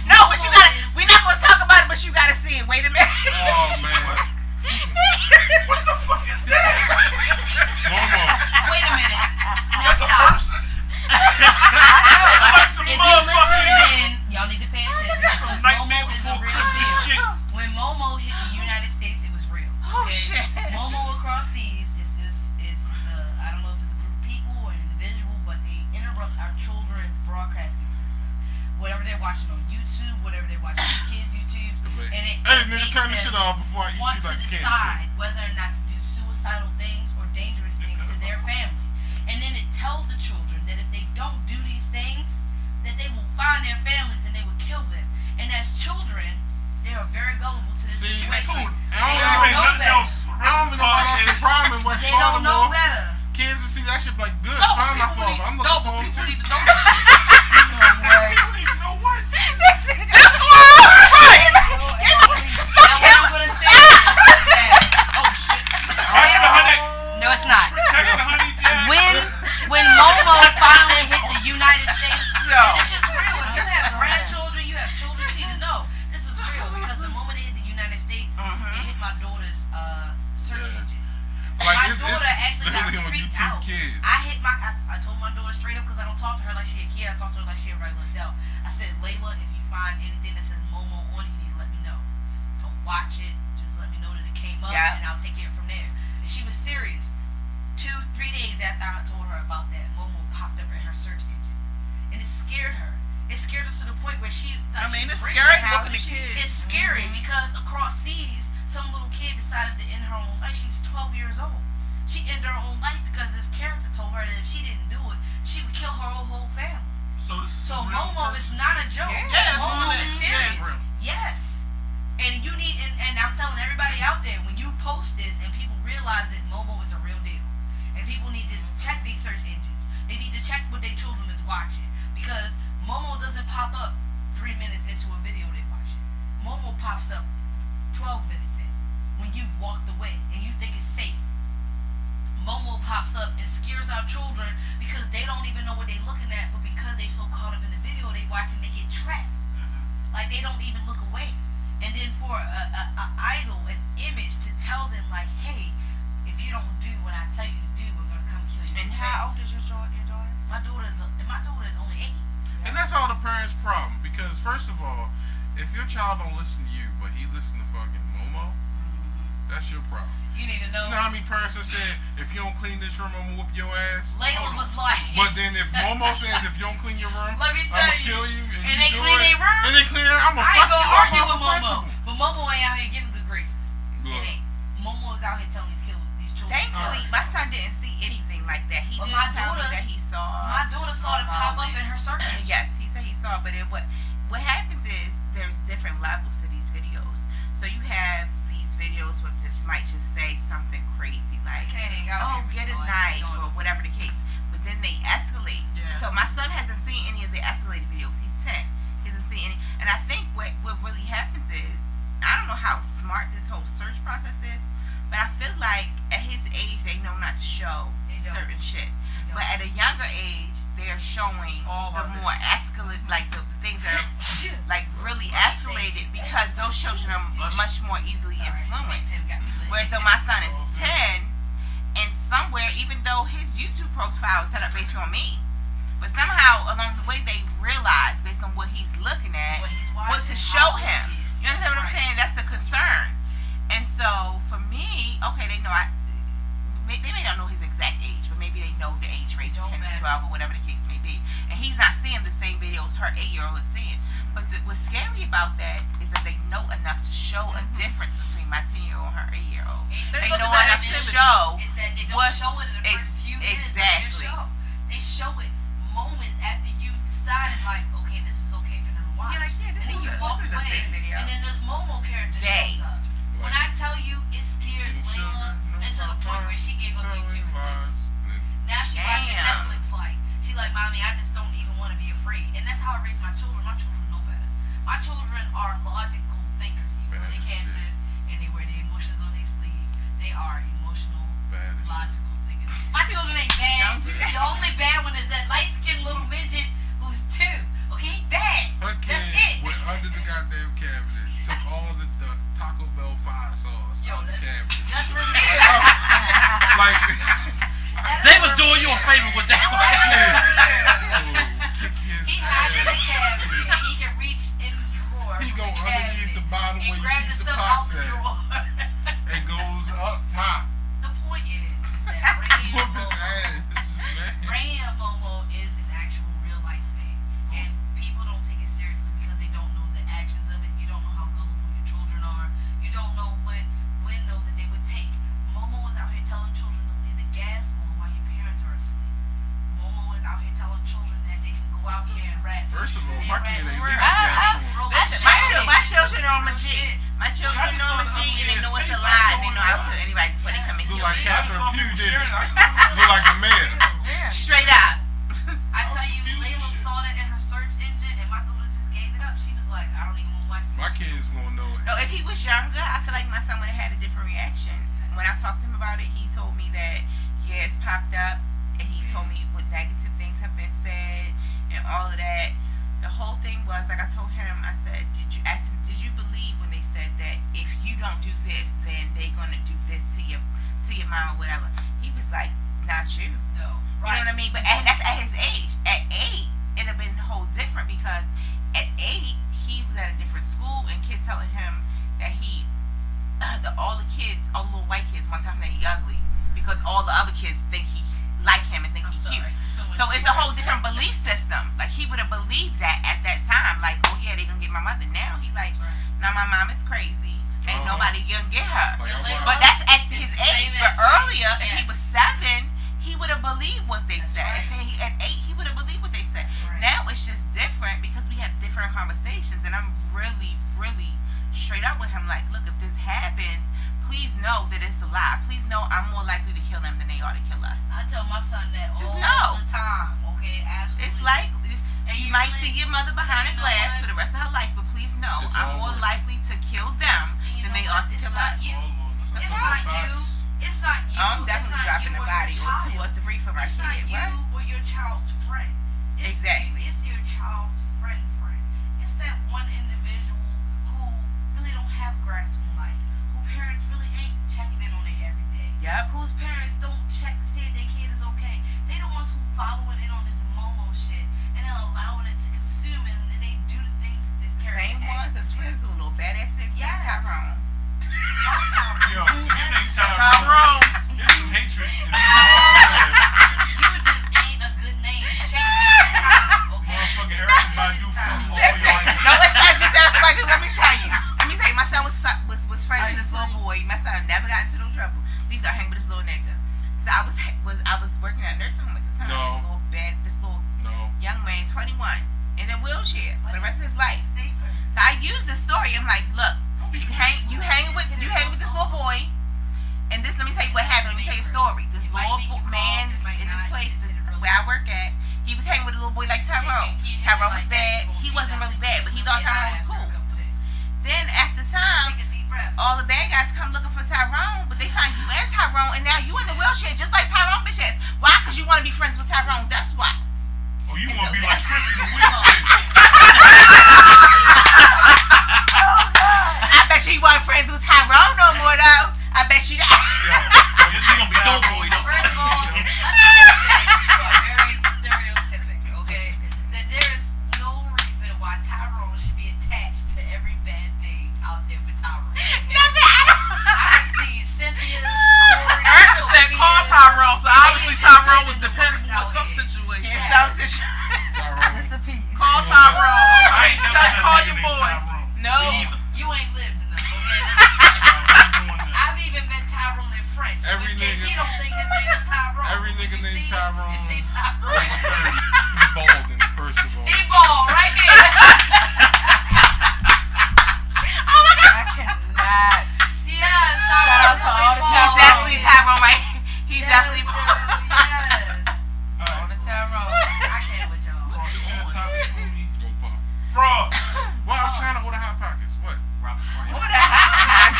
No, but you gotta. We're not gonna talk about it, but you gotta see it. Wait a minute. Oh man, What the fuck is that? Momo. Wait a minute. Now That's a stop. person? Like some If you're motherfucker. listening in, y'all need to pay attention because Some Momo Nightmare is a Before real Christmas deal. shit. When Momo hit the United States, it was real. Oh, okay? shit. Momo across seas is just a, I don't know if it's a group of people or an individual, but they broadcasting system. Whatever they're watching on YouTube, whatever they're watching on kids' YouTubes, and it Hey, nigga, makes turn this them shit off before I eat want you to like a candy cane. decide whether or not to do suicidal things or dangerous things to their family. And then it tells the children that if they don't do these things, that they will find their families and they will kill them. And as children, they are very gullible to this See, situation. I They don't don't know know better. I don't even know why that's a problem in West They don't know Baltimore. better. Kids will see that shit like good. No, Fine, my people fault. need, I'm no, looking but for them people too. need to know this shit. You don't even know what. That's why I'm right. Now what I'm gonna say is that Oh shit. That's the honey. no, it's not. Protect the honey jack. When Momo finally hit the United States, Yo. and this is real. If you have grandchildren, you have children, you need to know this is real because the moment it hit the United States, it hit my daughter's search engine. Like, My it's daughter actually got literally on freaked YouTube out. Kids. I told my daughter straight up because I don't talk to her like she a kid. I talk to her like she a regular adult. I said, Layla, if you find anything that says Momo on it, you need to let me know. Don't watch it. Just let me know that it came up, Yeah. and I'll take it from there. And she was serious. 2-3 days after I told her about that, Momo popped up in her search engine, and it scared her. It scared her to the point where she. I mean, she's it's ready. scary How looking is at she- kids. It's scary because across seas, some little kid decided to end her own life. She's 12 years old. She ended her own life because this character told her that if she didn't do it, she would kill her whole family. So this is So a real Momo is person not a shit. joke. Yeah, Momo it's is real. serious. Yeah, it's real. Yes. And you need, and I'm telling everybody out there, when you post this and people realize that Momo is a real deal, and people need to check these search engines. They need to check what their children is watching because Momo doesn't pop up 3 minutes into a video they're watching. Momo pops up 12 minutes in when you've walked away and you think it's safe. Momo pops up and scares our children because they don't even know what they're looking at, but because they so caught up in the video they watching, they get trapped. Like they don't even look away. And then for a idol, an image to tell them like, hey, if you don't do what I tell you to do, we're gonna come kill you. And how old is your daughter? My daughter is only 8. And that's all the parents' problem. Because first of all, if your child don't listen to you, but he listen to fucking Momo, that's your problem. You need to know. You know how many parents have said, if you don't clean this room, I'm gonna whoop your ass? Layla was like, But then if Momo says, if you don't clean your room, Let me I'm tell gonna you. kill you. And you they do clean it, their room? And they clean their I'm gonna I fuck ain't gonna you up argue off with the Momo, principle. but Momo ain't out here giving good graces. Look, It ain't. Momo is out here telling these children. Thankfully, my son didn't see anything like that. He But did my tell me daughter- that he saw. My daughter saw it pop up in her search engine. Yes, he said he saw, but what happens is there's different levels to these videos. So you have these videos where just might just say something crazy like, Can't hang out "Oh, here get a with knife" you. or whatever the case. But then they escalate. Yeah. So my son hasn't seen any of the escalated videos. He's 10. He hasn't seen any. And I think what really happens is, I don't know how smart this whole search process is, but I feel like at his age they know not to show They don't. certain shit. They don't. But at a younger age, they're showing All the of it. more escalate, like the things that are like really escalated because those children are much more easily influenced. Whereas though my son is 10, and somewhere, even though his YouTube profile is set up based on me, but somehow along the way they realize based on what he's looking at What he's what to watching, show how old him. he is. You understand what I'm That's saying? That's the concern. And so for me, okay, they know they may not know his exact age, but maybe they know the age range, Don't 10 to matter. 12 or whatever the case may be. And he's not seeing the same videos her 8-year-old is seeing. But what's scary about that is that they know enough to show a difference between my 10-year-old and her 8-year-old. They They look know at that enough to activity. show Is that they don't what's show it in the first few minutes exactly. of your show. They show it moments after you decided, like, okay, this is okay for them to watch. You're like, yeah, this and then is you a- walk this is a away, sick video. and then this Momo character They. shows up. When I tell you, it scared Getting Layla children, no and to the point where she gave up telling YouTube completely. lies. Now she watching Damn. Netflix like. She like, mommy, I just don't even want to be afraid. And that's how I raise my children. My children know better. My children are logical thinkers. Even though Bad they're as shit. cancers and they wear their emotions on their sleeve, they are emotional, Bad as shit. logical thinkers. My children ain't bad. Don't do that. The only bad one is that light skinned little midget who's 2. Okay, bad. Her kid That's it. went under the goddamn cabinet, took all the Taco Bell fire sauce Yo, out the cabinet. That's real. Like, They was doing you a favor with that one. oh, kick his He hides in the ass. cabinet and he can reach in the drawer. He of go the underneath cabinet the bottom and where you grab the keep the stuff out pots the at, drawer. and goes up top. The point is that Whoop his ass, man. Ray and Momo is an actual real life thing. First of all, my kids ain't leaving I- gas for. Listen, my children are on my G. My children are on my G, and they know it's a lie, and they know I put anybody before they come and Look kill like me. Catherine Pugh did it. Look like the mayor. Yeah. Straight up. I was tell you, confused Layla as shit. saw that in her search engine, and my daughter just gave it up. She was like, I don't even want to watch My kids gonna know it. No, if he was younger, I feel like my son would have had a different reaction. When I talked to him about it, he told me that yeah, it's popped up, and he told me what negative things have been said and all of that. The whole thing was like I told him. I said, did you believe when they said that if you don't do this, then they're gonna do this to your mom or whatever? He was like, not you. No. You know what I mean? But that's at his age. At 8, it'd have been a whole different because at 8 he was at a different school and kids telling him that all the kids, all the little white kids, one time that he ugly because all the other kids think he like him and think he's cute. So it's a whole different belief system. Like he would have believed that at that time. Like, oh yeah, they gonna get my mother. Now he like, now my mom is crazy. Ain't nobody gonna get her. But that's at his age. But earlier, if he was 7, he would have believed what they said. If he at 8, he would have believed what they said. Now it's just different because we have different conversations, and I'm really, really straight up with him. Like, look, if this happens, please know that it's a lie. Please know I'm more likely to kill them than they are to kill us. I tell my son that Just all know. the time. Okay, absolutely. It's like And you you might really- see your mother behind a you know glass what? for the rest of her life, but please know It's I'm more over. likely to kill them You than know they what? are to It's kill not us. you. Oh, It's not you. It's not you. I'm It's definitely not dropping you a or body your or 2 or child. 3 for my It's not kid. you What? or your child's friend. Exactly. It's your child's friend. It's that one individual who really don't have grasp on life, who parents really ain't checking in on it every day. Yep. Whose parents don't check to see if their kid is okay. They the ones who following in on this Momo shit and then allowing it to consume it, and then they do the things that this The character same ones asks that's them to friends do. with little badass sticks Yes. like Tyrone. Yo, your name Tyrone. Tyrone. There's some hatred. In the You just ain't a good name. Change it this time, okay? motherfucking Erica Badu from all Listen, y'all. no, it's not just everybody. Let me tell you. My son was friends with this little boy. My son never got into no trouble. So he started hanging with this little nigga. So I was working at a nursing home at the time. No. This little No. young man, 21, in a wheelchair for the rest of his life. So I used this story. I'm like, look, you hang with this little boy, and this. Let me tell you what happened. Let me tell you a story. This little man in this place where I work at, he was hanging with a little boy like Tyrone. Tyrone was bad. He wasn't really bad, but he thought Tyrone was cool. Then after time, all the bad guys come looking for Tyrone, but they find you and Tyrone, and now you in the wheelchair just like Tyrone bitch ass. Why? Because you want to be friends with Tyrone. That's why. Oh, you want to be like Chris in the wheelchair. I bet you weren't friends with Tyrone no more though. I bet you that. Yo, She gonna be Doughboy though. First of all, let me just say you are very stereotypic, okay? That there is no reason why Tyrone should be attached to every bad thing out there with Tyrone. I have seen Cynthia's, Corey's, Erica said call Sophia's. Tyrone, so obviously Tyrone was They dependable in out some here. situation. In some situation. Tyrone. Just a piece. Call Tyrone. I ain't never had a Call nigga your named boy. Tyrone. No. Either. You ain't lived enough, okay? I ain't doing that. I've even met Tyrone in French. Every which means nigga- he don't think his name is Tyrone. every nigga When you named see Tyrone him, you say Over Tyrone. 30. He balding, first of all. He ball right here. I cannot. Yes, Shout out to all the He's Tyrone. definitely Tyrone, right? He's Yes, definitely. yes. All On right. the Tyrone. I can't with y'all. Frost, you got a topic for me? Go pop. Fraud. Well, I'm trying to order Hot Pockets. What? Robert Grant. What the heck?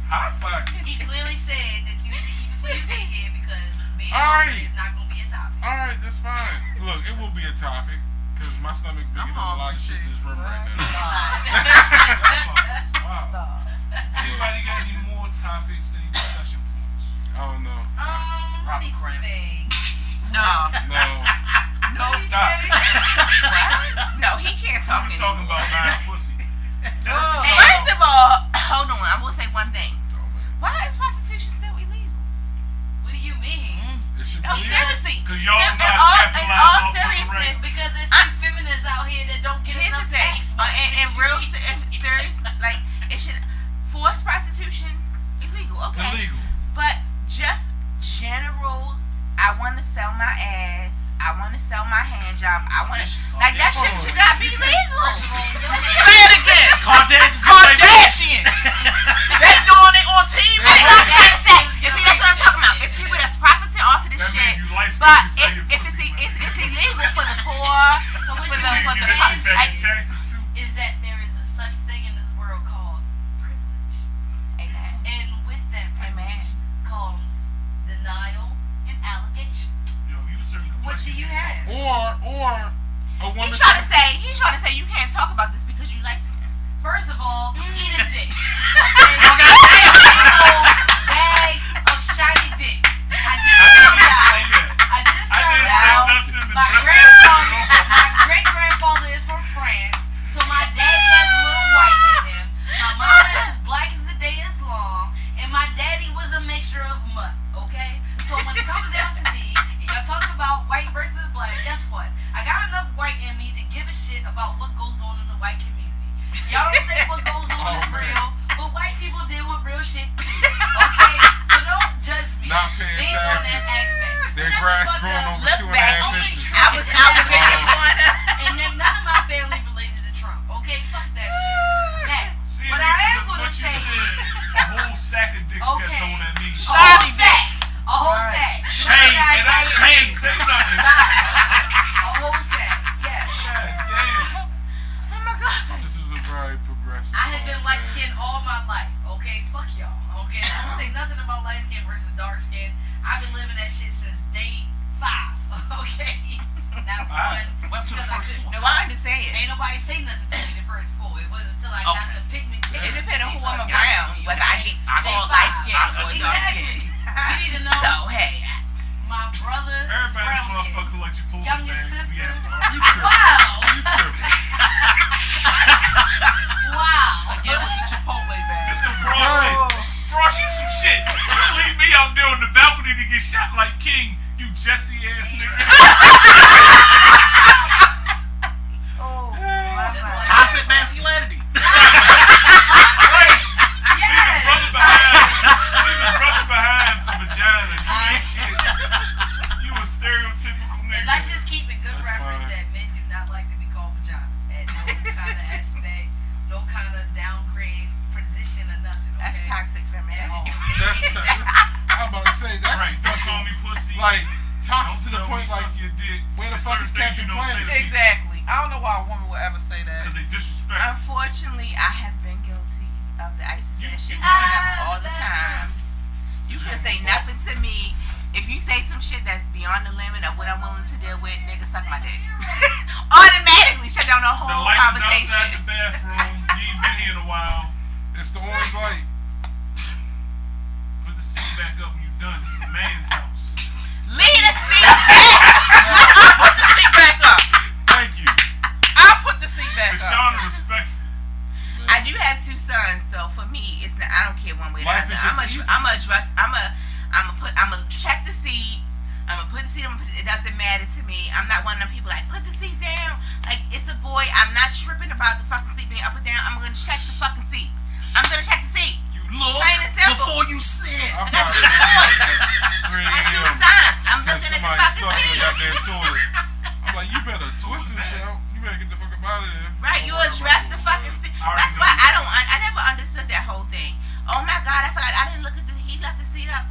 Hot pocket. He clearly said that you need to eat before you get here because being All right. hungry is not going to be a topic. Alright, that's fine. Look, it will be a topic. Because my stomach bigger than a lot of shit in this room right now. Wow. Stop. Anybody got any more topics, any discussion points? I don't know. Let me Robert Kraft. think. No. No. No. Stop. No, he can't talk We anymore. talking about buying pussy. First of all, hold on. I will say one thing. Oh, man. Why is prostitution still illegal? What do you mean? It should No, be. seriously. Because y'all In don't know how to all capitalize off of the seriousness, race. Because there's two feminists out here that don't get here's the enough thing. tax money. And real serious, like it should forced prostitution illegal. Okay. Illegal. But just general, I want to sell my ass. I want to sell my hand job. I want to like that shit should not be legal. Say it again. Kardashians. They doing it on TV. That's what I'm trying to say. You see, that's what I'm talking about. It's people that's profiting off of this That shit, means you light but skinned, you say your it's pussy. illegal for the poor, So what for you the mean for You the get that shit back like, in taxes too. is that there is a such thing in this world called privilege. amen. And with that privilege comes denial and allegations. Yo, you a certain What do you have? Or a woman. He's trying to say you can't talk about this because you like skin. First of all, eat a dick. Okay? Big old bag of shiny dicks. I just found out. I just found out. My great grandfather is from France, so my daddy has a little white in him. My mama is black as the day is long, and my daddy was a mixture of mutt. Okay, so when it comes down to me, and y'all talk about white versus black, guess what? I got enough white in me to give a shit about what goes on in the white community. Y'all don't think what goes on is real, but white people deal with real shit too. Okay, so don't judge me. Not paying based on that taxes. aspect. Their Shut the grass fuck growing up. over Look 2.5 back. inches. I was in your corner. And then none of my family related to Trump. Okay, fuck that shit. Now, See, what I am gonna say is, a whole sack of dicks got okay, thrown at me. a whole sack, a whole sack. Shame, and I shame. Say nothing. A whole sack. Yeah. God damn. Oh my god. This is a very progressive. I have been light podcast. skinned all my life. Okay, fuck y'all. Okay, I don't say nothing about light skin versus dark skin. I've been living that shit since day 5. Okay, not one. Went to the because I first couldn't one. No, I understand. Ain't nobody say nothing to me the first 4. It wasn't until I got Okay. some pigmentation. It depends on who I'm They started around, touching me, whether I okay? get Day all 5. light skin or dark Exactly. skin. You need to know So hey, my brother is Everybody's brown skin. motherfucker let you pull the Youngest bags. sister. Yeah. You tripping. Wow. You tripping. Wow. Again with the Chipotle bag. This some fraud shit. Fraud shit, some shit. You leave me out there on the balcony to get shot like King, you Jesse ass nigga. Toxic masculinity. Right. Yes. Leave his brother behind for vagina. You ain't shit. You a stereotypical And nigga. let's just keep in good That's reference fine. that men do not like to be called vaginas at no kind of aspect, no kind of downgrade position or nothing. Okay? that's toxic femininity. That's I'm about to say that's Right. Don't call me fucking pussy. like Don't toxic to the tell me point like suck your dick. where the There's fuck is certain things Captain you don't say Planet? to people Exactly. I don't know why a woman would ever say that. Because they disrespect. Unfortunately, I have been guilty of the ISIS You- ass shit you growing just- up all the time. You can say nothing to me. If you say some shit that's beyond the limit of what I'm willing to deal with, nigga, suck my dick. Automatically shut down the The whole light is outside the conversation. bathroom. You ain't been here in a while. It's the orange light. Put the seat back up when you're done. It's a man's house. Leave the seat back. I'll put the seat back up. Thank you. I'll put the seat back But up. Shauna respectful. I do have 2 sons, so for me, it's not. I don't care one way or Life the is other. just easy. I'm gonna check the seat. I'm gonna put the seat. It doesn't matter to me. I'm not one of them people like put the seat down. Like it's a boy. I'm not tripping about the fucking seat being up or down. I'm gonna check the fucking seat. I'm gonna check the seat. You look Plain and simple. before you sit. I'm I got about 2 to boys. Three I got 2 a.m. sons. I'm Catch looking at the somebody fucking stuck in the seat. goddamn toilet. I'm like, you better twist this out. You better get the fuck up out of there. Right, you address the fucking seat. I already That's know why you. I never understood that whole thing. Oh my God, I forgot. I didn't look at he left the seat up.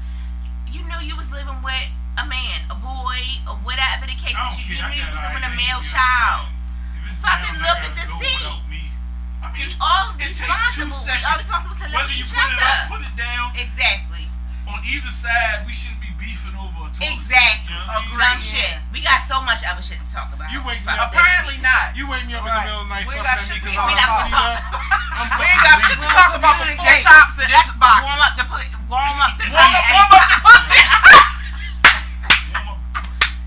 You knew you was living with a man, a boy, or whatever the case I is. don't You care. knew you was living with a I male ain't child. If it's Fucking down, look I at the gotta go seat. without me. I mean, We all it takes 2 responsible. We seconds. all responsible to look Whether at you each put it up, other. put it down. Exactly. On either side, we shouldn't be beefing over a toilet. Exactly. You know what I mean? Dumb shit. We got so much other shit to talk about. You wake me Fuck up. that. Apparently not. You wake me up in the Right. middle of the night We fussing got at me shit because we I not don't see gonna that. I'm We ain't got shit to talk about the pork chops and Xbox. Warm up the pussy. Warm up the pussy.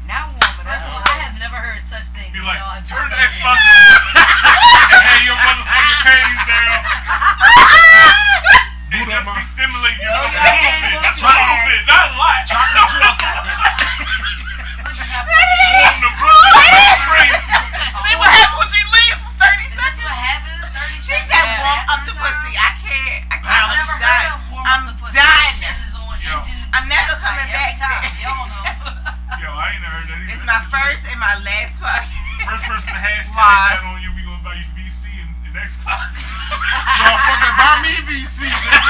Now warm it First of all, up. I have never heard such things. Be like, y'all. turn the Xbox on. And have your motherfucking panties down. And Boot up just my- be stimulating yourself yeah, a little yeah, bit. Just a yeah. little bit. Not a lot. Chocolate drills, goddamn it. Warm the pussy. That's crazy. See what happens when you leave for 30 Is this seconds? what happens? 30 She seconds said after warm up the time? pussy. I can't. I've Balance. never I'm heard done. of warm I'm up the pussy. done. That shit is on Yo. engine I'm never standby coming every back to time. it. Y'all know. Yo, I ain't never heard that either. It's That my shit first my last podcast. First person to hashtag Lies. that on you, we gonna buy you VC and Xbox. Motherfucker, buy me VC, nigga.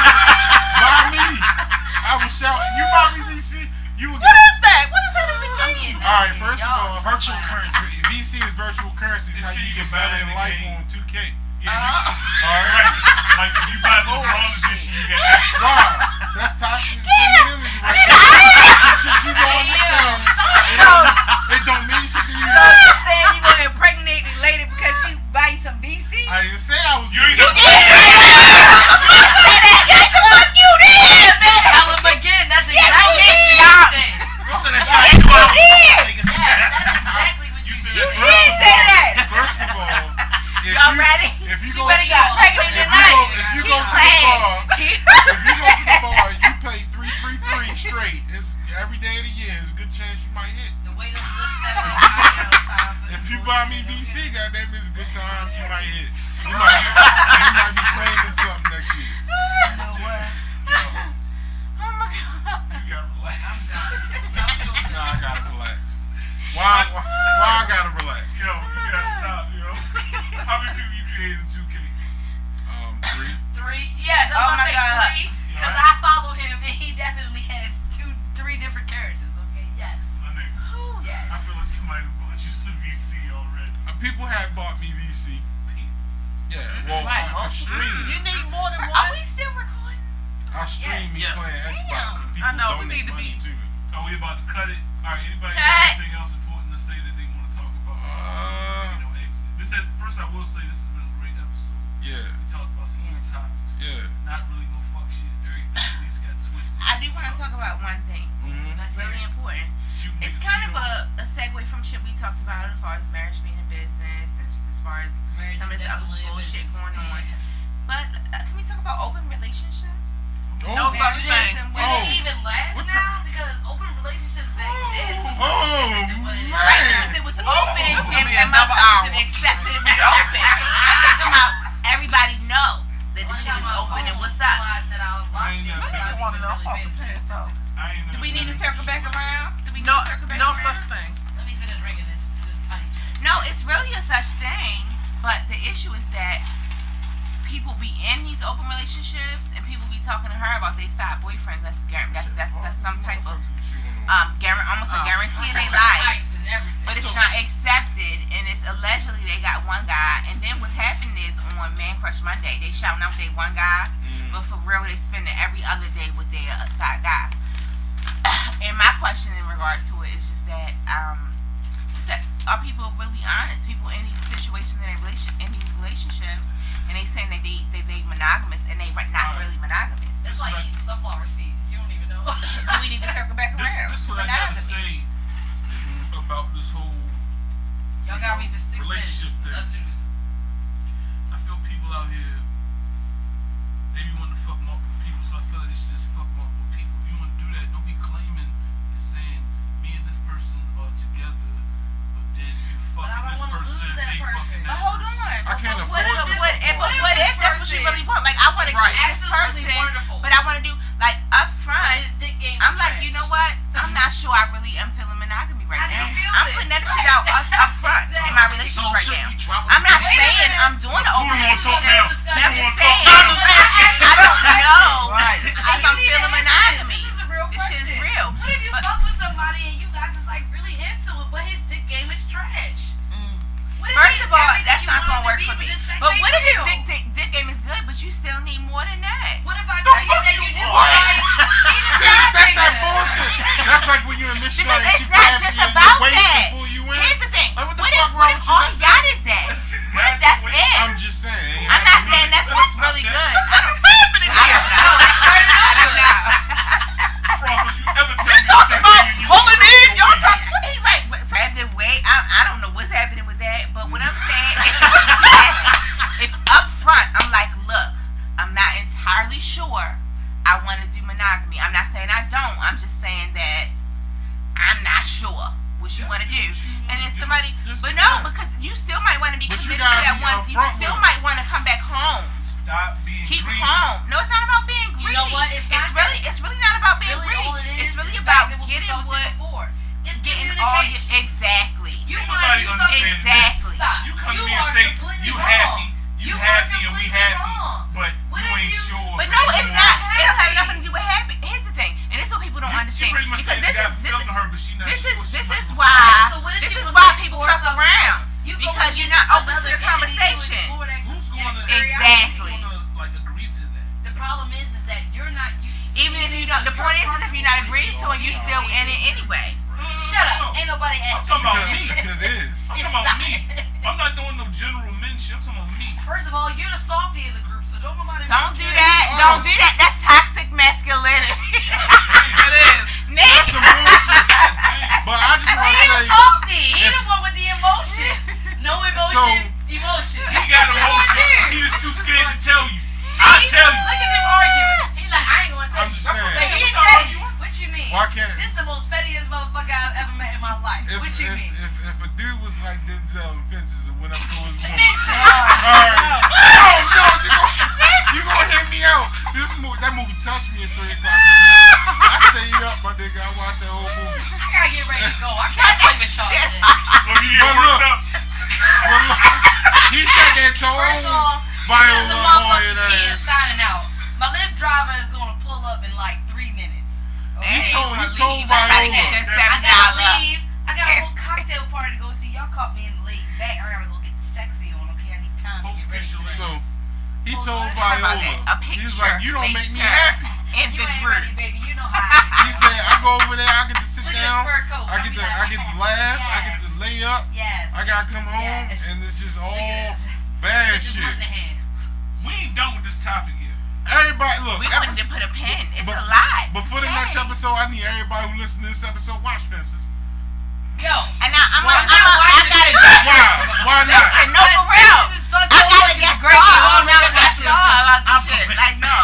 Buy me. I was shouting, you buy me VC, you would What get. is that? What does that even mean? Alright, first of all, Virtual currency. VC is virtual currency. It's This how shit you you get can better buy in in the life game. on 2K. Yeah. Alright? Right. Like if you buy the LeBron edition, you get extra. Why? That's toxic femininity right there. Some shit you don't understand. It don't mean shit to you. So you saying you gonna impregnate the lady because she buy you some VC? I didn't say I was You ain't giving got Tell him again. That's exactly what you said. You said that shit like 2 hours ago, nigga. Yes, that's exactly what You you said did. that You didn't say that. First of all, if Y'all you, ready? if you She go, better get pregnant if tonight. you go to the bar, if you go to the bar, you play 3-3-3 straight. It's every day of the year. There's a good chance you might hit. The way those lips set is out of time for If this you bullshit, buy me okay? VC, goddamn, it's a good time you might hit. You might be claiming something next year. You gotta relax. Nah, I gotta relax. Why I gotta relax? Yo, you gotta stop, yo. How many people you created in 2K? 3. 3? Yes, Oh I'm my gonna say God. 3 because Yeah. I follow him and he definitely has 3 different characters. Okay, yes, My nigga. yes. I feel like somebody bought you some VC already. People have bought me VC. People. Yeah, well, Right. I stream. You need more than Are one. we still recording? I stream me Yes. playing Xbox, and people I know, we donate need to money be- to it. Are we about to cut it? Alright, anybody got Cut. anything else important to say that they want to talk about? Exit. First I will say this has been a great episode. Yeah, We talked about some good topics. yeah. Not really no fuck shit. Everything at least got twisted. I do want to talk about one thing. Mm-hmm. That's really important. Shooting It's niggas kind feet of off. a segue from shit we talked about as far as marriage being a business and just as far as Marriage some of is this other definitely a bullshit business. going on. But can we talk about open relationships? No such thing. And Did women? it even last What's now? Because open relationships back then was Oh, what it is. Right, man. because it was open This gonna be and another motherfuckers hour. didn't accept that it was open. I'm talking about everybody know that the shit is open and what's up. I ain't never been- I want to know about the pants out. I ain't Do never we need to been circle back around? Do we need No, to circle back no around? such thing. Let me finish drinking this honey. No, it's really a such thing, but the issue is that people be in these open relationships and people be talking to her about their side boyfriends. That's some type of almost a guarantee in their life, Ice is everything. but it's not accepted, and it's allegedly they got one guy, and then what's happening is on Man Crush Monday they shouting out they one guy, but for real they spending every other day with their side guy. And my question in regard to it is just that are people really honest? People in these situations in these relationships, and they saying that they monogamous and they not really monogamous. It's like eating sunflower seeds. You don't even know. Do we need to circle back around? This is what I gotta Monogamy. say about this whole Y'all got me for 6 relationship minutes. thing. Let's do this. I feel people out here, they be wanting to fuck multiple people, so I feel like they should just fuck multiple people. If you want to do that, don't be claiming and saying me and this person are together, but then you But I fucking don't this wanna person, lose that they person. fucking But that hold person. on. I can't But afford this. what if that's what you really want? Like I want to Right. keep this Absolutely person, wonderful. but I want to do like up But front. his dick game is I'm like, trash. you know what? I'm not sure I really am feeling monogamy right How do you now. feel I'm then? putting that shit Right. out up front in my relationship So right should now. we drop I'm not Wait a saying minute. I'm doing an Who open you wanna talk relationship, now? but I'm Who you just wanna talk saying now? I don't know Right. if You I'm need to feeling answer monogamy. This is a real This question. shit is real. What if you But- fuck with somebody and you guys is like really into it, but his dick game is trash? What if First he's of all, everything that's you not gonna wanted work to be, for me. but his sex But ain't what if his real? dick game is good, but you still need more than that? What if I The tell you fuck that you you just want? like he the See, side that's that nigga? bullshit. That's like when you're in Michigan Because and it's she not grab just your about waist that. to pull you in. Here's the thing. Like, what the What fuck if wrong with you? all That's he got it. is that? She's What if that's it? I'm just saying. I'm not saying that's what's really good. I don't happening I don't know. I don't know. Frost, was you ever tell me Talking something about and you pulling in, y'all Wait. talking. He right, but grab the weight. I don't know what's happening with that, but what I'm saying is, if up front I'm like, look, I'm not entirely sure I want to do monogamy. I'm not saying I don't. I'm just saying that I'm not sure what you want to do. And then somebody, Just- but no, yeah. because you still might want to be But you committed to gotta that be one. You upfront still with it. might want to come back home. Stop being Keep greedy. home. No, it's not about being You greedy. know what? It's not really not about being Really, all it greedy. is It's really is about back to what we getting talked what before. It's getting all your communication. exactly. You understand Exactly. Stop. You come to You me and are say completely you wrong. happy, you You are happy, and we completely happy, wrong. but What you if ain't you- sure. But no, it's you not. want- It don't have nothing to do with happy. Here's the thing, and this is what people don't She understand. pretty much Because said the guy this feeling her, but she not this sure. is she this might is go why So what if this she is was why to people explore fuck something around else? You go because you're against not open to another the entity to conversation. explore that- Who's that gonna Exactly. Who's gonna like agree to that? The problem is that you're not used to Even if seeing you it, don't, so the point is you're if you're not comfortable agreeing with to it, you still in it anyway. Shut up. Ain't nobody I'm asking. talking about Because me. because it is. I'm talking about me. I'm not doing no general men shit. I'm talking about me. First of all, you're the softy of the group, so don't nobody. Don't do care. that. Oh. Don't do that. That's toxic masculinity. It is. Nick. That's some bullshit. But I just want He to the say, softy. He if- the one with the emotion. No emotion. Emotion. He got What you gonna emotion. do? He was too scared to tell you. I tell you. Look at him arguing. He's like, I ain't gonna tell I'm you. just saying. But he didn't No, tell you- you. What you mean? why can't This is the most pettiest motherfucker I've ever met in my life. if, What you if, mean? if a dude was like Denzel in Fences and went up to his woman, Vincent. alright, no, you gonna hear me out. That movie touched me at 3 o'clock in the morning. I stayed up, my nigga. I watched that whole movie. I gotta get ready to go. I can't play with y'all. Shit. today. Look, you get But worked look. up. Well, look, he said that told First of all, Viola this is a boy motherfucking and kid ass. signing out. My Lyft driver is gonna pull up in like 3 minutes. He Okay? told Leave. Viola. Gotta get that I $7. gotta leave. I got a Yes. whole cocktail party to go to. Y'all caught me in the laid back. I gotta go get sexy on. Okay, I need time to get ready for that. So he Oh, told what? How about Viola, that? A he's picture like, you don't make me later. happy. In You the ain't group. ready, baby. You know how I He said, I go over there, I get to sit Look at down, his fur coat. I get to laugh, I get to lay up, Yes. I gotta come home, Yes. and it's just all Look at this. bad Put your shit. butt in the hand. We ain't done with this topic yet. Everybody, look, We wanted to put a pin. It's but- a lot. before the to next say. episode, I need everybody who listens to this episode watch Fences. Yo. And now Why not I watch gotta it? guess. Why? Why not? Listen, no, for real. This is supposed I to gotta be get great. started. You I'm already gonna get got started about I'm this shit. convinced. Like, no,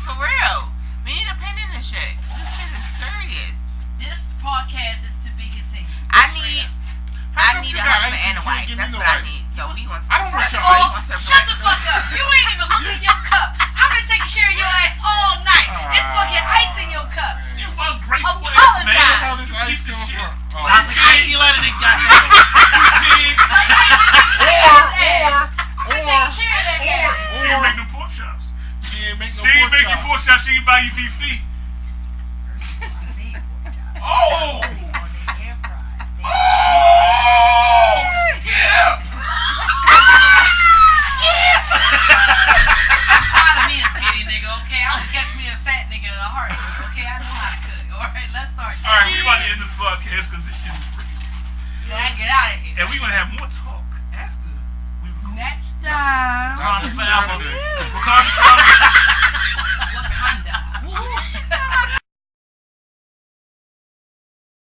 for real. We need a pin in this shit. This shit is serious. This podcast is to be continued. I need How come a you got husband ice and a you wife. ain't give me That's no what I ice? need. So we gonna. I don't want First your of all, ice. shut the fuck up. You ain't even looked in your cup. I've been taking care of your ass all night. It's fucking ice in your cup. You ungrateful ass Apologize. man. How this You ice piece of come shit. from? Oh. Toxic masculinity, goddamn. Pig. I've been taking care of that ass. She ain't make no pork chops. She ain't make no She ain't pork make you chop. pork chops. She ain't buy you PC. Oh! Oh! Skip! I'm tired of me a skinny nigga, okay? I will catch me a fat nigga in a heartbeat, okay? I know how to cook, alright? Let's start. Alright, we about to end this podcast because this shit is real. Yeah, get out of here. And we gonna have more talk after we record. Next time. Not this Saturday. Wakanda forever. Wakanda. Woo.